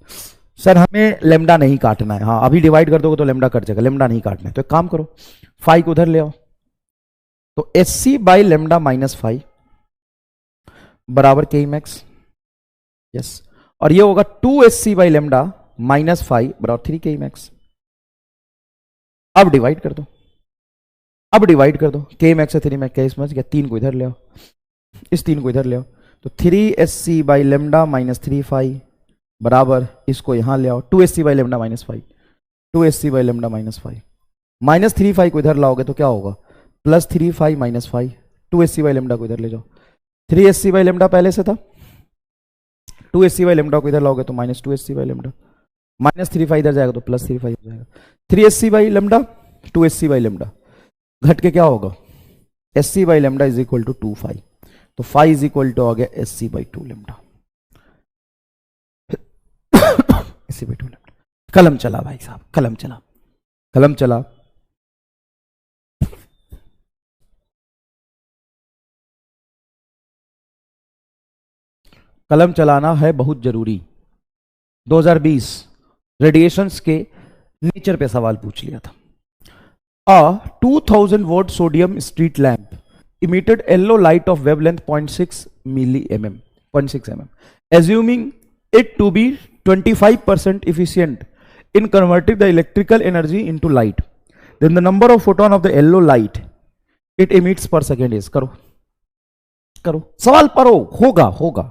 सर, हमें लेमडा नहीं काटना है। हाँ अभी डिवाइड कर दोगे तो लेमडा कट जाएगा, लेमडा नहीं काटना है तो एक काम करो फाई को उधर ले आओ, तो S C by lambda minus phi बराबर के मैक्स, यस। और ये होगा 2 S C by lambda minus phi बराबर 3 के मैक्स। अब डिवाइड कर दो, अब डिवाइड कर दो, के मैक्स से 3 मैक्स क्या समझ गया, 3 को इधर ले आओ, इस 3 को इधर ले आओ, तो 3 S C by lambda minus 3 phi बराबर इसको यहां ले आओ 2 S C by lambda minus 5, 2 S C by lambda minus 5 minus 3 phi को इधर लाओगे तो क्या होगा plus 3 phi minus 5, 2 S C by lambda को इधर ले जाओ, 3 एस सी बाई लेमडा पहले से था, 2 एस सी बाई लेमडा को इधर लाओगे तो minus 2 S C by lambda, minus 3 phi इधर जाएगा तो प्लस 3 फाई हो जाएगा, 3 S C by lambda 2 S C by lambda घट के क्या होगा S C by lambda is equal to 2 phi, तो फाई इज इक्वल टू आ गया S C by 2 lambda, S C by 2 lambda. कलम चला भाई साहब, कलम चला, कलम चला। कलम चलाना है बहुत जरूरी। 2020 रेडिएशंस के नेचर पे सवाल पूछ लिया था। A 2000 watt sodium street lamp emitted yellow light of wavelength 0.6 mm, 0.6 mm. Assuming it to be 25% efficient in converting the electrical energy into light, then the number of photon of the yellow light it emits per second is, करो करो सवाल पढ़ो, होगा होगा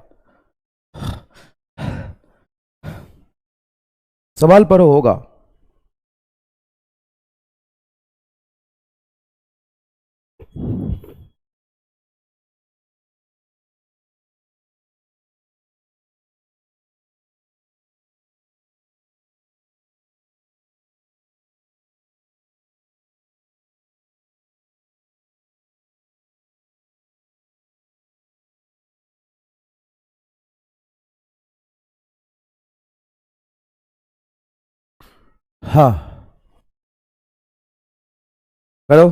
सवाल पढ़ो होगा। हाँ करो,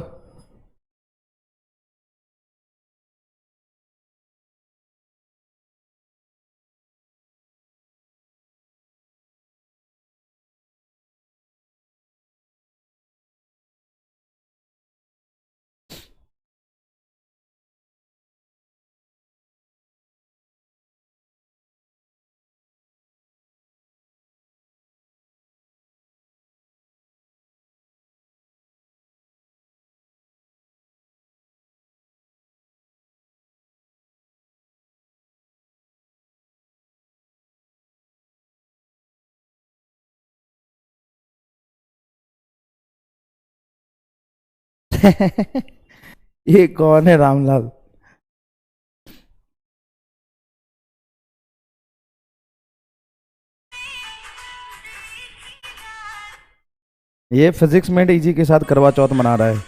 ये कौन है रामलाल? ये फिजिक्स में डीजी के साथ करवा चौथ मना रहा है।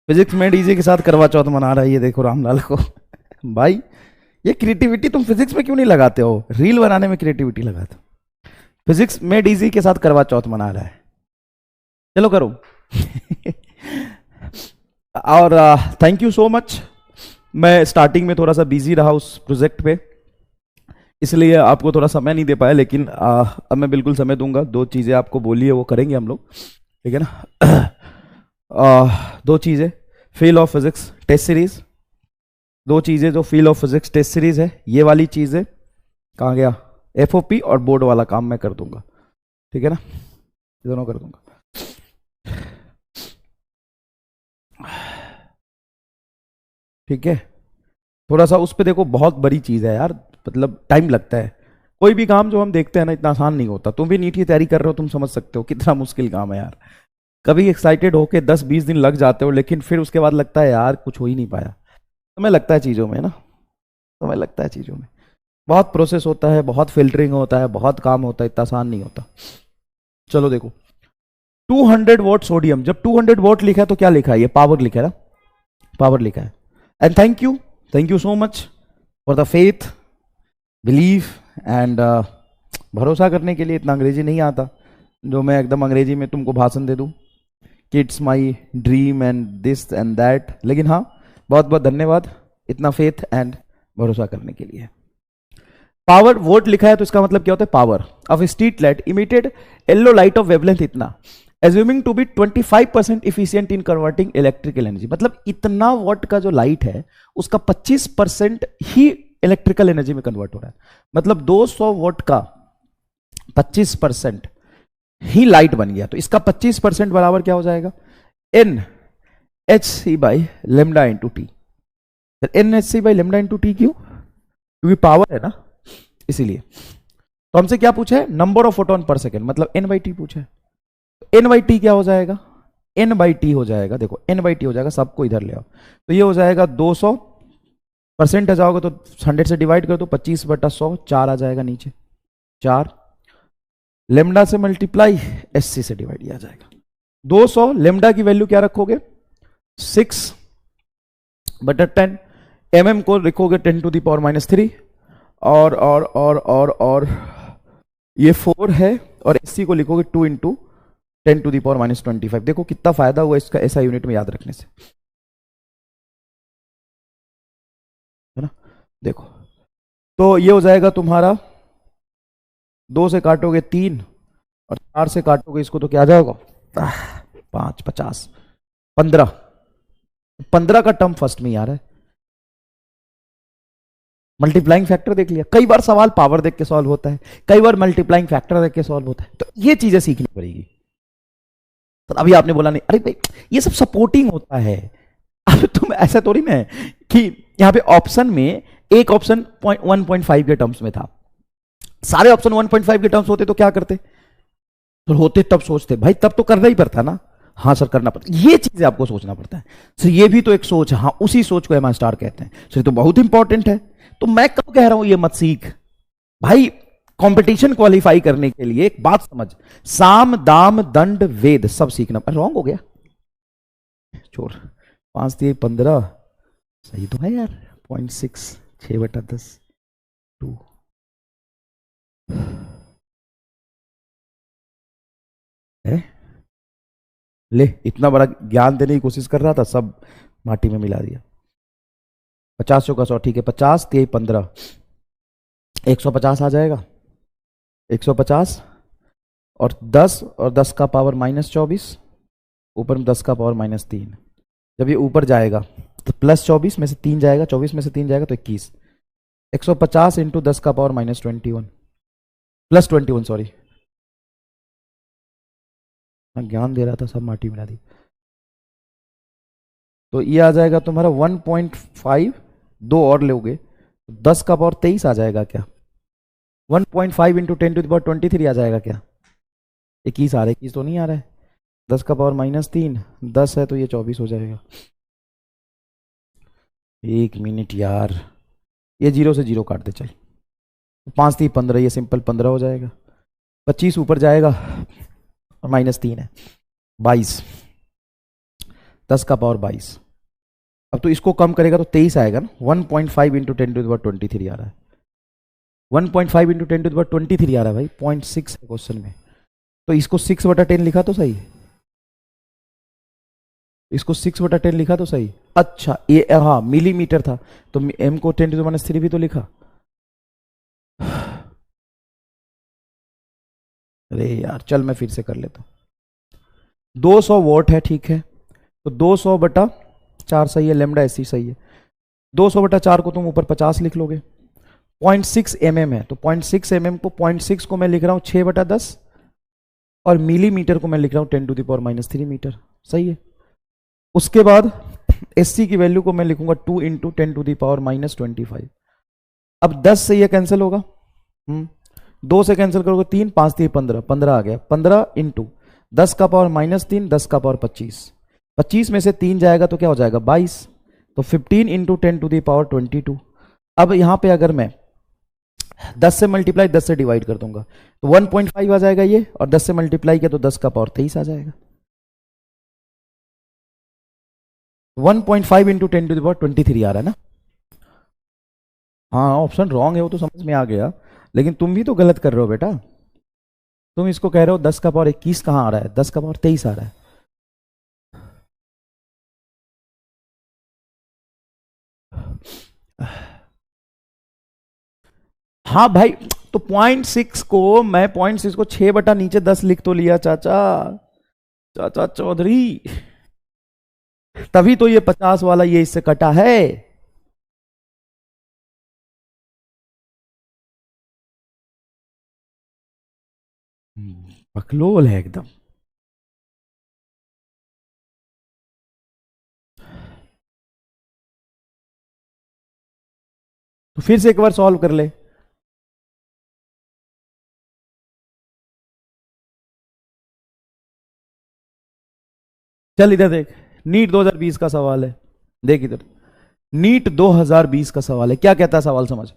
फिजिक्स में डीजे के साथ करवा चौथ मना रहा है, ये देखो रामलाल को। भाई ये क्रिएटिविटी तुम फिजिक्स में क्यों नहीं लगाते हो? रील बनाने में क्रिएटिविटी लगाते हो। फिजिक्स में डीजी के साथ करवा चौथ मना रहा है, चलो करो। और थैंक यू सो मच। मैं स्टार्टिंग में थोड़ा सा बिजी रहा उस प्रोजेक्ट पे, इसलिए आपको थोड़ा समय नहीं दे पाया, लेकिन अब मैं बिल्कुल समय दूंगा। 2 चीज़ें आपको बोली है वो करेंगे हम लोग, ठीक है ना। 2 चीज़ें, field of physics test series, 2 चीज़ें जो field of physics test series है, ये वाली चीज़ें कहाँ गया, एफओपी और बोर्ड वाला काम मैं कर दूंगा, ठीक है ना, दोनों कर दूंगा। ठीक है, थोड़ा सा उस पर देखो, बहुत बड़ी चीज़ है यार, मतलब टाइम लगता है। कोई भी काम जो हम देखते हैं ना इतना आसान नहीं होता। तुम भी नीट की तैयारी कर रहे हो, तुम समझ सकते हो कितना मुश्किल काम है यार। कभी एक्साइटेड होके 10-20 दिन लग जाते हो, लेकिन फिर उसके बाद लगता है यार कुछ हो ही नहीं पाया। समय लगता है चीज़ों में ना, समय लगता है चीज़ों में, बहुत प्रोसेस होता है, बहुत फिल्टरिंग होता है, बहुत काम होता है, इतना आसान नहीं होता। चलो देखो, 200 वोट सोडियम, जब 200 वोट लिखा है तो क्या लिखा है, ये पावर लिखा है ना, पावर लिखा है। And thank you so much for the faith, belief and भरोसा करने के लिए। इतना अंग्रेजी नहीं आता जो मैं एकदम अंग्रेजी में तुमको भाषण दे दूं कि it's my dream and this and that, लेकिन हाँ, बहुत बहुत धन्यवाद इतना फेथ एंड भरोसा करने के लिए। पावर वोट लिखा है तो इसका मतलब क्या होता है, power of street light emitted yellow light of wavelength इतना, assuming to be 25% efficient in converting electrical energy. मतलब इतना वॉट का जो लाइट है उसका 25% ही इलेक्ट्रिकल एनर्जी में कन्वर्ट हो रहा है। मतलब 200 वॉट का 25% ही लाइट बन गया, तो इसका 25% बराबर क्या हो जाएगा, N H C by lambda into T. N H C by lambda into T क्यों, क्योंकि पावर है ना, इसीलिए। तो हमसे क्या पूछा है, number of photon per second, मतलब एन बाई टी पूछा है। एन बाई टी क्या हो जाएगा, एन बाई टी हो जाएगा, देखो एन बाई टी हो जाएगा, सबको इधर ले आओ, तो ये हो जाएगा 200%, आ जाओगे तो 100 से डिवाइड कर दो, 25/100, 4 आ जाएगा नीचे, 4 लेमडा से मल्टीप्लाई एससी से डिवाइड किया जाएगा। 200 लेमडा की वैल्यू क्या रखोगे, 6/10, एमएम को लिखोगे 10⁻³ और ये 4 है, और एससी को लिखोगे 2 × 10⁻25। देखो कितना फायदा हुआ इसका ऐसा यूनिट में याद रखने से, है ना। देखो तो ये हो जाएगा तुम्हारा, 2 से काटोगे 3 और 4 से काटोगे इसको तो क्या आ जाएगा, 5, 50, 15 का टर्म फर्स्ट में आ रहा है। मल्टीप्लाइंग फैक्टर देख लिया, कई बार सवाल पावर देख के सॉल्व होता है, कई बार मल्टीप्लाइंग फैक्टर देख के सॉल्व होता है, तो ये चीजें सीखनी पड़ेगी। तो अभी आपने बोला नहीं, अरे भाई ये सब सपोर्टिंग होता है। अब तुम ऐसा थोड़ी ना है कि यहां पे ऑप्शन में एक ऑप्शन 1.5 के टर्म्स में था, सारे ऑप्शन 1.5 के टर्म्स होते तो क्या करते, तो होते तब सोचते भाई, तब तो करना ही पड़ता ना, हाँ सर करना पड़ता, ये चीजें आपको सोचना पड़ता है सर, ये भी तो एक सोच है, हाँ उसी सोच को एम स्टार कहते हैं सर, ये तो बहुत इंपॉर्टेंट है। तो मैं कब कह रहा हूं ये मत सीख भाई, कंपटीशन क्वालिफाई करने के लिए एक बात समझ, साम दाम दंड वेद सब सीखना। रॉन्ग हो गया, छोड़, 5 3 15 सही तो है यार, 0.6 6/10 2 है। ले इतना बड़ा ज्ञान देने की कोशिश कर रहा था, सब माटी में मिला दिया। 50 का 100, ठीक है, 50 3 15 150 आ जाएगा, 150 और 10 का पावर -24, ऊपर में 10 का पावर -3। जब ये ऊपर जाएगा तो +24 में से 3 जाएगा, 24 में से 3 जाएगा तो 21, 150 इंटू 10 का पावर -21 +21, सॉरी मैं ज्ञान दे रहा था, सब माटी मिला दी। तो ये आ जाएगा तुम्हारा 1.5, 2 और लोगे तो 10 का पावर 23 आ जाएगा क्या, 1.5 इंटू 10⁻23 आ जाएगा क्या, 21 आ रहा है, 21 तो नहीं आ रहा है, 10 का पावर -3, 10 है तो ये 24 हो जाएगा। 1 मिनट यार, ये 0 से 0 काट दे चल, 5 3 15, ये सिंपल 15 हो जाएगा, 25 ऊपर जाएगा और -3 है 22, 10 का पावर 22। अब तो इसको कम करेगा तो 23 आएगा ना, 1.5 इंटू 10⁻23 आ रहा है, 1.5 इंटू 10⁻23 आ रहा है भाई, 0.6 है क्वेश्चन में, तो इसको 6/10 लिखा तो सही, इसको 6/10 लिखा तो सही। अच्छा ये हाँ मिलीमीटर था, तो m को 10⁻³ भी तो लिखा। अरे यार चल मैं फिर से कर लेता हूँ, 200 वोट है, ठीक है, तो 200/4 सही है, लेमडा एससी सही है, 200/4 को तुम ऊपर 50 लिख लोगे, 0.6 mm है, तो 0.6 mm को 0.6 को मैं लिख रहा हूँ 6/10 और मिलीमीटर को मैं लिख रहा हूँ 10⁻³ मीटर, सही है। उसके बाद एससी की वैल्यू को मैं लिखूंगा 2 इंटू 10⁻⁻25। अब 10 से ये कैंसिल होगा, 2 से कैंसिल करोगे 3, 5 3 15, 15 आ गया। 15 इंटू 10⁻−3, 10⁻25, 25 में से 3 जाएगा तो क्या हो जाएगा 22, तो 15 इंटू 10⁻22। अब यहां पे अगर मैं 10 से मल्टीप्लाई 10 से डिवाइड कर दूंगा तो 1.5 आ जाएगा ये, और 10 से मल्टीप्लाई किया तो 10⁻23 आ जाएगा। 1.5 इंटू 10⁻23 आ रहा है ना। हाँ ऑप्शन रॉन्ग है वो तो समझ में आ गया, लेकिन तुम भी तो गलत कर रहे हो बेटा। तुम इसको कह रहे हो 10⁻21 कहाँ आ रहा है, 10⁻23 आ रहा है। हाँ भाई, तो 0.6 को मैं 0.6 को 6 बटा नीचे 10 लिख तो लिया चाचा, चाचा चौधरी, तभी तो ये 50 वाला ये इससे कटा है। बकलोल है एकदम। तो फिर से एक बार सॉल्व कर ले। चल इधर देख, नीट 2020 का सवाल है, देख इधर, नीट 2020 का सवाल है। क्या कहता है सवाल समझ,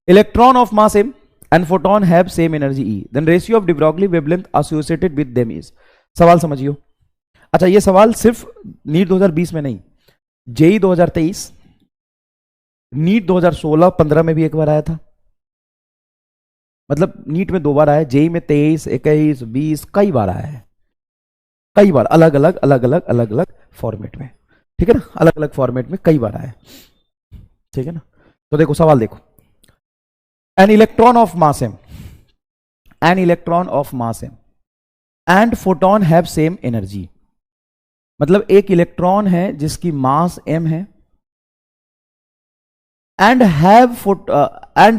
electron of mass m and photon have same energy E, then ratio of de Broglie wavelength associated with them is। सवाल समझियो। अच्छा ये सवाल सिर्फ नीट 2020 में नहीं, जेई 2023, नीट 2016-15 में भी एक बार आया था, मतलब नीट में 2 बार आया, जेई में 23, 21, 20 कई बार आया है, कई बार अलग अलग फॉर्मेट में, ठीक है ना, अलग अलग फॉर्मेट में कई बार आया, ठीक है ना। तो देखो सवाल देखो, N electron of mass m, N electron of mass m and photon have same energy, मतलब एक इलेक्ट्रॉन है जिसकी मास m है, and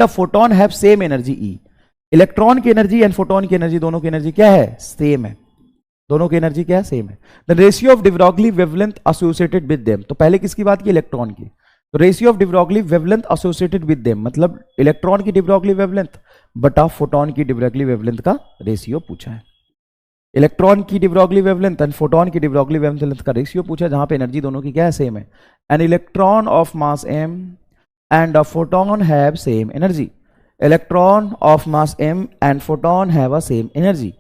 a photon have same energy E। Electron की एनर्जी एंड फोटोन की एनर्जी, दोनों की एनर्जी क्या है, सेम है, दोनों की एनर्जी क्या है, सेम है। The ratio of de Broglie wavelength associated with them, तो पहले किसकी बात की, इलेक्ट्रॉन की, तो ratio of de Broglie wavelength associated with them मतलब इलेक्ट्रॉन की डिब्रॉगली वेवलेंथ बटा फोटोन की डिब्रॉगली वेवलेंथ का रेशियो पूछा है। इलेक्ट्रॉन की डिब्रॉगली वेवलेंथ एंड फोटोन की डिब्रॉगली वेवलेंथ का रेशियो पूछा है, जहां पे एनर्जी दोनों की क्या है, सेम है। N electron of mass m and a photon have same energy, electron of mass m and photon have a same energy,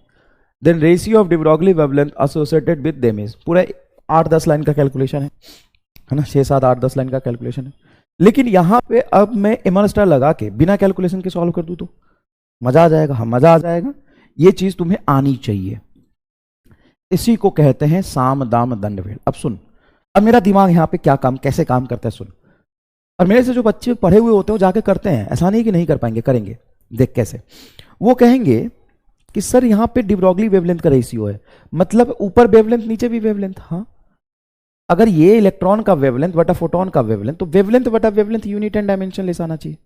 then ratio of de Broglie wavelength associated with them is, पूरा 8-10 लाइन का कैलकुलेशन है ना, 6-7-8-10 लाइन का कैलकुलेशन है। लेकिन यहां पे अब मैं इमर स्टार लगा के बिना कैलकुलेशन के सॉल्व कर दूं तो मजा आ जाएगा, हाँ मजा आ जाएगा, ये चीज तुम्हें आनी चाहिए, इसी को कहते हैं साम दाम दंड भेद। अब सुन, अब मेरा दिमाग यहां पे क्या काम कैसे काम करता है सुन, और मेरे से जो बच्चे पढ़े हुए होते हैं वो जाके करते हैं, ऐसा नहीं कि नहीं कर पाएंगे, करेंगे, देख कैसे। वो कहेंगे कि सर यहां पे डिब्रॉगली वेवलेंथ का रेशियो है, मतलब ऊपर वेवलेंथ नीचे भी वेवलेंथ, हाँ अगर ये इलेक्ट्रॉन का वेवलेंथ बटा फोटोन का वेवलेंथ, तो वेवलेंथ बटा wavelength unit and dimension less आना चाहिए,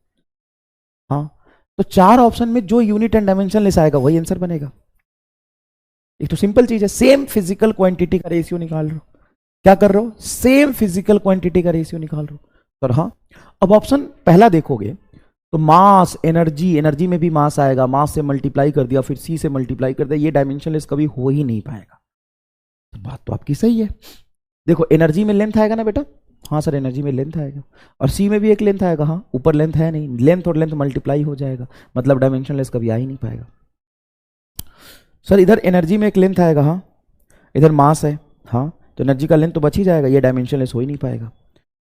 हाँ तो 4 ऑप्शन में जो यूनिट एंड डायमेंशन लेस आएगा वही आंसर बनेगा। एक तो सिंपल चीज है, सेम फिजिकल क्वांटिटी का रेशियो निकाल रहे हो, क्या कर रहे हो, सेम फिजिकल क्वांटिटी का रेशियो निकाल रहे हो, तो हाँ। अब ऑप्शन पहला देखोगे तो मास एनर्जी, एनर्जी में भी मास आएगा, मास से मल्टीप्लाई कर दिया फिर सी से मल्टीप्लाई कर दिया, ये डायमेंशनलेस कभी हो ही नहीं पाएगा, तो बात तो आपकी सही है। देखो एनर्जी में लेंथ आएगा ना बेटा, हाँ सर एनर्जी में लेंथ आएगा, और सी में भी एक लेंथ आएगा, हाँ ऊपर लेंथ है नहीं, लेंथ और लेंथ मल्टीप्लाई हो जाएगा, मतलब डायमेंशनलेस कभी आ ही नहीं पाएगा। सर इधर एनर्जी में एक लेंथ आएगा, हाँ इधर मास है, हाँ तो एनर्जी का लेंथ तो बच ही जाएगा, ये डायमेंशनलेस हो ही नहीं पाएगा।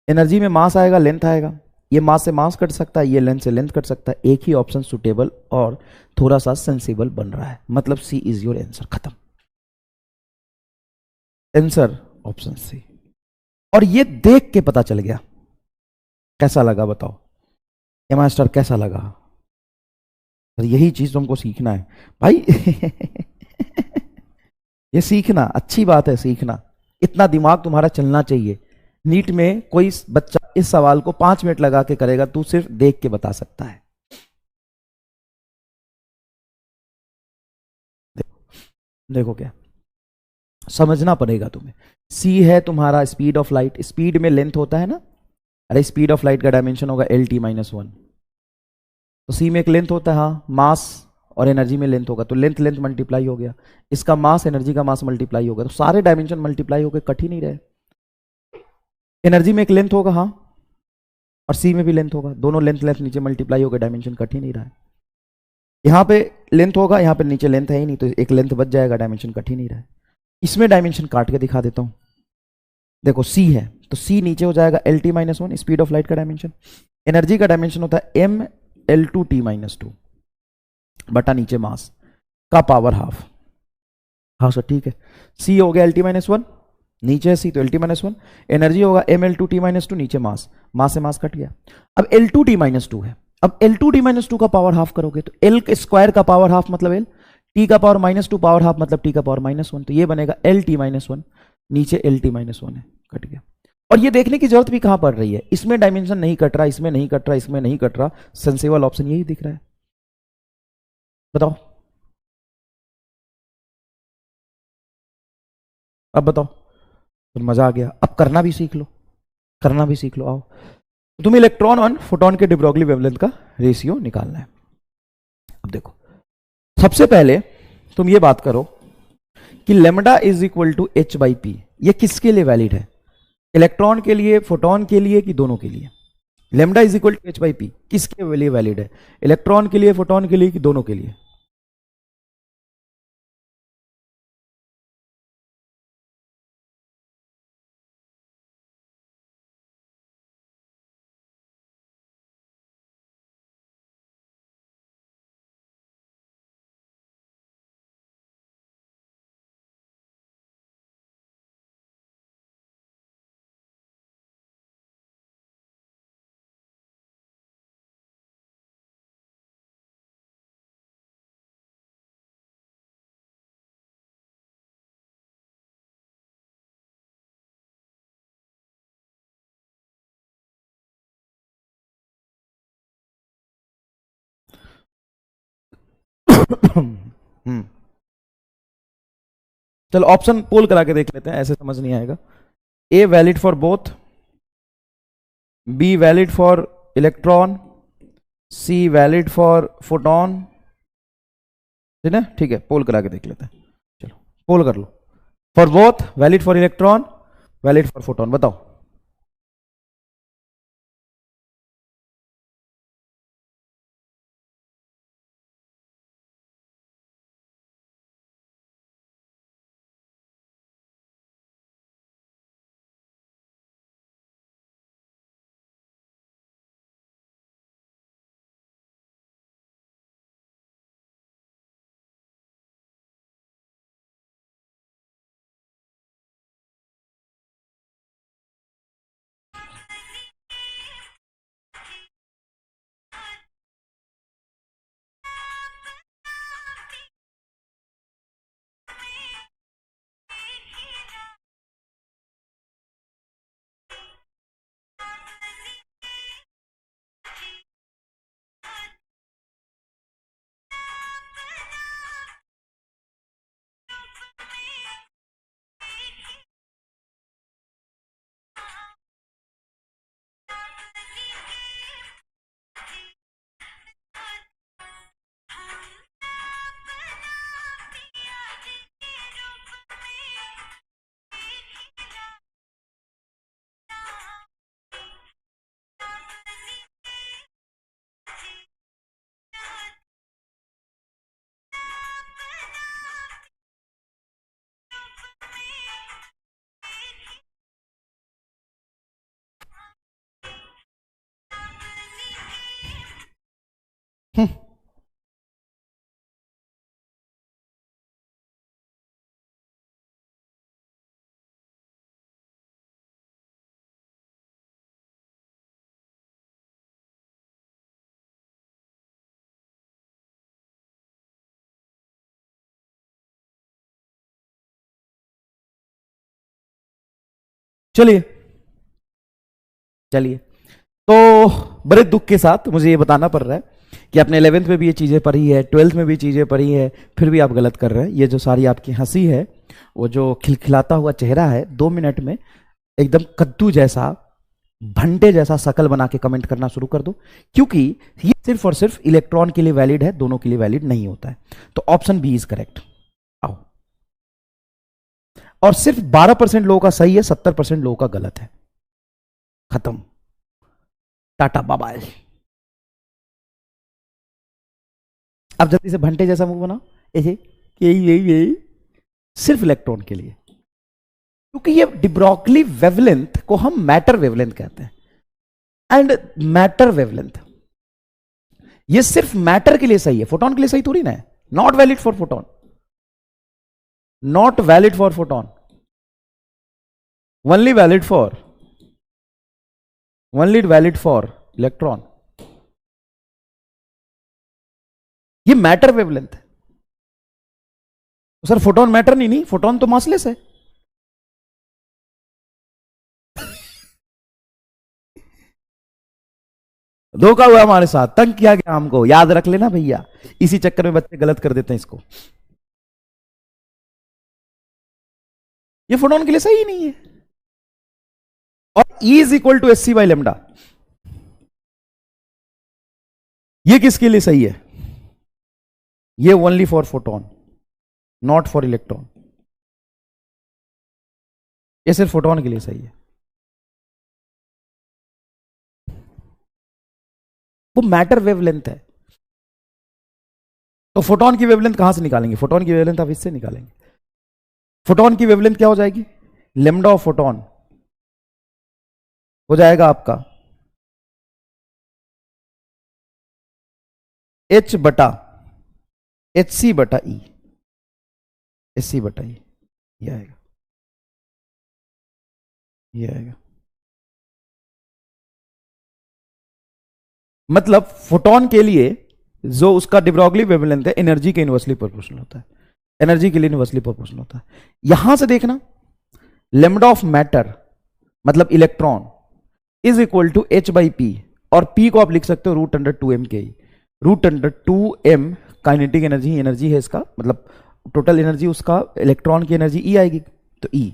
एनर्जी में मास आएगा, लेंथ आएगा, ये मास से मास कट सकता है, ये लेंथ से लेंथ कट सकता है, एक ही ऑप्शन सुटेबल और थोड़ा सा सेंसिबल बन रहा है, मतलब सी इज योर आंसर, खत्म, आंसर ऑप्शन सी। और ये देख के पता चल गया, कैसा लगा बताओ ये मास्टर, कैसा लगा, और यही चीज तुमको सीखना है भाई ये सीखना अच्छी बात है, सीखना, इतना दिमाग तुम्हारा चलना चाहिए। नीट में कोई बच्चा इस सवाल को 5 मिनट लगा के करेगा, तू सिर्फ देख के बता सकता है। देखो, देखो क्या, समझना पड़ेगा तुम्हें। सी है तुम्हारा स्पीड ऑफ लाइट, स्पीड में लेंथ होता है ना, अरे स्पीड ऑफ लाइट का डायमेंशन होगा एल टी माइनस वन, तो सी में एक लेंथ होता है, हाँ, मास और एनर्जी में लेंथ होगा, तो लेंथ लेंथ मल्टीप्लाई हो गया, इसका मास एनर्जी का मास मल्टीप्लाई होगा, तो सारे डायमेंशन मल्टीप्लाई होकर कट ही नहीं रहे। एनर्जी में एक लेंथ होगा, हाँ, और सी में भी लेंथ होगा, दोनों लेंथ लेंथ नीचे मल्टीप्लाई होकर डायमेंशन कट ही नहीं रहा है। यहाँ पे लेंथ होगा, यहाँ पे नीचे लेंथ है ही नहीं, तो एक लेंथ बच जाएगा, डायमेंशन कट ही नहीं रहा है। इसमें डायमेंशन काट के दिखा देता हूं, देखो सी है तो सी नीचे हो जाएगा L T minus one, speed of light का डायमेंशन। एनर्जी का डायमेंशन होता है M L two T minus two बटा नीचे मास का पावर हाफ। हाँ सर ठीक है, सी हो गया एल टी माइनस वन, नीचे है सी तो L T minus one, energy होगा M L two T minus two, नीचे मास, मास से मास कट गया। अब L two T minus two है, अब L two T minus two का पावर हाफ करोगे तो एल स्क्वायर का पावर हाफ मतलब एल, टी का power minus two power half मतलब टी का पावर माइनस वन, तो ये बनेगा एल टी माइनस वन, नीचे एल टी माइनस वन है, कट गया। और ये देखने की जरूरत भी कहां पड़ रही है, इसमें डायमेंशन नहीं कट रहा, इसमें नहीं कट रहा, इसमें नहीं कट रहा, सेंसेबल ऑप्शन यही दिख रहा है। बताओ, अब बताओ, तो मजा आ गया, अब करना भी सीख लो, करना भी सीख लो। आओ, तुम्हें इलेक्ट्रॉन और फोटोन के डिब्रोगली वेवलेंथ का रेशियो निकालना है। अब देखो, सबसे पहले तुम ये बात करो कि lambda is equal to H by P, ये किसके लिए वैलिड है, इलेक्ट्रॉन के लिए, फोटोन के लिए, कि दोनों के लिए? Lambda is equal to H by P किसके लिए वैलिड है, इलेक्ट्रॉन के लिए, फोटोन के लिए, कि दोनों के लिए? चलो ऑप्शन पोल करा के देख लेते हैं, ऐसे समझ नहीं आएगा। A valid for both, B valid for electron, C valid for photon, ठीक है, ठीक है, पोल करा के देख लेते हैं। चलो पोल कर लो, for both, valid for electron, valid for photon, बताओ। चलिए चलिए, तो बड़े दुख के साथ मुझे ये बताना पड़ रहा है कि आपने 11th में भी ये चीजें पढ़ी है, 12th में भी चीजें पढ़ी है, फिर भी आप गलत कर रहे हैं। ये जो सारी आपकी हंसी है वो जो खिलखिलाता हुआ चेहरा है 2 मिनट में एकदम कद्दू जैसा, भंटे जैसा शकल बना के कमेंट करना शुरू कर दो, क्योंकि ये सिर्फ और सिर्फ इलेक्ट्रॉन के लिए वैलिड है, दोनों के लिए वैलिड नहीं होता है। तो ऑप्शन बी इज करेक्ट। आओ, और सिर्फ 12% लोगों का सही है, 70% लोगों का गलत है। खत्म, टाटा बाय। अब जल्दी से भंटे जैसा मुंह बनाओ, ऐसे यही यही यही, सिर्फ इलेक्ट्रॉन के लिए, क्योंकि ये डिब्रोगली वेवलेंथ को हम मैटर वेवलेंथ कहते हैं। एंड मैटर वेवलेंथ ये सिर्फ मैटर के लिए सही है, फोटोन के लिए सही थोड़ी ना है। Not valid for photon, not valid for photon, only valid for, only valid for electron. ये मैटर वेवलेंथ है। सर फोटोन मैटर नहीं, नहीं फोटोन तो मासलेस है। धोखा हुआ हमारे साथ, तंग किया गया हमको, याद रख लेना भैया, इसी चक्कर में बच्चे गलत कर देते हैं इसको। ये फोटोन के लिए सही नहीं है। और E is equal to S C by lambda, ये किसके लिए सही है? ये only for photon, not for electron. ये सिर्फ फोटोन के लिए सही है। वो मैटर वेवलेंथ है। तो फोटोन की वेवलेंथ कहां से निकालेंगे? फोटोन की वेवलेंथ आप इससे निकालेंगे। फोटोन की वेवलेंथ क्या हो जाएगी? लेमडा ऑफ फोटोन हो जाएगा आपका H बटा HC बटा E, HC बटा E, ये आएगा, ये आएगा। मतलब फोटोन के लिए जो उसका डिब्रोगली वेवलेंथ है एनर्जी के इनवर्सली प्रोपोर्शनल होता है, एनर्जी के लिए इनवर्सली प्रोपोर्शनल होता है। यहां से देखना, लेमडा ऑफ मैटर मतलब electron is equal to H by P, और P को आप लिख सकते हो रूट अंडर 2m के, root under 2m kinetic energy, energy है इसका, मतलब टोटल एनर्जी उसका, इलेक्ट्रॉन की एनर्जी E आएगी, तो E।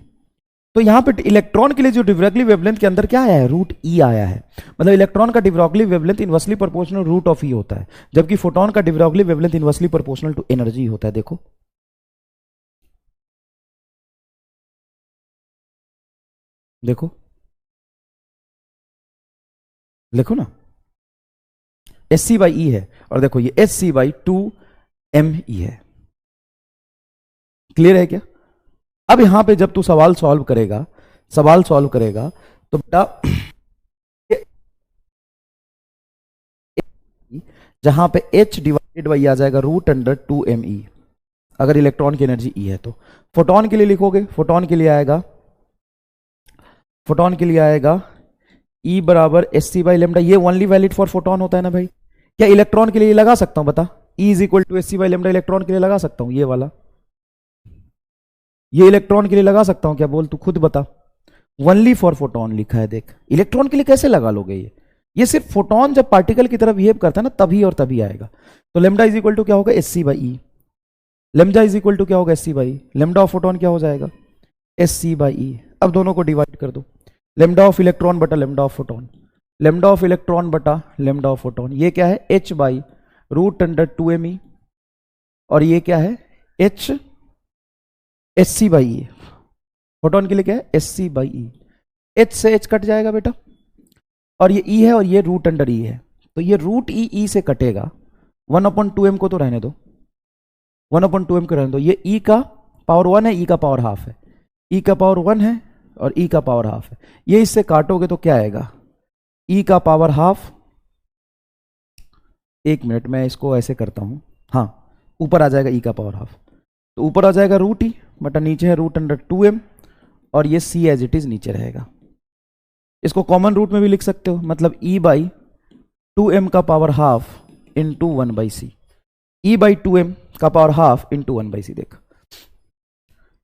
तो यहां पे इलेक्ट्रॉन के लिए जो डिब्रोगली वेवलेंथ के अंदर क्या आया है? रूट E आया है। मतलब इलेक्ट्रॉन का de Broglie wavelength inversely proportional root of E होता है, जबकि फोटोन का de Broglie wavelength inversely proportional to energy होता है। देखो, देखो, लिखो ना, एस सी बाई ई है, और देखो ये S C by 2m E है। क्लियर है क्या? अब यहां पे जब तू सवाल सॉल्व करेगा, सवाल सॉल्व करेगा तो बेटा जहां पे H डिवाइडेड बाई आ जाएगा रूट अंडर 2m E, अगर इलेक्ट्रॉन की एनर्जी E है तो। फोटोन के लिए लिखोगे, फोटोन के लिए आएगा, फोटोन के लिए आएगा E बराबर एस सी बाई लेमडा। ये ओनली वैलिड फॉर फोटोन होता है ना भाई? क्या इलेक्ट्रॉन के लिए लगा सकता हूं? बता, E is equal to S C by lambda electron के लिए लगा सकता हूं? ये वाला, ये इलेक्ट्रॉन के लिए लगा सकता हूं क्या? बोल तू खुद बता। ओनली फॉर फोटोन लिखा है, देख इलेक्ट्रॉन के लिए कैसे लगा लोगे? ये सिर्फ फोटोन जब पार्टिकल की तरफ बिहेव करता है ना, तभी और तभी आएगा। तो लेमडा इज इक्वल टू क्या होगा? S C by E. Lambda is equal to क्या होगा? S C by. Lambda of photon क्या हो जाएगा? S C by E. अब दोनों को डिवाइड कर दो, लेमडा ऑफ इलेक्ट्रॉन बटा lambda of photon, lambda of electron बटा लेमडा ऑफ फोटोन। ये क्या है? H by root under 2m E, और ये क्या है? H S C by E. Photon के लिए क्या है? S C by E. H से एच कट जाएगा बेटा, और ये ई है, और ये रूट अंडर ई है, तो ये रूट ई से कटेगा। 1/2m को तो रहने दो, 1/2m को रहने दो। ये ई का पावर 1 है, ई का पावर हाफ है, ई का पावर 1 है और ई का पावर हाफ है। ये इससे काटोगे तो क्या आएगा? ई का पावर हाफ, एक मिनट मैं इसको ऐसे करता हूं, हाँ, ऊपर आ जाएगा ई का पावर हाफ, तो ऊपर आ जाएगा रूट ई बटा नीचे है रूट अंडर 2m, और ये सी एज इट इज नीचे रहेगा। इसको कॉमन रूट में भी लिख सकते हो, मतलब ई बाई 2m का power half into 1/c, E by 2m का पावर हाफ इंटू 1/c। देख,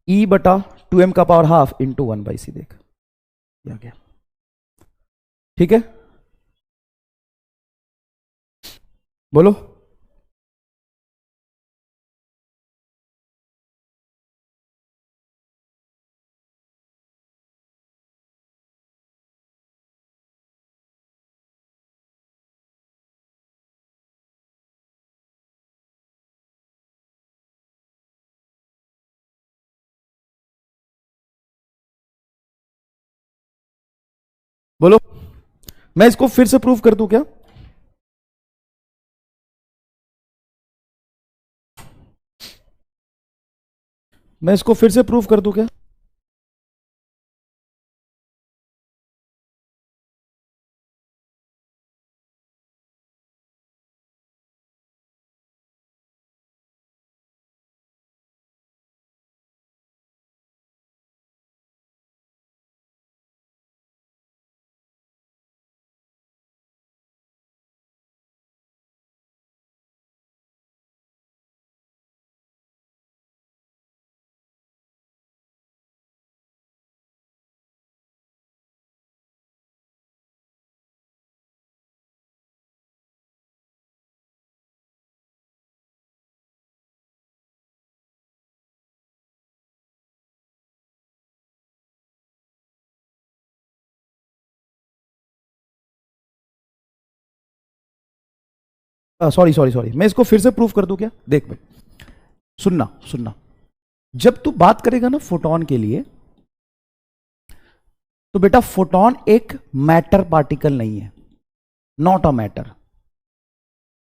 ई बटा 2m का पावर हाफ इंटू 1/c, देख आ गया। ठीक है, बोलो। मैं इसको फिर से प्रूव कर दूं क्या? मैं इसको फिर से प्रूव कर दूं क्या? सॉरी सॉरी सॉरी, मैं इसको फिर से प्रूव कर दूं क्या? देख भाई, सुनना सुनना, जब तू बात करेगा ना फोटोन के लिए, तो बेटा फोटोन एक मैटर पार्टिकल नहीं है, नॉट अ मैटर,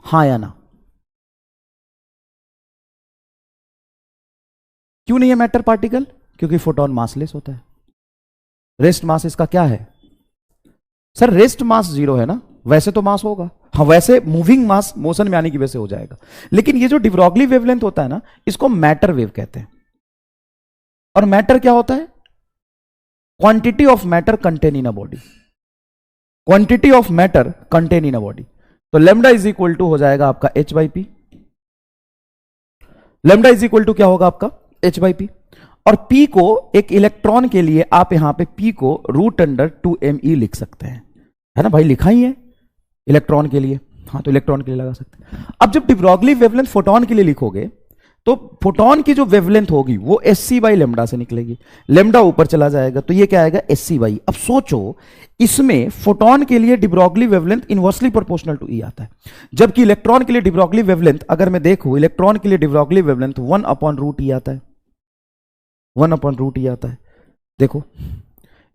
हाँ या ना? क्यों नहीं है मैटर पार्टिकल? क्योंकि फोटोन मासलेस होता है। रेस्ट मास इसका क्या है? सर रेस्ट मास जीरो है ना, वैसे तो मास होगा, हाँ वैसे मूविंग मास मोशन में आने की वजह से हो जाएगा, लेकिन ये जो डिब्रॉगली वेवलेंथ होता है ना, इसको मैटर वेव कहते हैं। और मैटर क्या होता है? Quantity of matter content in a body, quantity of matter content in a body. तो लेमडा इज इक्वल टू हो जाएगा आपका H by P, lambda is equal to क्या होगा आपका? H by P. और पी को एक इलेक्ट्रॉन के लिए आप यहां पे पी को रूट अंडर 2 me लिख सकते हैं, है ना भाई, लिखा ही है इलेक्ट्रॉन के लिए, हाँ तो इलेक्ट्रॉन के लिए लगा सकते हैं। अब जब डिब्रॉगली वेवलेंथ फोटोन के लिए लिखोगे, तो फोटोन की जो वेवलेंथ होगी वो एस सी बाई लेमडा से निकलेगी, लेमडा ऊपर चला जाएगा तो ये क्या आएगा? S C by. अब सोचो, इसमें फोटोन के लिए de Broglie wavelength inversely proportional to E आता है, जबकि इलेक्ट्रॉन के लिए डिब्रॉगली वेवलेंथ, अगर मैं देखूं, इलेक्ट्रॉन के लिए डिब्रॉगली वेवलेंथ 1/√E आता है, 1/√E आता है। देखो,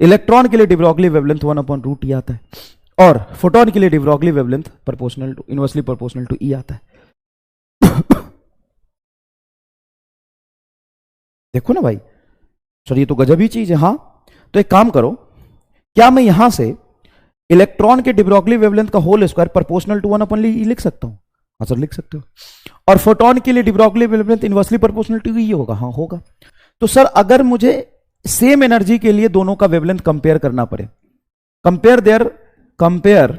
इलेक्ट्रॉन के लिए डिब्रॉगली वेवलेंथ 1/√E आता है, और फोटोन के लिए de Broglie wavelength proportional to, inversely proportional to E आता है। देखो ना भाई, सर ये तो गजब ही चीज है। हाँ, तो एक काम करो, क्या मैं यहां से इलेक्ट्रॉन के डिब्रॉगली वेवलेंथ का whole square proportional to 1/E लिख सकता हूं? हाँ सर लिख सकते हो। और फोटोन के लिए de Broglie wavelength inversely proportional to ई होगा? हाँ होगा। तो सर अगर मुझे सेम एनर्जी के लिए दोनों का वेवलेंथ कंपेयर करना पड़े, compare their, compare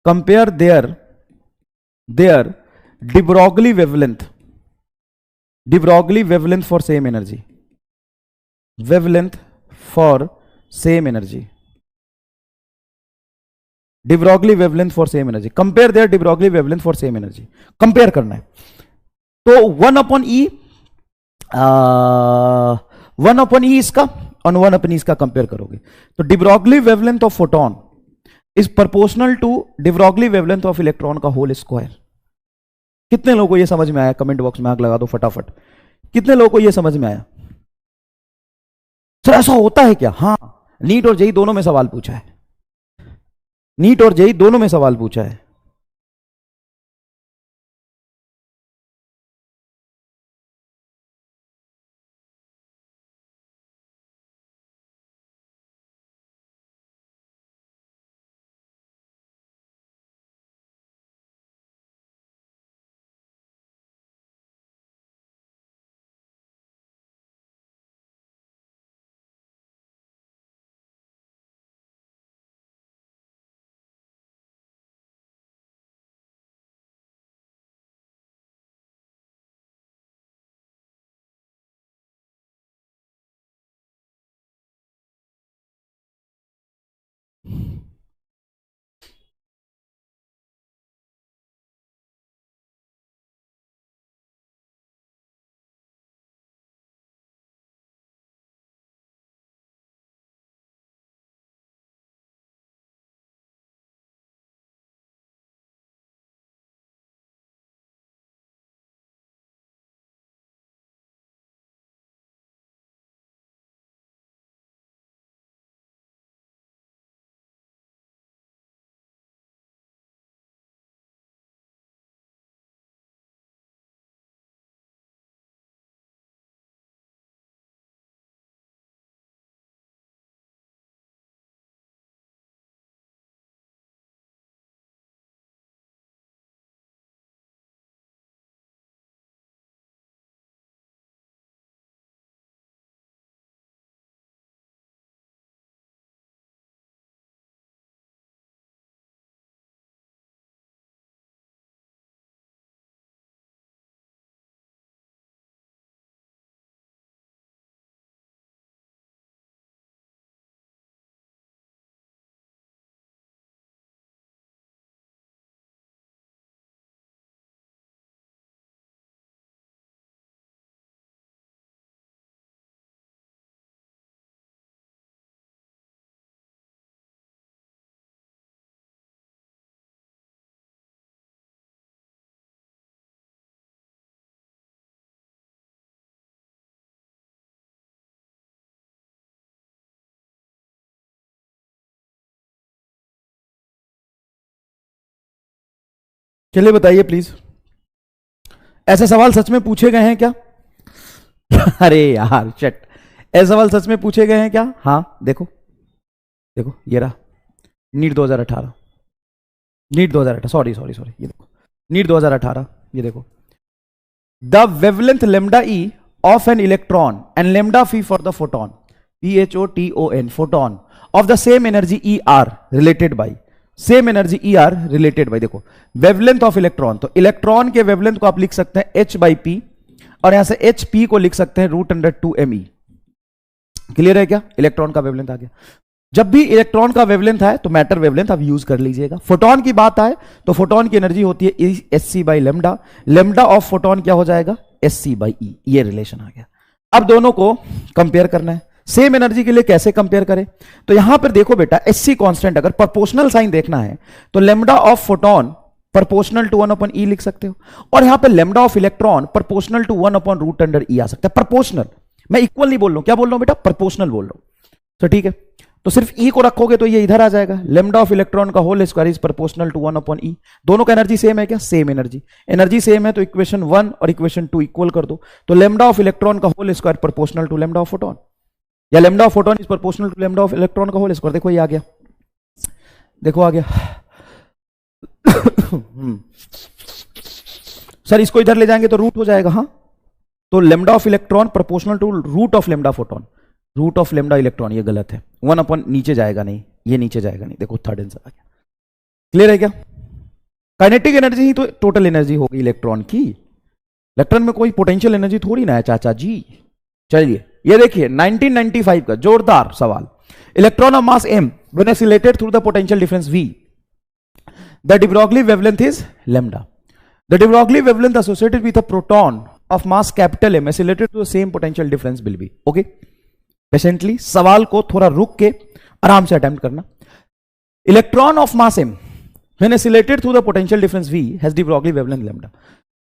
compare their de Broglie wavelength, de Broglie wavelength for same energy, wavelength for same energy, de Broglie wavelength for same energy, compare their de Broglie wavelength for same energy, compare करना है। तो 1/E, 1/E इसका और 1/E इसका कंपेयर करोगे, तो de Broglie wavelength of photon is proportional to de Broglie wavelength of electron का होल स्क्वायर। कितने लोगों को यह समझ में आया? कमेंट बॉक्स में आग लगा दो फटाफट, कितने लोगों को यह समझ में आया? सर ऐसा होता है क्या? हाँ, नीट और जेई दोनों में सवाल पूछा है, नीट और जेई दोनों में सवाल पूछा है। चलिए बताइए प्लीज, ऐसे सवाल सच में पूछे गए हैं क्या? अरे यार चट, ऐसे सवाल सच में पूछे गए हैं क्या? हाँ देखो, देखो ये रहा NEET 2018, NEET 2018, sorry sorry sorry, ये देखो नीट 2018, ये देखो the wavelength lambda E of an electron and lambda phi for the photon, PHOTON, photon of the same energy E are related by, same energy E are related by, देखो वेवलेंथ ऑफ इलेक्ट्रॉन, तो इलेक्ट्रॉन के वेवलेंथ को आप लिख सकते हैं H/P, और यहां से HP को लिख सकते हैं √2mE। क्लियर है क्या? इलेक्ट्रॉन का वेवलेंथ आ गया। जब भी इलेक्ट्रॉन का वेवलेंथ आए तो मैटर वेवलेंथ आप यूज कर लीजिएगा। फोटोन की बात आए तो फोटोन की एनर्जी होती है SC/λ, लेमडा ऑफ फोटोन क्या हो जाएगा? SC/E, ये रिलेशन आ गया। अब दोनों को कंपेयर करना है। सेम एनर्जी के लिए कैसे कंपेयर करें? तो यहां पर देखो बेटा, SC कांस्टेंट, अगर प्रोपोर्शनल साइन देखना है तो lambda of photon proportional to 1/E लिख सकते हो, और यहां पर lambda of electron proportional to 1/√E आ सकता है। प्रोपोर्शनल, मैं इक्वल नहीं बोल रहा हूं, क्या बोल रहा हूं बेटा? प्रोपोर्शनल बोल रहा हूं। तो ठीक है, तो सिर्फ E को रखोगे तो ये इधर आ जाएगा, लेमडा ऑफ इलेक्ट्रॉन का whole square is proportional to 1/E। दोनों का एनर्जी सेम है क्या? सेम एनर्जी, एनर्जी सेम है तो इक्वेशन 1 और इक्वेशन 2 इक्वल कर दो, तो लेमडा ऑफ इलेक्ट्रॉन का whole square proportional to lambda of photon, या lambda of photon is proportional to lambda of electron का होल स्क्वायर। देखो ये आ गया, देखो आ गया। सर इसको इधर ले जाएंगे तो रूट हो जाएगा, हाँ, तो lambda of electron proportional to root of lambda photon, root of lambda electron, ये गलत है, 1 नीचे जाएगा नहीं, ये नीचे जाएगा नहीं, देखो थर्ड आंसर आ गया। क्लियर है क्या? काइनेटिक एनर्जी ही तो टोटल एनर्जी होगी इलेक्ट्रॉन की, इलेक्ट्रॉन में कोई पोटेंशियल एनर्जी थोड़ी ना है चाचा जी। चलिए ये देखिए 1995 का जोरदार सवाल, electron of mass m when oscillated through the potential difference V, the de Broglie wavelength is lambda. The de Broglie wavelength associated with a proton of mass capital M oscillated to the same potential difference will be. Okay, patiently सवाल को थोड़ा रुक के आराम से अटेम्प्ट करना। Electron of mass m when oscillated through the potential difference V has de Broglie wavelength lambda.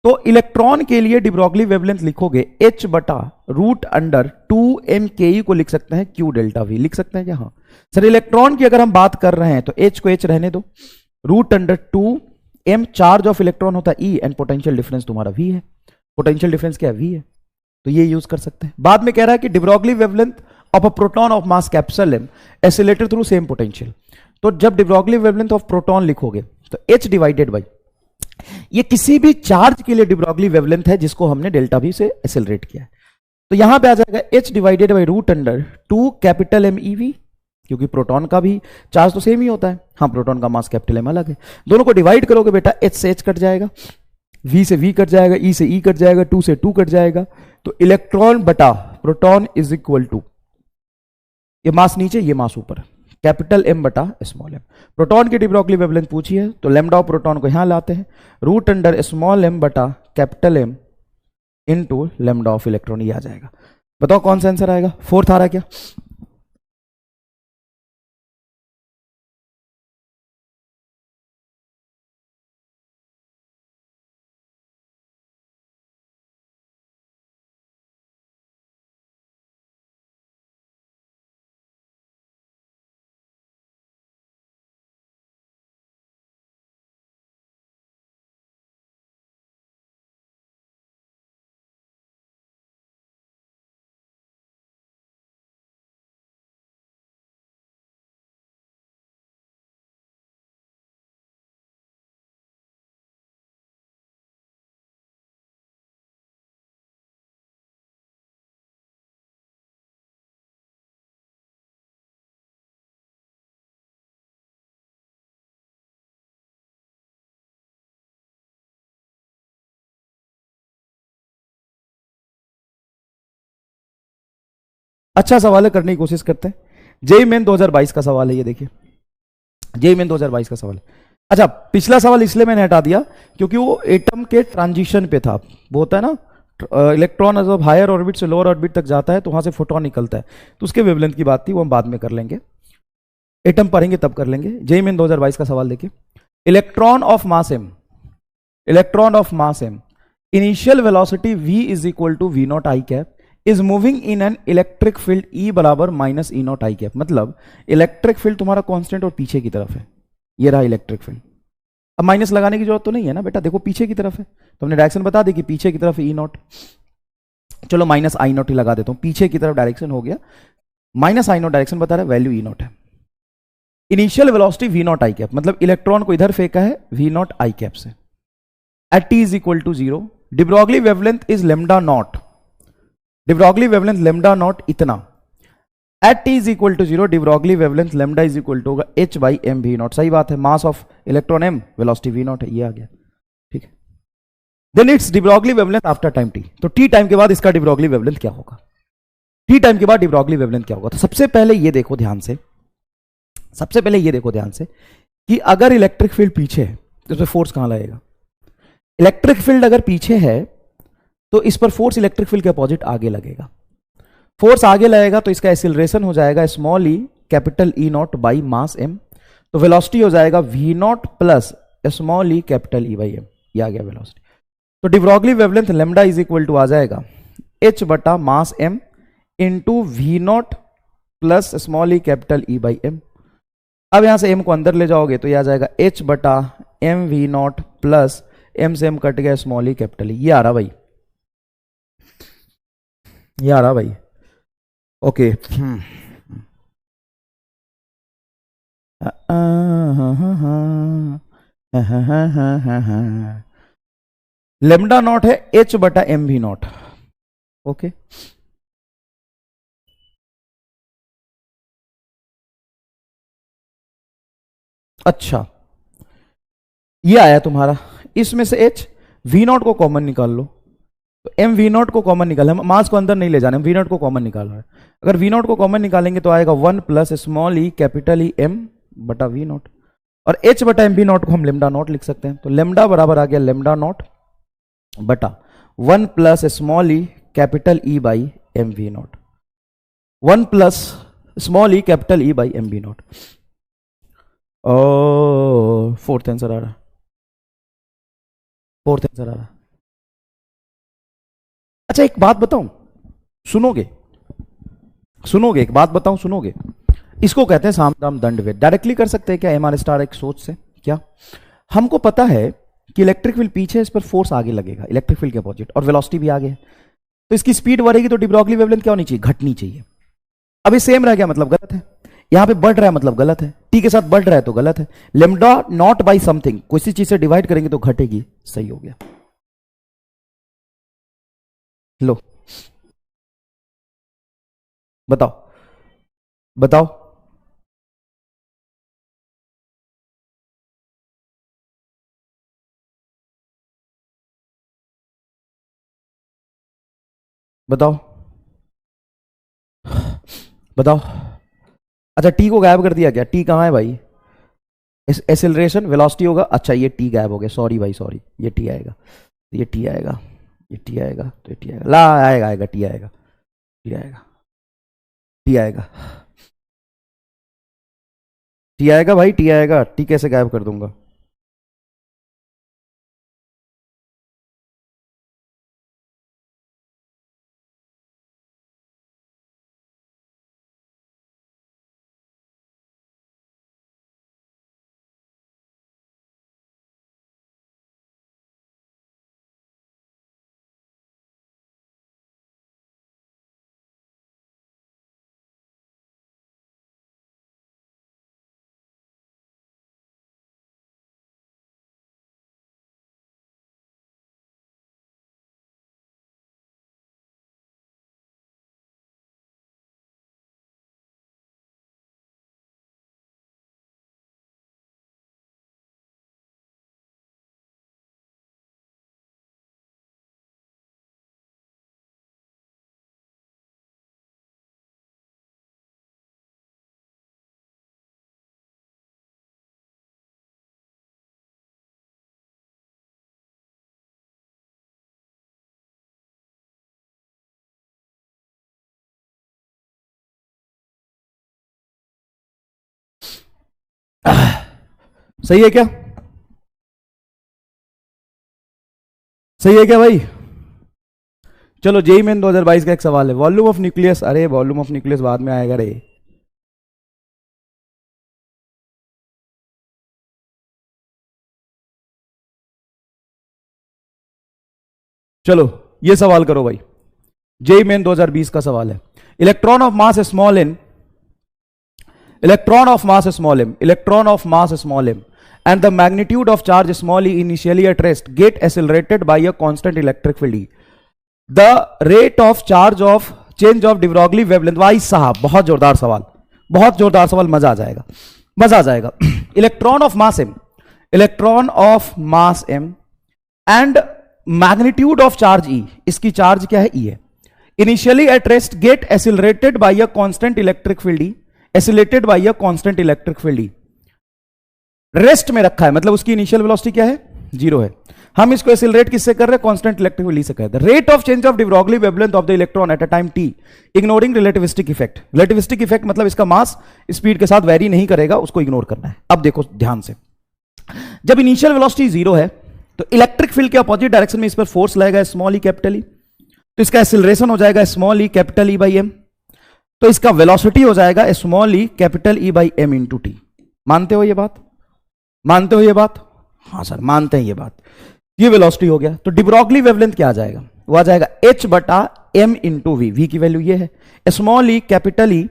तो इलेक्ट्रॉन के लिए de Broglie wavelength लिखोगे H/√2mke को लिख सकते हैं Q डेल्टा V, लिख सकते हैं क्या? हाँ सर, इलेक्ट्रॉन की अगर हम बात कर रहे हैं तो H को H रहने दो, √2m चार्ज ऑफ इलेक्ट्रॉन होता है E, एंड पोटेंशियल डिफरेंस तुम्हारा V है, पोटेंशियल डिफरेंस क्या है? V है, तो ये यूज कर सकते हैं। बाद में कह रहा है कि de Broglie wavelength of a proton of mass capital M oscillated through same potential, तो जब de Broglie wavelength of proton लिखोगे तो H डिवाइडेड बाई, ये किसी भी चार्ज के लिए de Broglie wavelength है जिसको हमने डेल्टा V से एक्सेलरेट किया है, तो यहां पे आ जाएगा H divided by √2 capital M EV, क्योंकि प्रोटॉन का भी चार्ज तो सेम ही होता है, हाँ प्रोटॉन का मास कैपिटल M अलग है, दोनों को डिवाइड करोगे बेटा H से H कट जाएगा, V से V कट जाएगा, E से E कट जाएगा, 2 से 2 कट जाएगा, तो इलेक्ट्रॉन बटा प्रोटॉन इज इक्वल टू, ये मास नीचे ये मास ऊपर, कैपिटल M बटा स्मॉल m। प्रोटॉन की de Broglie वेवलेंथ पूछी है तो लेमडा ऑफ प्रोटॉन को यहां लाते हैं, √स्मॉल m बटा capital M into lambda of electron, ये आ जाएगा। बताओ कौन सा आंसर आएगा? फोर्थ आ रहा है क्या? अच्छा सवाल है, करने की कोशिश करते हैं। जेईई मेन 2022 का सवाल है, ये देखिए जेईई मेन 2022 का सवाल है। अच्छा, पिछला सवाल इसलिए मैंने हटा दिया क्योंकि वो एटम के ट्रांजिशन पे था, वो होता है ना इलेक्ट्रॉन जब हायर ऑर्बिट से लोअर ऑर्बिट तक जाता है तो वहां से फोटोन निकलता है, तो उसके वेवलेंथ की बात थी, वो हम बाद में कर लेंगे, एटम पढ़ेंगे तब कर लेंगे। जेईई मेन 2022 का सवाल देखिए, electron of mass m, electron of mass m, initial velocity v is equal to v nought I cap, is moving in an electric field E बराबर minus E nought I cap, मतलब इलेक्ट्रिक फील्ड तुम्हारा कांस्टेंट और पीछे की तरफ है, ये रहा इलेक्ट्रिक फील्ड। अब माइनस लगाने की जरूरत तो नहीं है ना बेटा, देखो पीछे की तरफ है तो हमने डायरेक्शन बता दी कि पीछे की तरफ ई नॉट, चलो माइनस आई नॉट ही लगा देता हूं, पीछे की तरफ डायरेक्शन हो गया, माइनस आई नॉट डायरेक्शन बता रहा है, वैल्यू ई नॉट है। Initial velocity V not I cap, मतलब इलेक्ट्रॉन को इधर फेंका है वी नॉट आई कैप से, at T is equal to 0, de Broglie wavelength is lambda naught, de Broglie wavelength lambda naught इतना, at T is equal to 0, de Broglie wavelength lambda is equal to होगा h by M V naught, सही बात है, mass of electron m, velocity V naught है, ये आ गया, ठीक है। Then its de Broglie wavelength after time t, तो t टाइम के बाद इसका डिब्रोगली वेवलेंथ क्या होगा, t टाइम के बाद डिब्रोगली वेवलेंथ क्या होगा। तो सबसे पहले ये देखो ध्यान से, सबसे पहले ये देखो ध्यान से कि अगर इलेक्ट्रिक फील्ड पीछे है तो इसमें फोर्स कहां लगेगा, इलेक्ट्रिक फील्ड अगर पीछे है तो इस पर फोर्स इलेक्ट्रिक फील्ड के अपोजिट आगे लगेगा, फोर्स आगे लगेगा तो इसका एक्सीलरेशन हो जाएगा small E capital E naught by mass M, तो वेलोसिटी हो जाएगा V not plus small E capital E by M, ये आ गया वेलोसिटी। तो de Broglie wavelength lambda is equal to आ जाएगा h बटा mass m into V not plus small E capital E by M. अब यहां से m को अंदर ले जाओगे तो ये आ जाएगा h बटा M V not plus m से m कट गया स्मॉल ई कैपिटल ई, ये आ रहा भाई, ये आ रहा भाई, ओके। लेमडा नॉट है h बटा एम वी नॉट, ओके। अच्छा ये आया तुम्हारा, इसमें से h वी नॉट को कॉमन निकाल लो, तो एम वी नॉट को कॉमन निकाल, हम मास को अंदर नहीं ले जाना, वी नॉट को कॉमन निकाल रहे हैं। अगर वी नॉट को कॉमन निकालेंगे तो आएगा 1 plus small E capital E M बटा वी नॉट, और h बटा एम वी नॉट को हम लेमडा नॉट लिख सकते हैं, तो लेमडा बराबर आ गया लेमडा नॉट बटा 1 plus small E capital E by M V naught, 1 plus small E capital E by M V naught. Fourth answer आ रहा, फोर्थ आंसर आ रहा। अच्छा एक बात बताऊं, सुनोगे, सुनोगे, एक बात बताऊं सुनोगे, इसको कहते हैं सामदाम दंड भेद। डायरेक्टली कर सकते हैं क्या एम आर स्टार एक सोच से, क्या हमको पता है कि इलेक्ट्रिक फील्ड पीछे, इस पर फोर्स आगे लगेगा इलेक्ट्रिक फील्ड के अपोजिट, और वेलोसिटी भी आगे है, तो इसकी स्पीड बढ़ेगी तो डिब्रोगली वेवलेंथ क्या होनी चाहिए, घटनी चाहिए। अब ये सेम रह गया मतलब गलत है, यहां पे बढ़ रहा है मतलब गलत है, टी के साथ बढ़ रहा है तो गलत है, लेमडा नॉट बाई समथिंग किसी चीज से डिवाइड करेंगे तो घटेगी, सही हो गया। लो बताओ, बताओ, बताओ, बताओ। अच्छा टी को गायब कर दिया क्या, टी कहां है भाई, एक्सेलरेशन वेलोसिटी होगा, अच्छा ये टी गायब हो गया, सॉरी भाई सॉरी, ये टी आएगा, ये टी आएगा, ये टी आएगा, तो ये टी आएगा, ला आएगा, आएगा टी आएगा, टी आएगा, टी आएगा, टी आएगा भाई, टी आएगा, टी कैसे गायब कर दूंगा। सही है क्या, सही है क्या भाई। चलो जेई मेन 2022 का एक सवाल है, वॉल्यूम ऑफ न्यूक्लियस, अरे वॉल्यूम ऑफ न्यूक्लियस बाद में आएगा रे, चलो ये सवाल करो भाई, जेई मेन 2020 का सवाल है। Electron of mass small N, electron of mass small M, electron of mass small M and the magnitude of charge small e initially at rest get accelerated by a constant electric field E. The rate of charge of change of de Broglie wavelength, भाई साहब बहुत जोरदार सवाल, बहुत जोरदार सवाल, मजा आ जाएगा, मजा आ जाएगा। Electron of mass M, electron of mass M and magnitude of charge E, इसकी चार्ज क्या है, ई है। Initially at rest get accelerated by a constant electric field E, accelerated by a constant electric field E, rest में रखा है, मतलब उसकी इनिशियल वेलोसिटी क्या है, 0 है। हम इसको एसिलरेट किससे कर रहे हैं, कांस्टेंट इलेक्ट्रिक फील्ड से कर रहे हैं। Rate of change of de Broglie wavelength of the electron at a time t ignoring relativistic effect. Relativistic effect मतलब इसका मास स्पीड के साथ वेरी नहीं करेगा, उसको इग्नोर करना है। अब देखो ध्यान से, जब इनिशियल वेलोसिटी 0 है तो इलेक्ट्रिक फील्ड के अपोजिट डायरेक्शन में इस पर फोर्स लगेगा स्मॉल ई कैपिटल ई, तो इसका एसिलरेशन हो जाएगा small E capital E by M, तो इसका वेलोसिटी हो जाएगा small E capital E by M into T. मानते हो ये बात, मानते हो ये बात? हाँ सर मानते हैं ये बात। ये वेलोसिटी हो गया, तो de Broglie वेवलेंथ क्या आ जाएगा, वो आ जाएगा h बटा m इंटू वी, वी की वैल्यू ये है, small E capital E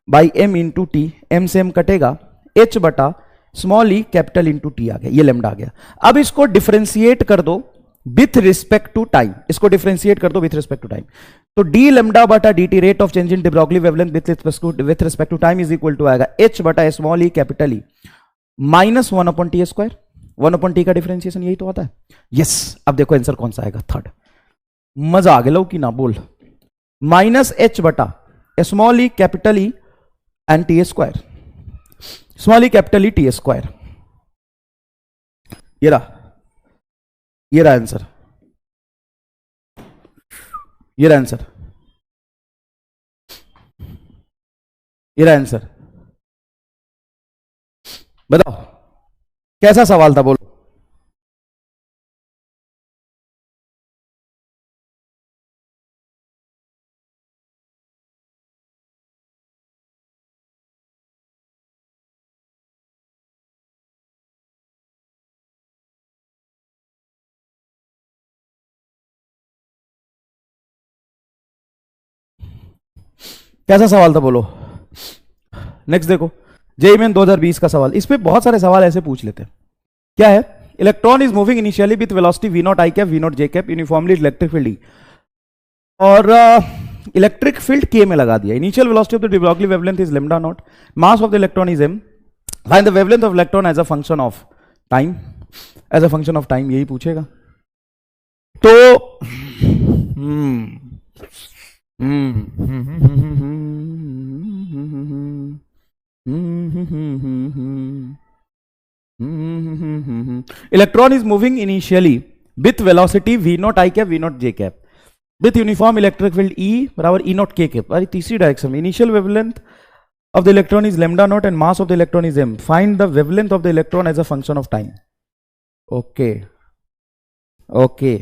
by M into T, M से एम कटेगा, h बटा small E capital into T आ गया, ये लेमडा आ गया। अब इसको डिफरेंशिएट कर दो विथ रिस्पेक्ट टू टाइम, इसको डिफरेंशिएट कर दो विथ रिस्पेक्ट टू टाइम, तो डी लेमडा बटा D T rate of change in de Broglie wavelength with respect to time is equal to आएगा h बटा small E capital E minus 1 upon T square, 1 upon T का डिफरेंशिएशन यही तो आता है। यस, अब देखो आंसर कौन सा आएगा, थर्ड। मजा आ गया कि ना बोल, माइनस एच बटा small E capital E and T square, small E capital E T square, ये रहा, ये रहा आंसर, ये रहा आंसर, ये रहा आंसर। बताओ कैसा सवाल था, बोलो। कैसा सवाल था बोलो। नेक्स्ट देखो, जेईई मेन 2020 का सवाल, इस पे बहुत सारे सवाल ऐसे पूछ लेते हैं। क्या है, electron is moving initially with velocity V not I cap V nought J cap uniformly electric field, और इलेक्ट्रिक फील्ड के में लगा दिया। Initial velocity of the de Broglie wavelength is lambda nought, mass of the electron is m, find the wavelength of electron as a function of time, as a function of time, यही पूछेगा। तो electron is moving initially with velocity v nought I cap v not J cap with uniform electric field E बराबर E नॉट के कैप। अरे तीसरी डायरेक्शन में initial wavelength of the electron is lambda naught and mass of the electron is m. Find the wavelength of the electron as a function of time. Okay. Okay.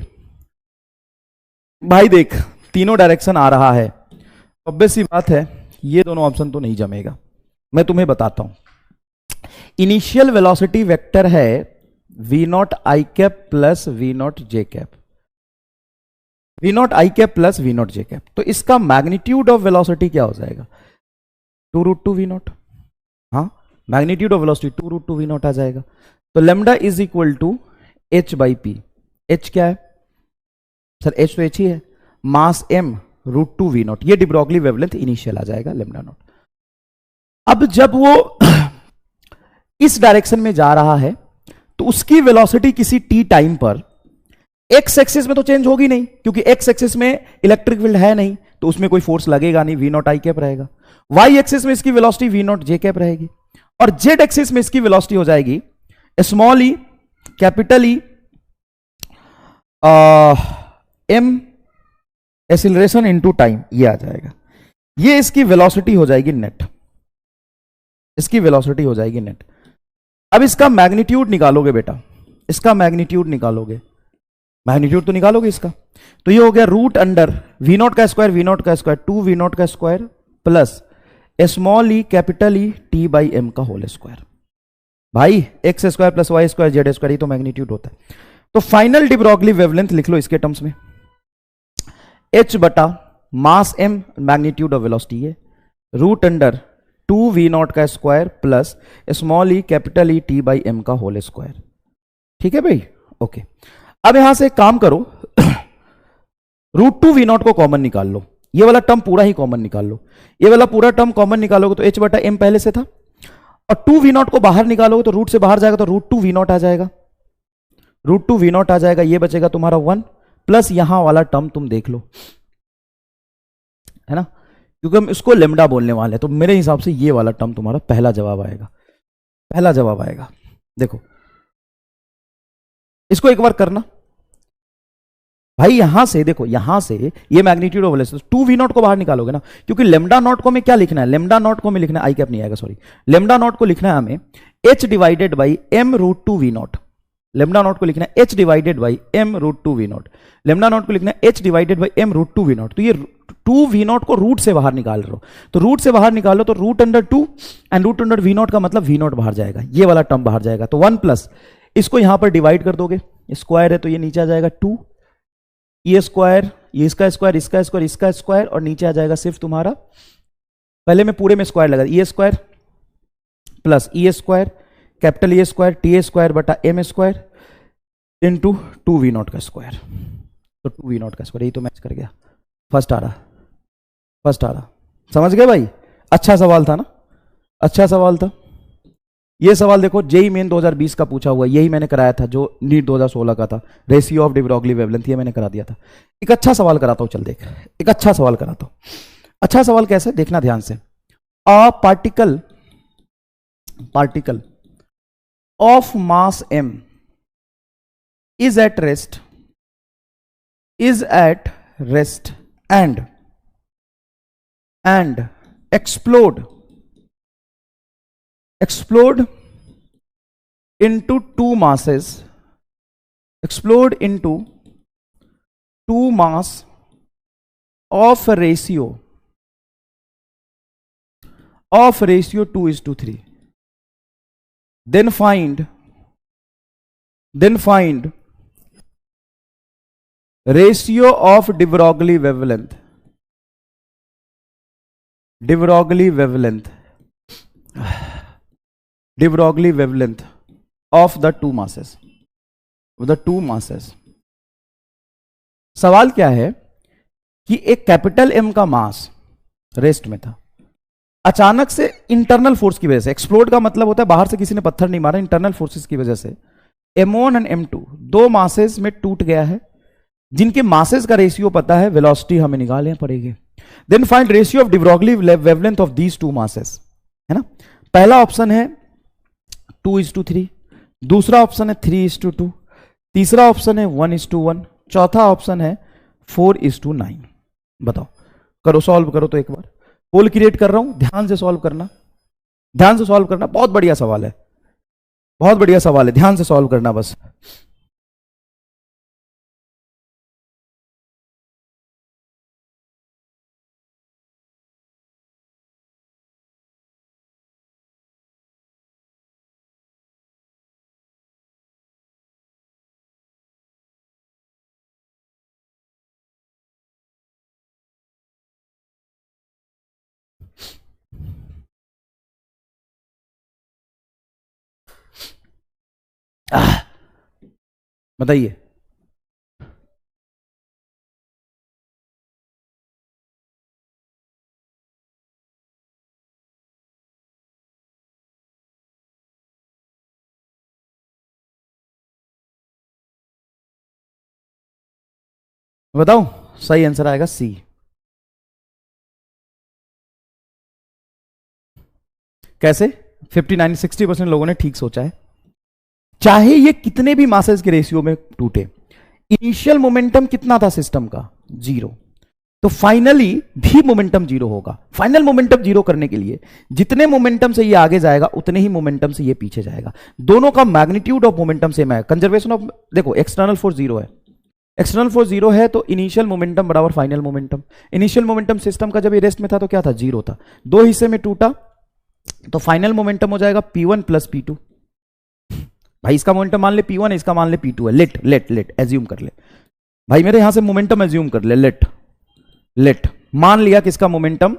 भाई देख, तीनों डायरेक्शन आ रहा है, ऑब्वियस सी बात है ये दोनों ऑप्शन तो नहीं जमेगा। मैं तुम्हें बताता हूं, इनिशियल वेलोसिटी वेक्टर है v nought I cap plus v not J cap, v nought I cap plus v not J cap, तो इसका मैग्नीट्यूड ऑफ वेलोसिटी क्या हो जाएगा, 2√2 v नॉट। हाँ, magnitude of velocity 2√2 v naught आ जाएगा। तो lambda is equal to h by P. h क्या है सर, h तो h ही है, मास m √2 v नॉट, ये de Broglie वेवलेंथ इनिशियल आ जाएगा लेमडा नॉट। अब जब वो इस डायरेक्शन में जा रहा है तो उसकी वेलोसिटी किसी t टाइम पर x एक्सिस में तो चेंज होगी नहीं, क्योंकि x एक्सिस में इलेक्ट्रिक फील्ड है नहीं, तो उसमें कोई फोर्स लगेगा नहीं, v नॉट आई कैप रहेगा। y एक्सिस में इसकी velocity v not J cap रहेगी, और z एक्सिस में इसकी वेलोसिटी हो जाएगी स्मॉल ई कैपिटल ई m एक्सीलरेशन इनटू टाइम, ये आ जाएगा। ये इसकी वेलोसिटी हो जाएगी नेट, इसकी वेलोसिटी हो जाएगी नेट। अब इसका मैग्नीट्यूड निकालोगे बेटा, इसका मैग्नीट्यूड निकालोगे, मैग्नीट्यूड तो निकालोगे इसका, तो ये हो गया रूट अंडर वी नॉट का स्क्वायर, वी नॉट का स्क्वायर 2 वी नॉट का square plus small E capital E T by M का होल स्क्वायर। भाई X square plus Y square Z square, ये तो मैग्नीट्यूड होता है। तो फाइनल de Broglie वेवलेंथ लिख लो इसके टर्म्स में, h बटा mass m magnitude of velocity है, रूट अंडर 2v0 का square plus small E capital E T by M का होल स्क्वायर। ठीक है भाई, ओके। अब यहां से एक काम करो, √2v0 को कॉमन निकाल लो, ये वाला टर्म पूरा ही कॉमन निकाल लो, ये वाला पूरा टर्म कॉमन निकालोगे तो h बटा m पहले से था, और 2v0 को बाहर निकालोगे तो रूट से बाहर जाएगा तो √2v0 आ जाएगा, √2v0 आ जाएगा, ये बचेगा तुम्हारा 1 प्लस यहां वाला टर्म तुम देख लो, है ना, क्योंकि हम इसको लेमडा बोलने वाले हैं, तो मेरे हिसाब से ये वाला टर्म तुम्हारा पहला जवाब आएगा, पहला जवाब आएगा। देखो इसको एक बार करना भाई, यहां से देखो, यहां से ये मैग्नीट्यूड ऑफ वेलोसिटी 2v0 को बाहर निकालोगे ना, क्योंकि लेमडा नॉट को हमें क्या लिखना है, लेमडा नॉट को हमें लिखना है, आई कैप नहीं आएगा सॉरी, लेमडा नॉट को लिखना है हमें h divided by m √2v0, lambda not को लिखना है h divided by m √2v0, lambda not को लिखना है h divided by m √2v0। तो ये 2v0 को रूट से बाहर निकाल रहे हो, तो रूट से बाहर निकालो तो root under 2 and root under v0 का मतलब v0 बाहर जाएगा, ये वाला टर्म बाहर जाएगा, तो 1 प्लस इसको यहां पर डिवाइड कर दोगे, स्क्वायर है तो ये नीचे आ जाएगा 2, ये स्क्वायर, ये इसका स्क्वायर, इसका स्क्वायर, इसका स्क्वायर, और नीचे आ जाएगा सिर्फ तुम्हारा, पहले मैं पूरे में स्क्वायर लगा, ये स्क्वायर प्लस ये square capital A square T square बटा एम स्क्वायर इंटू 2v0 का स्क्वायर, तो 2v0 का स्क्वायर, यही तो मैच कर गया, फर्स्ट आ रहा, फर्स्ट आ रहा, समझ गए भाई, अच्छा सवाल था ना, अच्छा सवाल था। ये सवाल देखो जेई मेन 2020 का पूछा हुआ, यही मैंने कराया था जो नीट 2016 का था, ratio of de Broglie wavelength, ये मैंने करा दिया था। एक अच्छा सवाल कराता हूं, चल देख, एक अच्छा सवाल कराता हूं। अच्छा सवाल कैसे, देखना ध्यान से। A particle of mass m is at rest and explode into two masses, explode into two mass of ratio 2:3. Then find ratio of de Broglie wavelength, de Broglie wavelength of the two masses, सवाल क्या है कि एक कैपिटल एम का मास रेस्ट में था, अचानक से इंटरनल फोर्स की वजह से, एक्सप्लोड का मतलब होता है बाहर से किसी ने पत्थर नहीं मारा, इंटरनल फोर्सेस की वजह से m1 एंड m2 दो मासेस में टूट गया है, जिनके मासेस का रेशियो पता है, वेलोसिटी हमें निकालनी पड़ेगी। Then find ratio of de Broglie wavelength of these two masses, है ना। पहला ऑप्शन है 2:3, दूसरा ऑप्शन है 3:2, तीसरा ऑप्शन है 1:1, चौथा ऑप्शन है 4:9। बताओ, करो, सॉल्व करो। तो एक बार पोल क्रिएट कर रहा हूं, ध्यान से सॉल्व करना, ध्यान से सॉल्व करना, बहुत बढ़िया सवाल है, बहुत बढ़िया सवाल है, ध्यान से सॉल्व करना बस। बताइए, बताओ, सही आंसर आएगा सी। कैसे 59-60% लोगों ने ठीक सोचा है। चाहे ये कितने भी मासेस के रेशियो में टूटे, इनिशियल मोमेंटम कितना था सिस्टम का, 0, तो फाइनली भी मोमेंटम 0 होगा। फाइनल मोमेंटम 0 करने के लिए जितने मोमेंटम से ये आगे जाएगा उतने ही मोमेंटम से ये पीछे जाएगा। दोनों का मैग्नीट्यूड ऑफ मोमेंटम सेम है। कंजर्वेशन ऑफ, देखो एक्सटर्नल फोर्स 0 है, एक्सटर्नल फोर्स 0 है तो इनिशियल मोमेंटम बराबर final momentum. Initial momentum system का जब ये रेस्ट में था तो क्या था, 0 था। दो हिस्से में टूटा तो फाइनल मोमेंटम हो जाएगा P1 प्लस P2। भाई इसका मोमेंटम मान ले P1 है, इसका मान ले P2 है। लेट एज्यूम कर ले भाई, मेरे यहां से मोमेंटम एज्यूम कर ले, लेट लेट मान लिया कि इसका मोमेंटम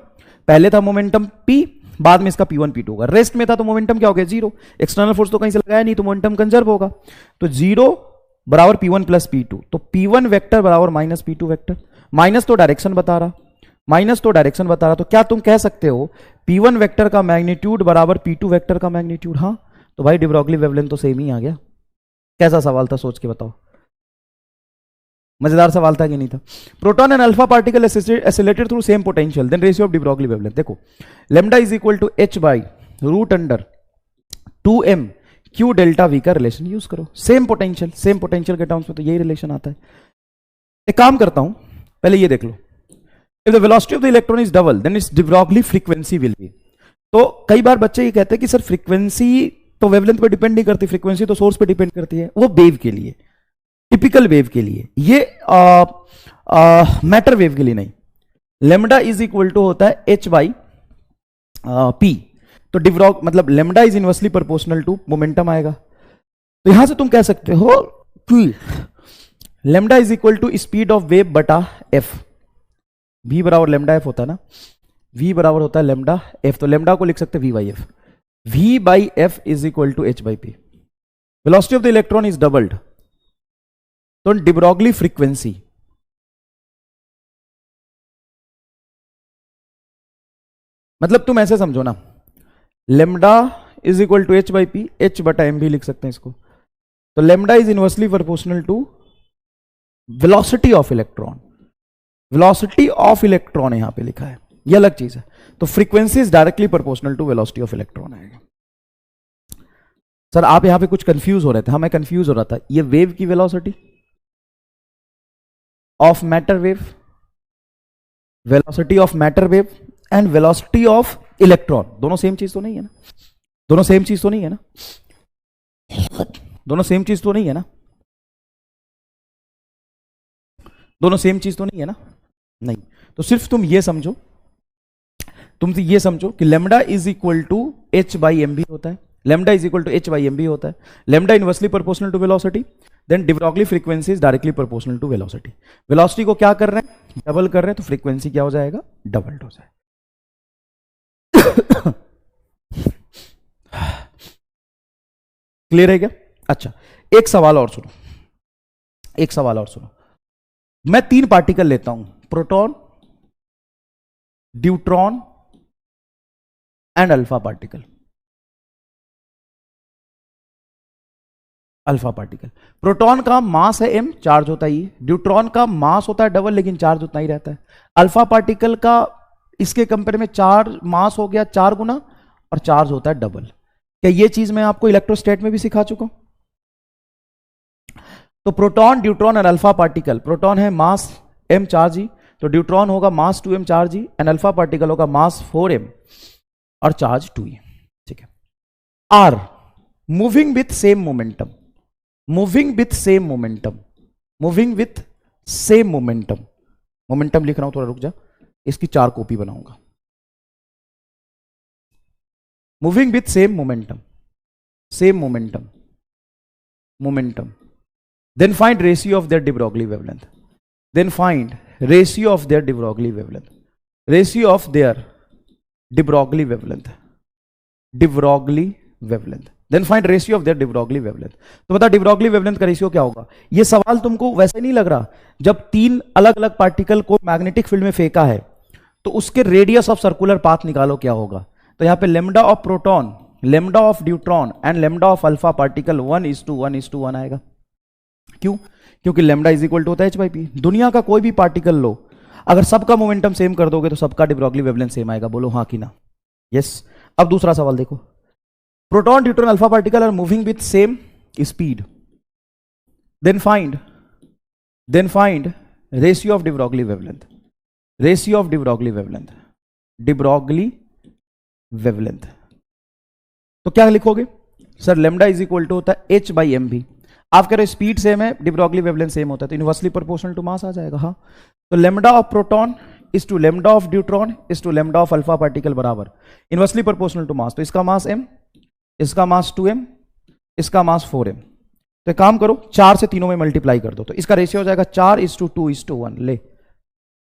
पहले था मोमेंटम p, बाद में इसका p1 p2 होगा, रेस्ट में था तो मोमेंटम क्या हो गया जीरो, एक्सटर्नल फोर्स तो कहीं से लगाया नहीं तो मोमेंटम कंजर्व होगा, तो जीरो बराबर p1 प्लस p2, तो p1 वेक्टर बराबर माइनस p2 वेक्टर, माइनस तो डायरेक्शन बता रहा, माइनस तो डायरेक्शन बता रहा, तो क्या तुम कह सकते हो p1 वेक्टर का मैग्नीट्यूड बराबर p2 वेक्टर का मैग्नीट्यूड, हाँ तो भाई de Broglie वेवलेंथ तो सेम ही आ गया। कैसा सवाल था सोच के बताओ, मजेदार सवाल था कि नहीं था। Proton and alpha particle accelerated through same potential, then ratio of de Broglie wavelength, देखो lambda is equal to h by root under 2m q delta v का रिलेशन यूज करो, सेम पोटेंशियल के टर्म्स में तो यही रिलेशन आता है। एक काम करता हूं, पहले ये देख लो, if the velocity of the electron is double then its de Broglie frequency will be. तो कई बार बच्चे ये कहते हैं कि सर फ्रीक्वेंसी तो वेवलेंथ पे डिपेंड नहीं करती, फ्रीक्वेंसी तो सोर्स पे डिपेंड करती है, वो वेव के लिए, टिपिकल वेव के लिए, ये मैटर वेव के लिए नहीं। लेमडा इज इक्वल टू होता है h बाई p, तो डिब्रॉग मतलब lambda is inversely proportional to momentum आएगा, तो यहां से तुम कह सकते हो कि lambda is equal to speed of wave बटा f, v बराबर लेमडा f होता है ना, v बराबर होता है लेमडा f, तो लेमडा को लिख सकते हैं v by f, v by f is equal to h by p। Velocity of the electron is doubled, तो de Broglie फ्रीक्वेंसी, मतलब तुम ऐसे समझो ना, lambda is equal to h by P, h बटा एम भी लिख सकते हैं इसको, तो lambda is inversely proportional to velocity of electron, velocity of electron यहां पे लिखा है, ये अलग चीज है, तो frequency is directly proportional to velocity of electron आएगा। सर आप यहां पे कुछ कंफ्यूज हो रहे थे, हाँ मैं कंफ्यूज हो रहा था, ये वेव की velocity of matter wave, velocity of matter wave and velocity of electron, दोनों सेम चीज तो नहीं है ना, दोनों सेम चीज तो नहीं है ना, दोनों सेम चीज तो नहीं है ना, दोनों सेम चीज तो नहीं है ना, नहीं, तो सिर्फ तुम ये समझो, तुम ये समझो कि lambda is equal to h by M भी होता है, lambda is equal to h by M भी होता है, lambda inversely proportional to velocity, then de Broglie frequency is directly proportional to velocity, velocity को क्या कर रहे हैं डबल कर रहे हैं, तो फ्रीक्वेंसी क्या हो जाएगा डबल्ड हो जाएगा। क्लियर है क्या? अच्छा एक सवाल और सुनो, एक सवाल और सुनो, मैं तीन पार्टिकल लेता हूं, proton, deuteron and alpha particle, alpha particle, proton का मास है m, चार्ज होता ही है, ड्यूट्रॉन का मास होता है डबल लेकिन चार्ज उतना ही रहता है, अल्फा पार्टिकल का इसके कंपेयर में चार्ज मास हो गया 4 गुना और चार्ज होता है डबल। क्या ये चीज मैं आपको इलेक्ट्रोस्टैट में भी सिखा चुका हूं? तो प्रोटॉन, ड्यूट्रॉन और अल्फा पार्टिकल, प्रोटॉन है मास m चार्ज ही, तो ड्यूट्रॉन होगा मास 2m चार्ज ही, एंड अल्फा पार्टिकल होगा मास 4m और चार्ज 2e, ठीक है। Are moving with same momentum, moving with same momentum, moving with same momentum, momentum लिख रहा हूं, थोड़ा रुक जा, इसकी 4 कॉपी बनाऊंगा। Moving with same momentum, same momentum, momentum, then find ratio of their de Broglie wavelength, then find ratio of their de Broglie wavelength, ratio of their de Broglie wavelength, de Broglie wavelength, then find ratio of their de Broglie wavelength। तो बता de Broglie wavelength का रेशियो क्या होगा? ये सवाल तुमको वैसे नहीं लग रहा, जब 3 अलग अलग पार्टिकल को मैग्नेटिक फील्ड में फेंका है तो उसके रेडियस ऑफ सर्कुलर पाथ निकालो क्या होगा, तो यहां पे lambda of proton, lambda of deuteron and lambda of alpha particle 1:1:1 आएगा। क्यों? क्योंकि लेमडा इज इक्वल टू होता है h बाई पी। दुनिया का कोई भी पार्टिकल लो, अगर सबका मोमेंटम सेम कर दोगे तो सबका de Broglie वेवलेंथ सेम आएगा, बोलो हाँ कि ना? यस। अब दूसरा सवाल देखो, proton, deuteron, alpha particle are moving with same speed, then find ratio of de Broglie wavelength, ratio of de Broglie wavelength, de Broglie wavelength. तो क्या लिखोगे sir? Lambda is equal to होता है h बाई एम भी, आप कह रहे हो स्पीड सेम है, de Broglie वेवलेंथ सेम होता है, तो इनवर्सली प्रोपोर्शनल टू मास आ जाएगा। हाँ, तो lambda of proton is to lambda of deuteron is to lambda of alpha particle बराबर इनवर्सली प्रोपोर्शनल टू मास, तो इसका मास m, इसका मास 2m, इसका मास 4m। तो काम करो 4 से तीनों में मल्टीप्लाई कर दो, तो इसका रेशियो हो जाएगा 4:2:1। ले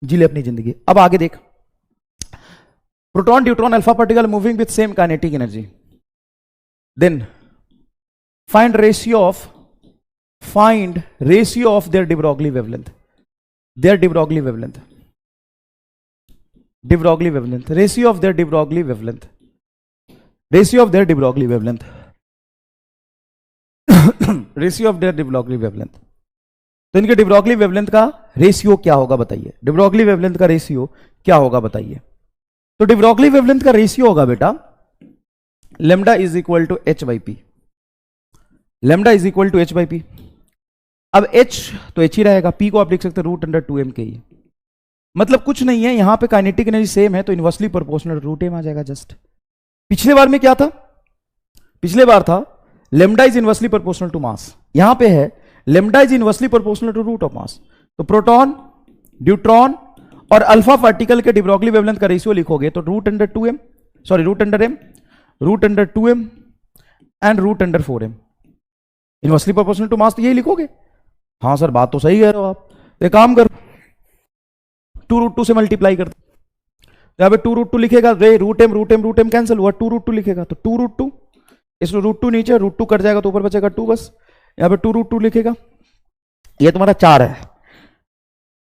जी ले अपनी जिंदगी। अब आगे देख, proton neutron alpha particle moving with same kinetic energy, then find ratio of their de Broglie wavelength, ratio of their de Broglie wavelength। तो इनके de Broglie wavelength का रेशियो क्या होगा बताइए, de Broglie wavelength का रेशियो क्या होगा बताइए। तो de Broglie wavelength का रेशियो होगा बेटा lambda is equal to H by p, अब h तो h ही रहेगा, p को आप लिख सकते हैं √2m के ही, मतलब कुछ नहीं है, यहां पे काइनेटिक एनर्जी सेम है तो इनवर्सली प्रोपोर्शनल √m आ जाएगा जस्ट। पिछले बार में क्या था, पिछले बार था lambda is inversely proportional to mass, यहां पे है lambda is inversely proportional to root of mass. तो प्रोटॉन, ड्यूट्रॉन और अल्फा पार्टिकल के de Broglie वेवलेंथ का रेशियो लिखोगे तो √2m and √4m, inversely proportional to mass, तो यही लिखोगे। हाँ सर बात तो सही कह रहे हो आप, एक काम कर 2√2 से मल्टीप्लाई कर दो, यहां पे 2√2 लिखेगा, √m कैंसिल हुआ, 2√2 लिखेगा तो 2√2, इस √2 नीचे, √2 कट जाएगा तो ऊपर बचेगा 2 बस, यहां पे 2√2 लिखेगा, ये तुम्हारा 4 है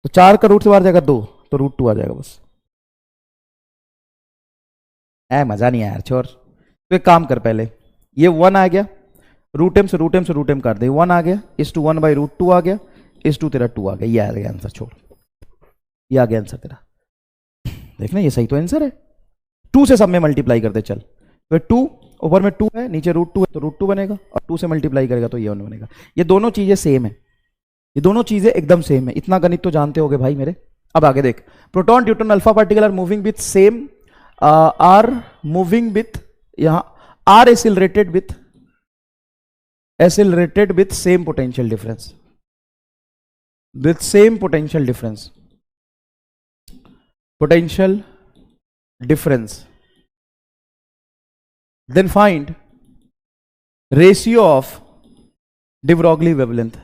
तो 4 का रूट से बाहर जाएगा 2 तो √2 आ जाएगा बस। मजा नहीं आया यार छोर, तो एक काम कर, पहले ये 1 आ गया, √m से √m काट दे, 1 आ गया, इस टू 1/√2 आ गया, इस टू तेरा 2 आ गया, ये आ गया आंसर, छोड़, ये आ गया आंसर तेरा। देखना ये सही तो आंसर है, 2 से सब में मल्टीप्लाई करते चल, तो 2 ऊपर में 2 है, नीचे √2 है तो √2 बनेगा, और 2 से मल्टीप्लाई करेगा तो ये 1 बनेगा। ये दोनों चीजें सेम है, ये दोनों चीजें एकदम सेम है, इतना गणित तो जानते होगे भाई मेरे। अब आगे देख, proton deuteron alpha particle are moving with same यहां are accelerated with same potential difference, then find ratio of de Broglie wavelength।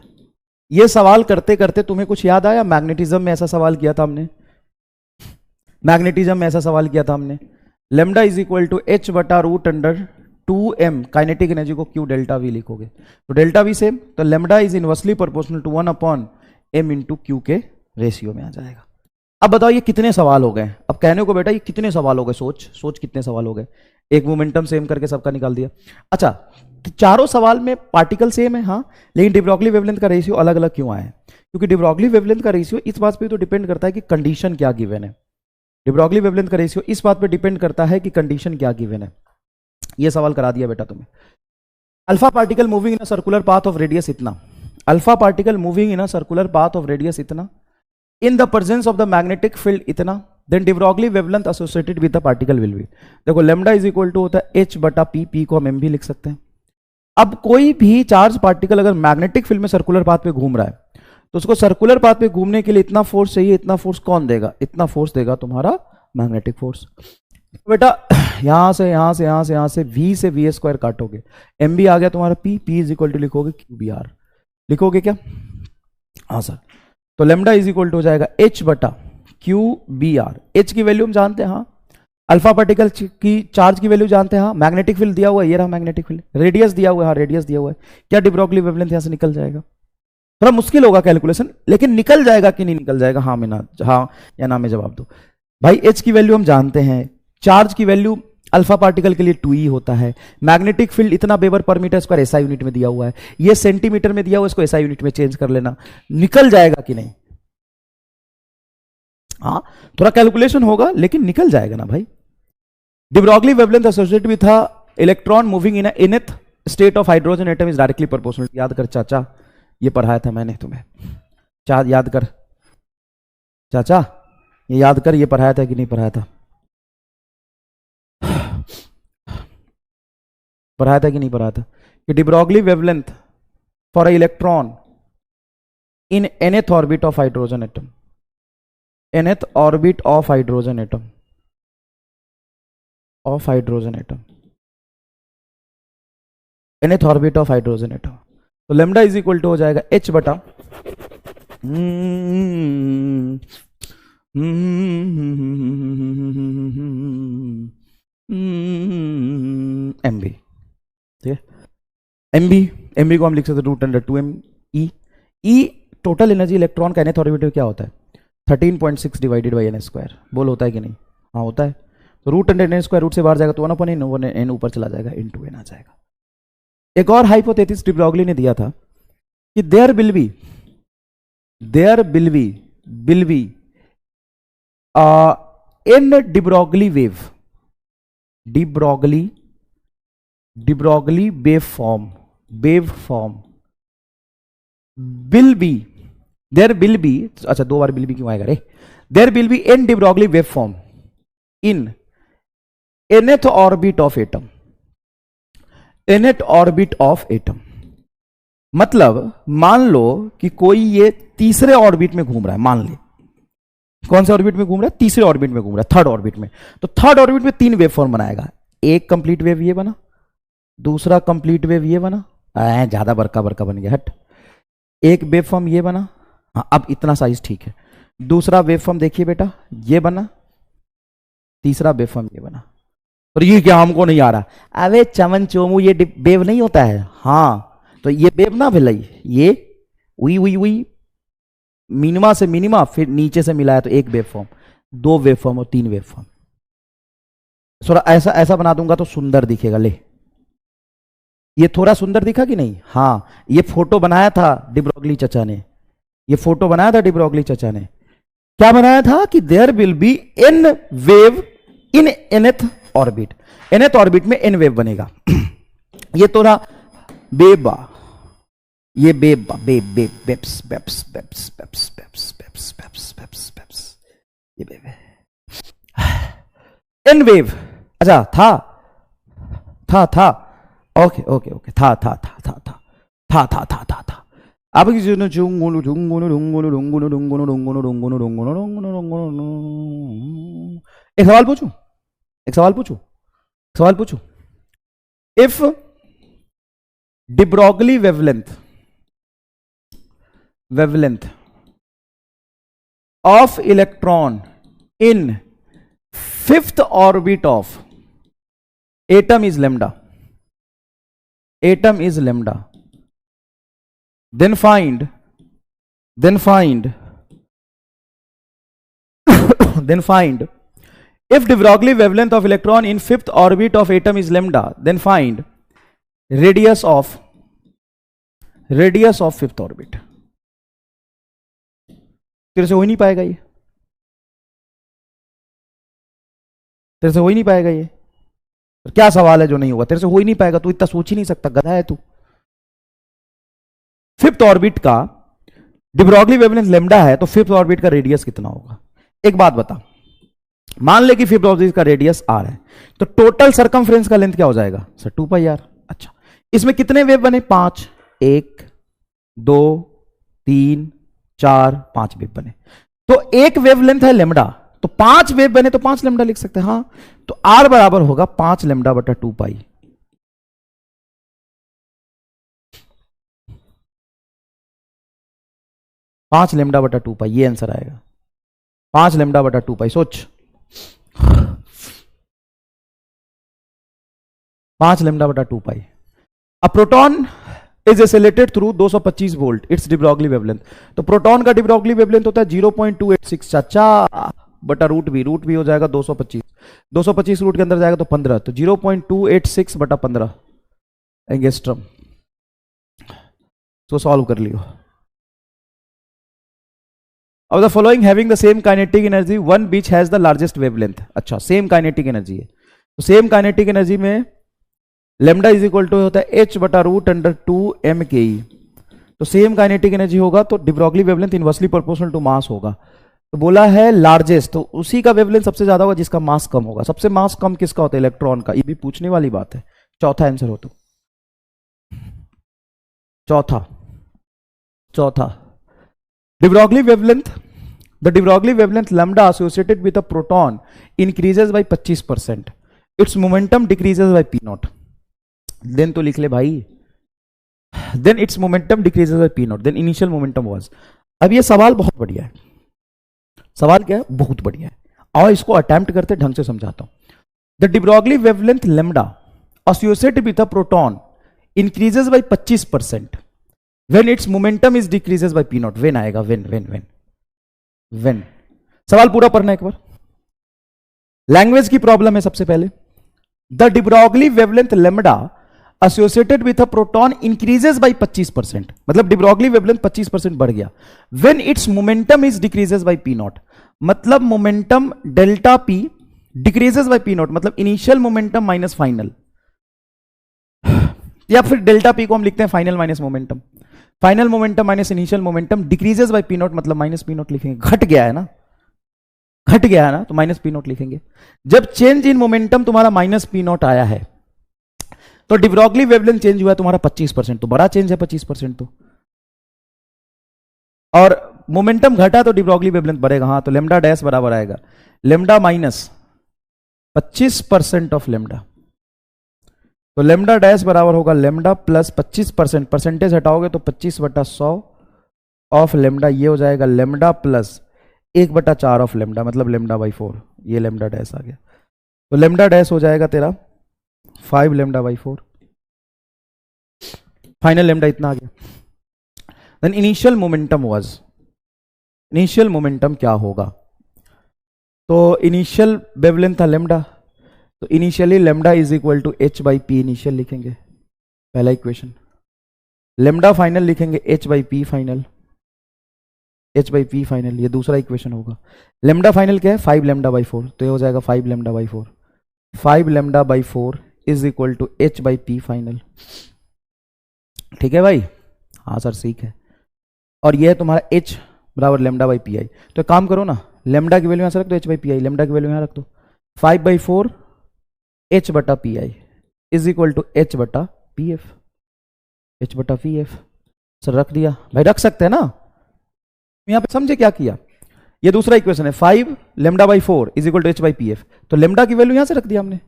ये सवाल करते करते तुम्हें कुछ याद आया, मैग्नेटिज्म में ऐसा सवाल किया था हमने, lambda is equal to h बटा √2m, काइनेटिक एनर्जी को q डेल्टा वी लिखोगे, तो डेल्टा वी सेम, तो lambda is inversely proportional to 1/m into q के रेशियो में आ जाएगा। अब बताओ ये कितने सवाल हो गए, अब कहने को बेटा ये कितने सवाल हो गए, सोच कितने सवाल हो गए, एक मोमेंटम सेम करके सबका निकाल दिया। अच्छा तो चारों सवाल में पार्टिकल सेम है, हाँ, लेकिन de Broglie वेवलेंथ का रेशियो अलग अलग क्यों आया है, क्योंकि de Broglie वेवलेंथ का रेशियो इस बात पे तो डिपेंड करता है कि कंडीशन क्या गिवन है, de Broglie वेवलेंथ का रेशियो इस बात पे डिपेंड करता है कि कंडीशन क्या गिवन है। ये सवाल करा दिया बेटा तुम्हें। Alpha particle moving in a circular path of radius इतना, alpha particle moving in a circular path of radius इतना, in the presence of the magnetic field इतना, then de Broglie wavelength associated with the particle will be, देखो लैम्डा इज इक्वल टू होता है h बटा p, p को हम m भी लिख सकते हैं। अब कोई भी चार्ज पार्टिकल अगर मैग्नेटिक फील्ड में सर्कुलर पाथ पे घूम रहा है तो उसको सर्कुलर पाथ पे घूमने के लिए इतना फोर्स चाहिए, इतना फोर्स कौन देगा, इतना फोर्स देगा तुम्हारा मैग्नेटिक फोर्स। बेटा यहां से v से v² काटोगे, m भी आ गया तुम्हारा p, p is equal to लिखोगे QBr, लिखोगे क्या, हाँ सर, तो लैम्डा इज इक्वल टू हो जाएगा h बटा QBr, h की वैल्यू हम जानते हैं, हाँ, अल्फा पार्टिकल की चार्ज की वैल्यू जानते हैं, हाँ, मैग्नेटिक फील्ड दिया हुआ है, ये रहा मैग्नेटिक फील्ड, रेडियस दिया हुआ है, हाँ रेडियस दिया हुआ है, क्या de Broglie वेवलेंथ यहां से निकल जाएगा, थोड़ा मुश्किल होगा कैलकुलेशन, लेकिन निकल जाएगा कि नहीं निकल जाएगा, हाँ में ना, हाँ या ना में जवाब दो भाई। h की वैल्यू हम जानते हैं, चार्ज की वैल्यू अल्फा पार्टिकल के लिए 2e होता है, मैग्नेटिक फील्ड इतना weber per metre square SI unit में दिया हुआ है, ये सेंटीमीटर में दिया हुआ है, इसको SI यूनिट में चेंज कर लेना, निकल जाएगा कि नहीं, हाँ थोड़ा कैलकुलेशन होगा लेकिन निकल जाएगा ना भाई। de Broglie wavelength associated with electron moving in nth state of hydrogen atom is directly proportional, याद कर चाचा, ये पढ़ाया था मैंने तुम्हें, याद कर चाचा, ये याद कर, ये पढ़ाया था कि नहीं पढ़ाया था, पढ़ाया था कि नहीं पढ़ाया था, कि de Broglie wavelength for electron in nth orbit of hydrogen atom, nth orbit of hydrogen atom, nth orbit of hydrogen atom, तो लैम्डा इज इक्वल टू हो जाएगा h बटा एमबी, ठीक है। एमबी, एमबी को हम लिख सकते हैं रूट अंडर 2m ई। ई टोटल एनर्जी इलेक्ट्रॉन का nth ऑर्बिट में क्या होता है? 13.6 डिवाइडेड बाई एन स्क्वायर। बोल होता है कि नहीं? हाँ होता है। तो root under n square, root से बाहर जाएगा तो 1/n, एन ऊपर चला जाएगा, इनटू एन आ जाएगा। एक और हाइपोथेसिस डी ब्रॉगली ने दिया था कि there will be in de Broglie wave form will be, there will be, अच्छा 2 बार विल बी क्यों आएगा रे? There will be in de Broglie wave form in nth orbit of atom, nth orbit of atom. मतलब मान लो कि कोई ये तीसरे ऑर्बिट में घूम रहा है, मान ले कौन से ऑर्बिट में घूम रहा है? तीसरे ऑर्बिट में घूम रहा है, थर्ड ऑर्बिट में। तो थर्ड ऑर्बिट में 3 वेव फॉर्म बनाएगा। एक कंप्लीट वेव ये बना, दूसरा कंप्लीट वेव ये बना, ज्यादा बड़का बन गया, हट। एक वेव फॉर्म ये बना, हाँ अब इतना साइज ठीक है। दूसरा वेव फॉर्म देखिए बेटा, ये बना, तीसरा वेव फॉर्म ये बना। और ये क्या हमको नहीं आ रहा? अबे चमन चोमू, ये वेव नहीं होता है। हाँ तो ये वेव ना भलाई, ये उई मिनिमा से मिनिमा, फिर नीचे से मिलाया तो एक वेव फॉर्म, 2 वेव फॉर्म और 3 वेव फॉर्म। थोड़ा ऐसा ऐसा बना दूंगा तो सुंदर दिखेगा। ले ये थोड़ा सुंदर दिखा कि नहीं? हाँ ये फोटो बनाया था डी ब्रॉगली चचा ने, ये फोटो बनाया था डी ब्रॉगली चचा ने। क्या बनाया था कि there will be n wave in nth orbit, nth orbit में n वेव बनेगा। ये थोड़ा बेबा, ये बेबा बेब्स ये बेबे n वेव। अच्छा था ओके था अब एक सवाल पूछूं। If de Broglie wavelength of electron in 5th orbit of atom is lambda, then find if de Broglie wavelength of electron in 5th orbit of atom is lambda, then find radius of 5th orbit. तेरे से हो ही नहीं पाएगा ये, तेरे से हो ही नहीं पाएगा ये। तो क्या सवाल है जो नहीं होगा? तेरे से हो ही नहीं पाएगा, तू इतना सोच ही नहीं सकता, गधा है तू। 5th ऑर्बिट का डी ब्रॉगली वेवलेंथ लैम्डा है, तो 5th ऑर्बिट का रेडियस कितना होगा? एक बात बता, मान ले कि 5th ऑर्बिट का रेडियस r है, तो टोटल सरकमफ्रेंस का लेंथ क्या हो जाएगा? Sir 2πr। अच्छा इसमें कितने वेव बने? 5, 1 2 3 4 5 वेव बने। तो एक वेव लेंथ है लेमडा, तो 5 वेव बने तो 5 लेमडा लिख सकते हैं। हाँ तो R बराबर होगा 5 लेमडा बटा 2π। पांच लेमडा बटा 2π, ये आंसर आएगा 5 लेमडा बटा 2π। सोच 5 लेमडा बटा 2π। A proton is accelerated through 225 volt, it's D Broglie wavelength. तो प्रोटॉन का डी ब्रॉगली वेवलेंथ होता है 0.286 चाचा बटा रूट भी हो जाएगा 225 रूट के अंदर जाएगा तो 15, तो 0.286 बटा 15 एंगस्ट्रम। तो सॉल्व कर लियो। Of the following having the same kinetic energy, one which has the largest wavelength। अच्छा सेम काइनेटिक एनर्जी है, तो सेम काइनेटिक एनर्जी में लेमडा इज इक्वल टू होता है h बटा रूट अंडर 2m के ई। तो सेम काइनेटिक एनर्जी होगा तो de Broglie wavelength inversely proportional to mass होगा। तो बोला है लार्जेस्ट, तो उसी का वेवलेंथ सबसे ज्यादा होगा जिसका मास कम होगा। सबसे मास कम किसका होता है? इलेक्ट्रॉन का। ये भी पूछने वाली बात है। चौथा आंसर हो तो चौथा de Broglie wavelength, the de Broglie wavelength lambda associated with a proton increases by 25%, its momentum decreases by p naught। then तो लिख ले भाई, then its momentum decreases by p naught, then initial momentum was। अब ये सवाल बहुत बढ़िया है, सवाल क्या है, बहुत बढ़िया है। और इसको अटेम्प्ट करते ढंग से समझाता हूं। The de Broglie wavelength lambda associated with a proton increases by 25% when its momentum is decreases by p naught। when आएगा, when सवाल पूरा पढ़ना एक बार। लैंग्वेज की प्रॉब्लम है सबसे पहले। The de Broglie wavelength lambda associated with a proton increases by 25%, मतलब de Broglie wavelength 25% बढ़ गया। when its momentum is decreases by p naught, मतलब momentum delta p decreases by P not, मतलब इनिशियल मोमेंटम माइनस फाइनल, या फिर डेल्टा पी को हम लिखते हैं final minus momentum. Final momentum minus initial momentum decreases by P not, मतलब माइनस पी नॉट लिखेंगे। घट गया है ना, घट गया है ना, तो माइनस पी नॉट लिखेंगे। जब चेंज इन मोमेंटम तुम्हारा माइनस पी नॉट आया है, तो de Broglie वेवलेंथ चेंज हुआ है तुम्हारा 25%, तो बड़ा चेंज है 25% तो। और मोमेंटम घटा तो de Broglie वेवलेंथ बढ़ेगा। हाँ, तो लेमडा डैश बराबर आएगा लेमडा माइनस 25% ऑफ लेमडा। तो लेमडा डैश बराबर होगा लेमडा प्लस 25%, परसेंटेज हटाओगे तो 25/100 ऑफ लेमडा, ये हो जाएगा लेमडा प्लस 1/4 ऑफ लेमडा, मतलब लेमडा बाई 4। ये लेमडा डैश आ गया, तो लेमडा डैश हो जाएगा तेरा 5 लेमडा बाई 4। फाइनल लेमडा इतना आ गया। Then initial momentum was, initial momentum क्या होगा, तो इनिशियल वेवलेंथ था लेमडा, तो initially lambda is equal to H by p initial लिखेंगे, पहला इक्वेशन। लेमडा फाइनल लिखेंगे h by p final, h by p final, ये दूसरा इक्वेशन होगा। लेमडा फाइनल क्या है, 5 लेमडा बाई 4, तो ये हो जाएगा 5 lambda by 4। 5 lambda by 4 is equal to H by p final. ठीक है भाई, हाँ सर ठीक है। और ये है तुम्हारा एच बराबर लेमडा बाई पी आई। तो काम करो ना, लेमडा की वैल्यू यहां से रख दो, h by p i, lambda की वैल्यू यहां रख दो, 5/4 एच बटा p i is equal to h बटा पी एफ, एच बटा पी एफ। सर रख दिया भाई, रख सकते हैं ना। यहां पे समझे क्या किया, ये दूसरा इक्वेशन है 5 lambda by 4 is equal to H by p f, तो लेमडा की वैल्यू यहां से रख दिया हमने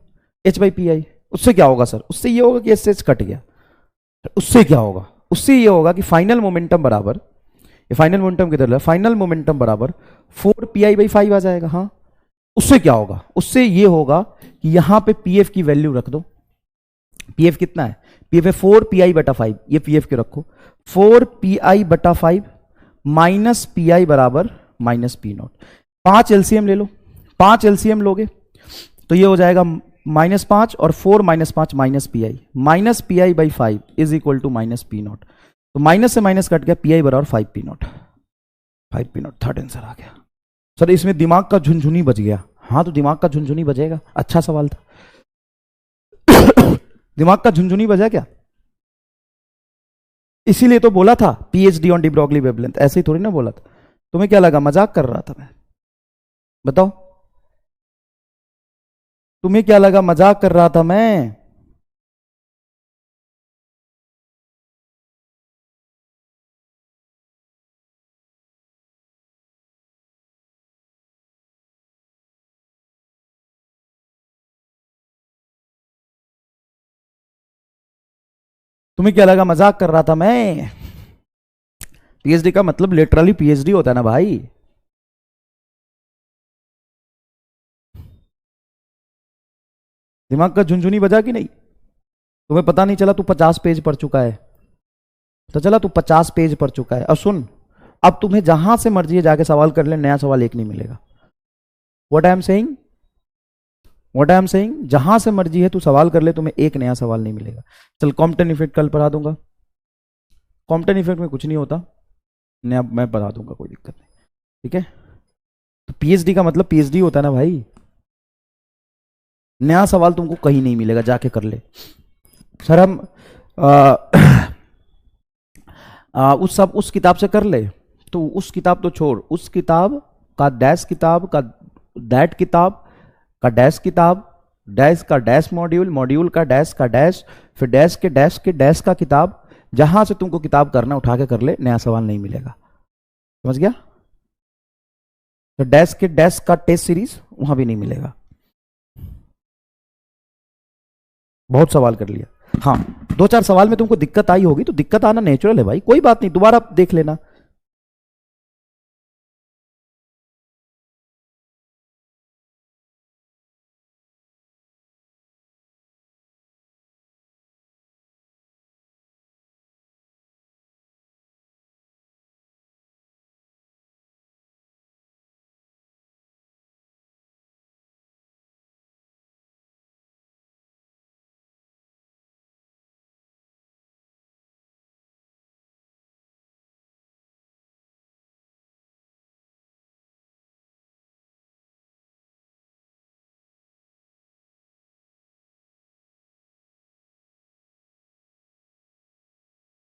एच बाई पी आई। उससे क्या होगा सर, उससे ये होगा कि एच से एच कट गया। उससे क्या होगा, उससे ये होगा कि फाइनल मोमेंटम बराबर, ये फाइनल मोमेंटम किधर है, फाइनल मोमेंटम बराबर 4 पी आई बाई 5 आ जाएगा। हाँ, उससे क्या होगा, उससे ये होगा कि यहां पे पी एफ की वैल्यू रख दो। पी एफ कितना है, पी एफ है 4 पी आई बटा 5, ये पी एफ के रखो, 4 पी आई बटा 5 माइनस पी आई बराबर माइनस पी नॉट। 5 एलसीएम ले लो, 5 एलसीएम लोगे तो ये हो जाएगा -5 और 4 - 5 minus P I by 5 is equal to minus P naught. तो माइनस से माइनस कट गया, पी आई बराबर 5 P naught, 5 P naught. Third answer आ गया। सर इसमें दिमाग का झुनझुनी बज गया। हाँ, तो दिमाग का झुनझुनी बजेगा, अच्छा सवाल था। दिमाग का झुनझुनी बजा क्या, इसीलिए तो बोला था PhD on de Broglie wavelength, ऐसे ही थोड़ी ना बोला था। तुम्हें क्या लगा मजाक कर रहा था मैं, बताओ तुम्हें क्या लगा मजाक कर रहा था मैं। तुम्हें क्या लगा मजाक कर रहा था मैं। पीएचडी का मतलब लिटरली पीएचडी होता है ना भाई। दिमाग का झुनझुनी बजा कि नहीं, तुम्हें पता नहीं चला तू 50 पेज पढ़ चुका है, तो चला तू 50 पेज पढ़ चुका है। और सुन, अब तुम्हें जहां से मर्जी है जाके सवाल कर ले, नया सवाल एक नहीं मिलेगा। What I am saying, what I am saying, जहां से मर्जी है तू सवाल कर ले, तुम्हें एक नया सवाल नहीं मिलेगा। चल कॉम्पटन इफेक्ट कल पढ़ा दूंगा, कॉम्पटन इफेक्ट में कुछ नहीं होता, नया मैं पढ़ा दूंगा, कोई दिक्कत नहीं। ठीक है, तो पीएचडी का मतलब पीएचडी होता है ना भाई। नया सवाल तुमको कहीं नहीं मिलेगा, जाके कर ले। सर हम उस किताब से कर ले, तो उस किताब तो छोड़, उस किताब का डैश किताब का दैट किताब का डैश किताब, डैश का डैश मॉड्यूल, मॉड्यूल का डैश, फिर डैश के डैश का किताब, जहां से तुमको किताब करना उठा के कर ले, नया सवाल नहीं मिलेगा। समझ गया, तो डैश के डैश का टेस्ट सीरीज वहां भी नहीं मिलेगा। बहुत सवाल कर लिया। हाँ, 2-4 सवाल में तुमको दिक्कत आई होगी, तो दिक्कत आना नेचुरल है भाई, कोई बात नहीं, दोबारा देख लेना।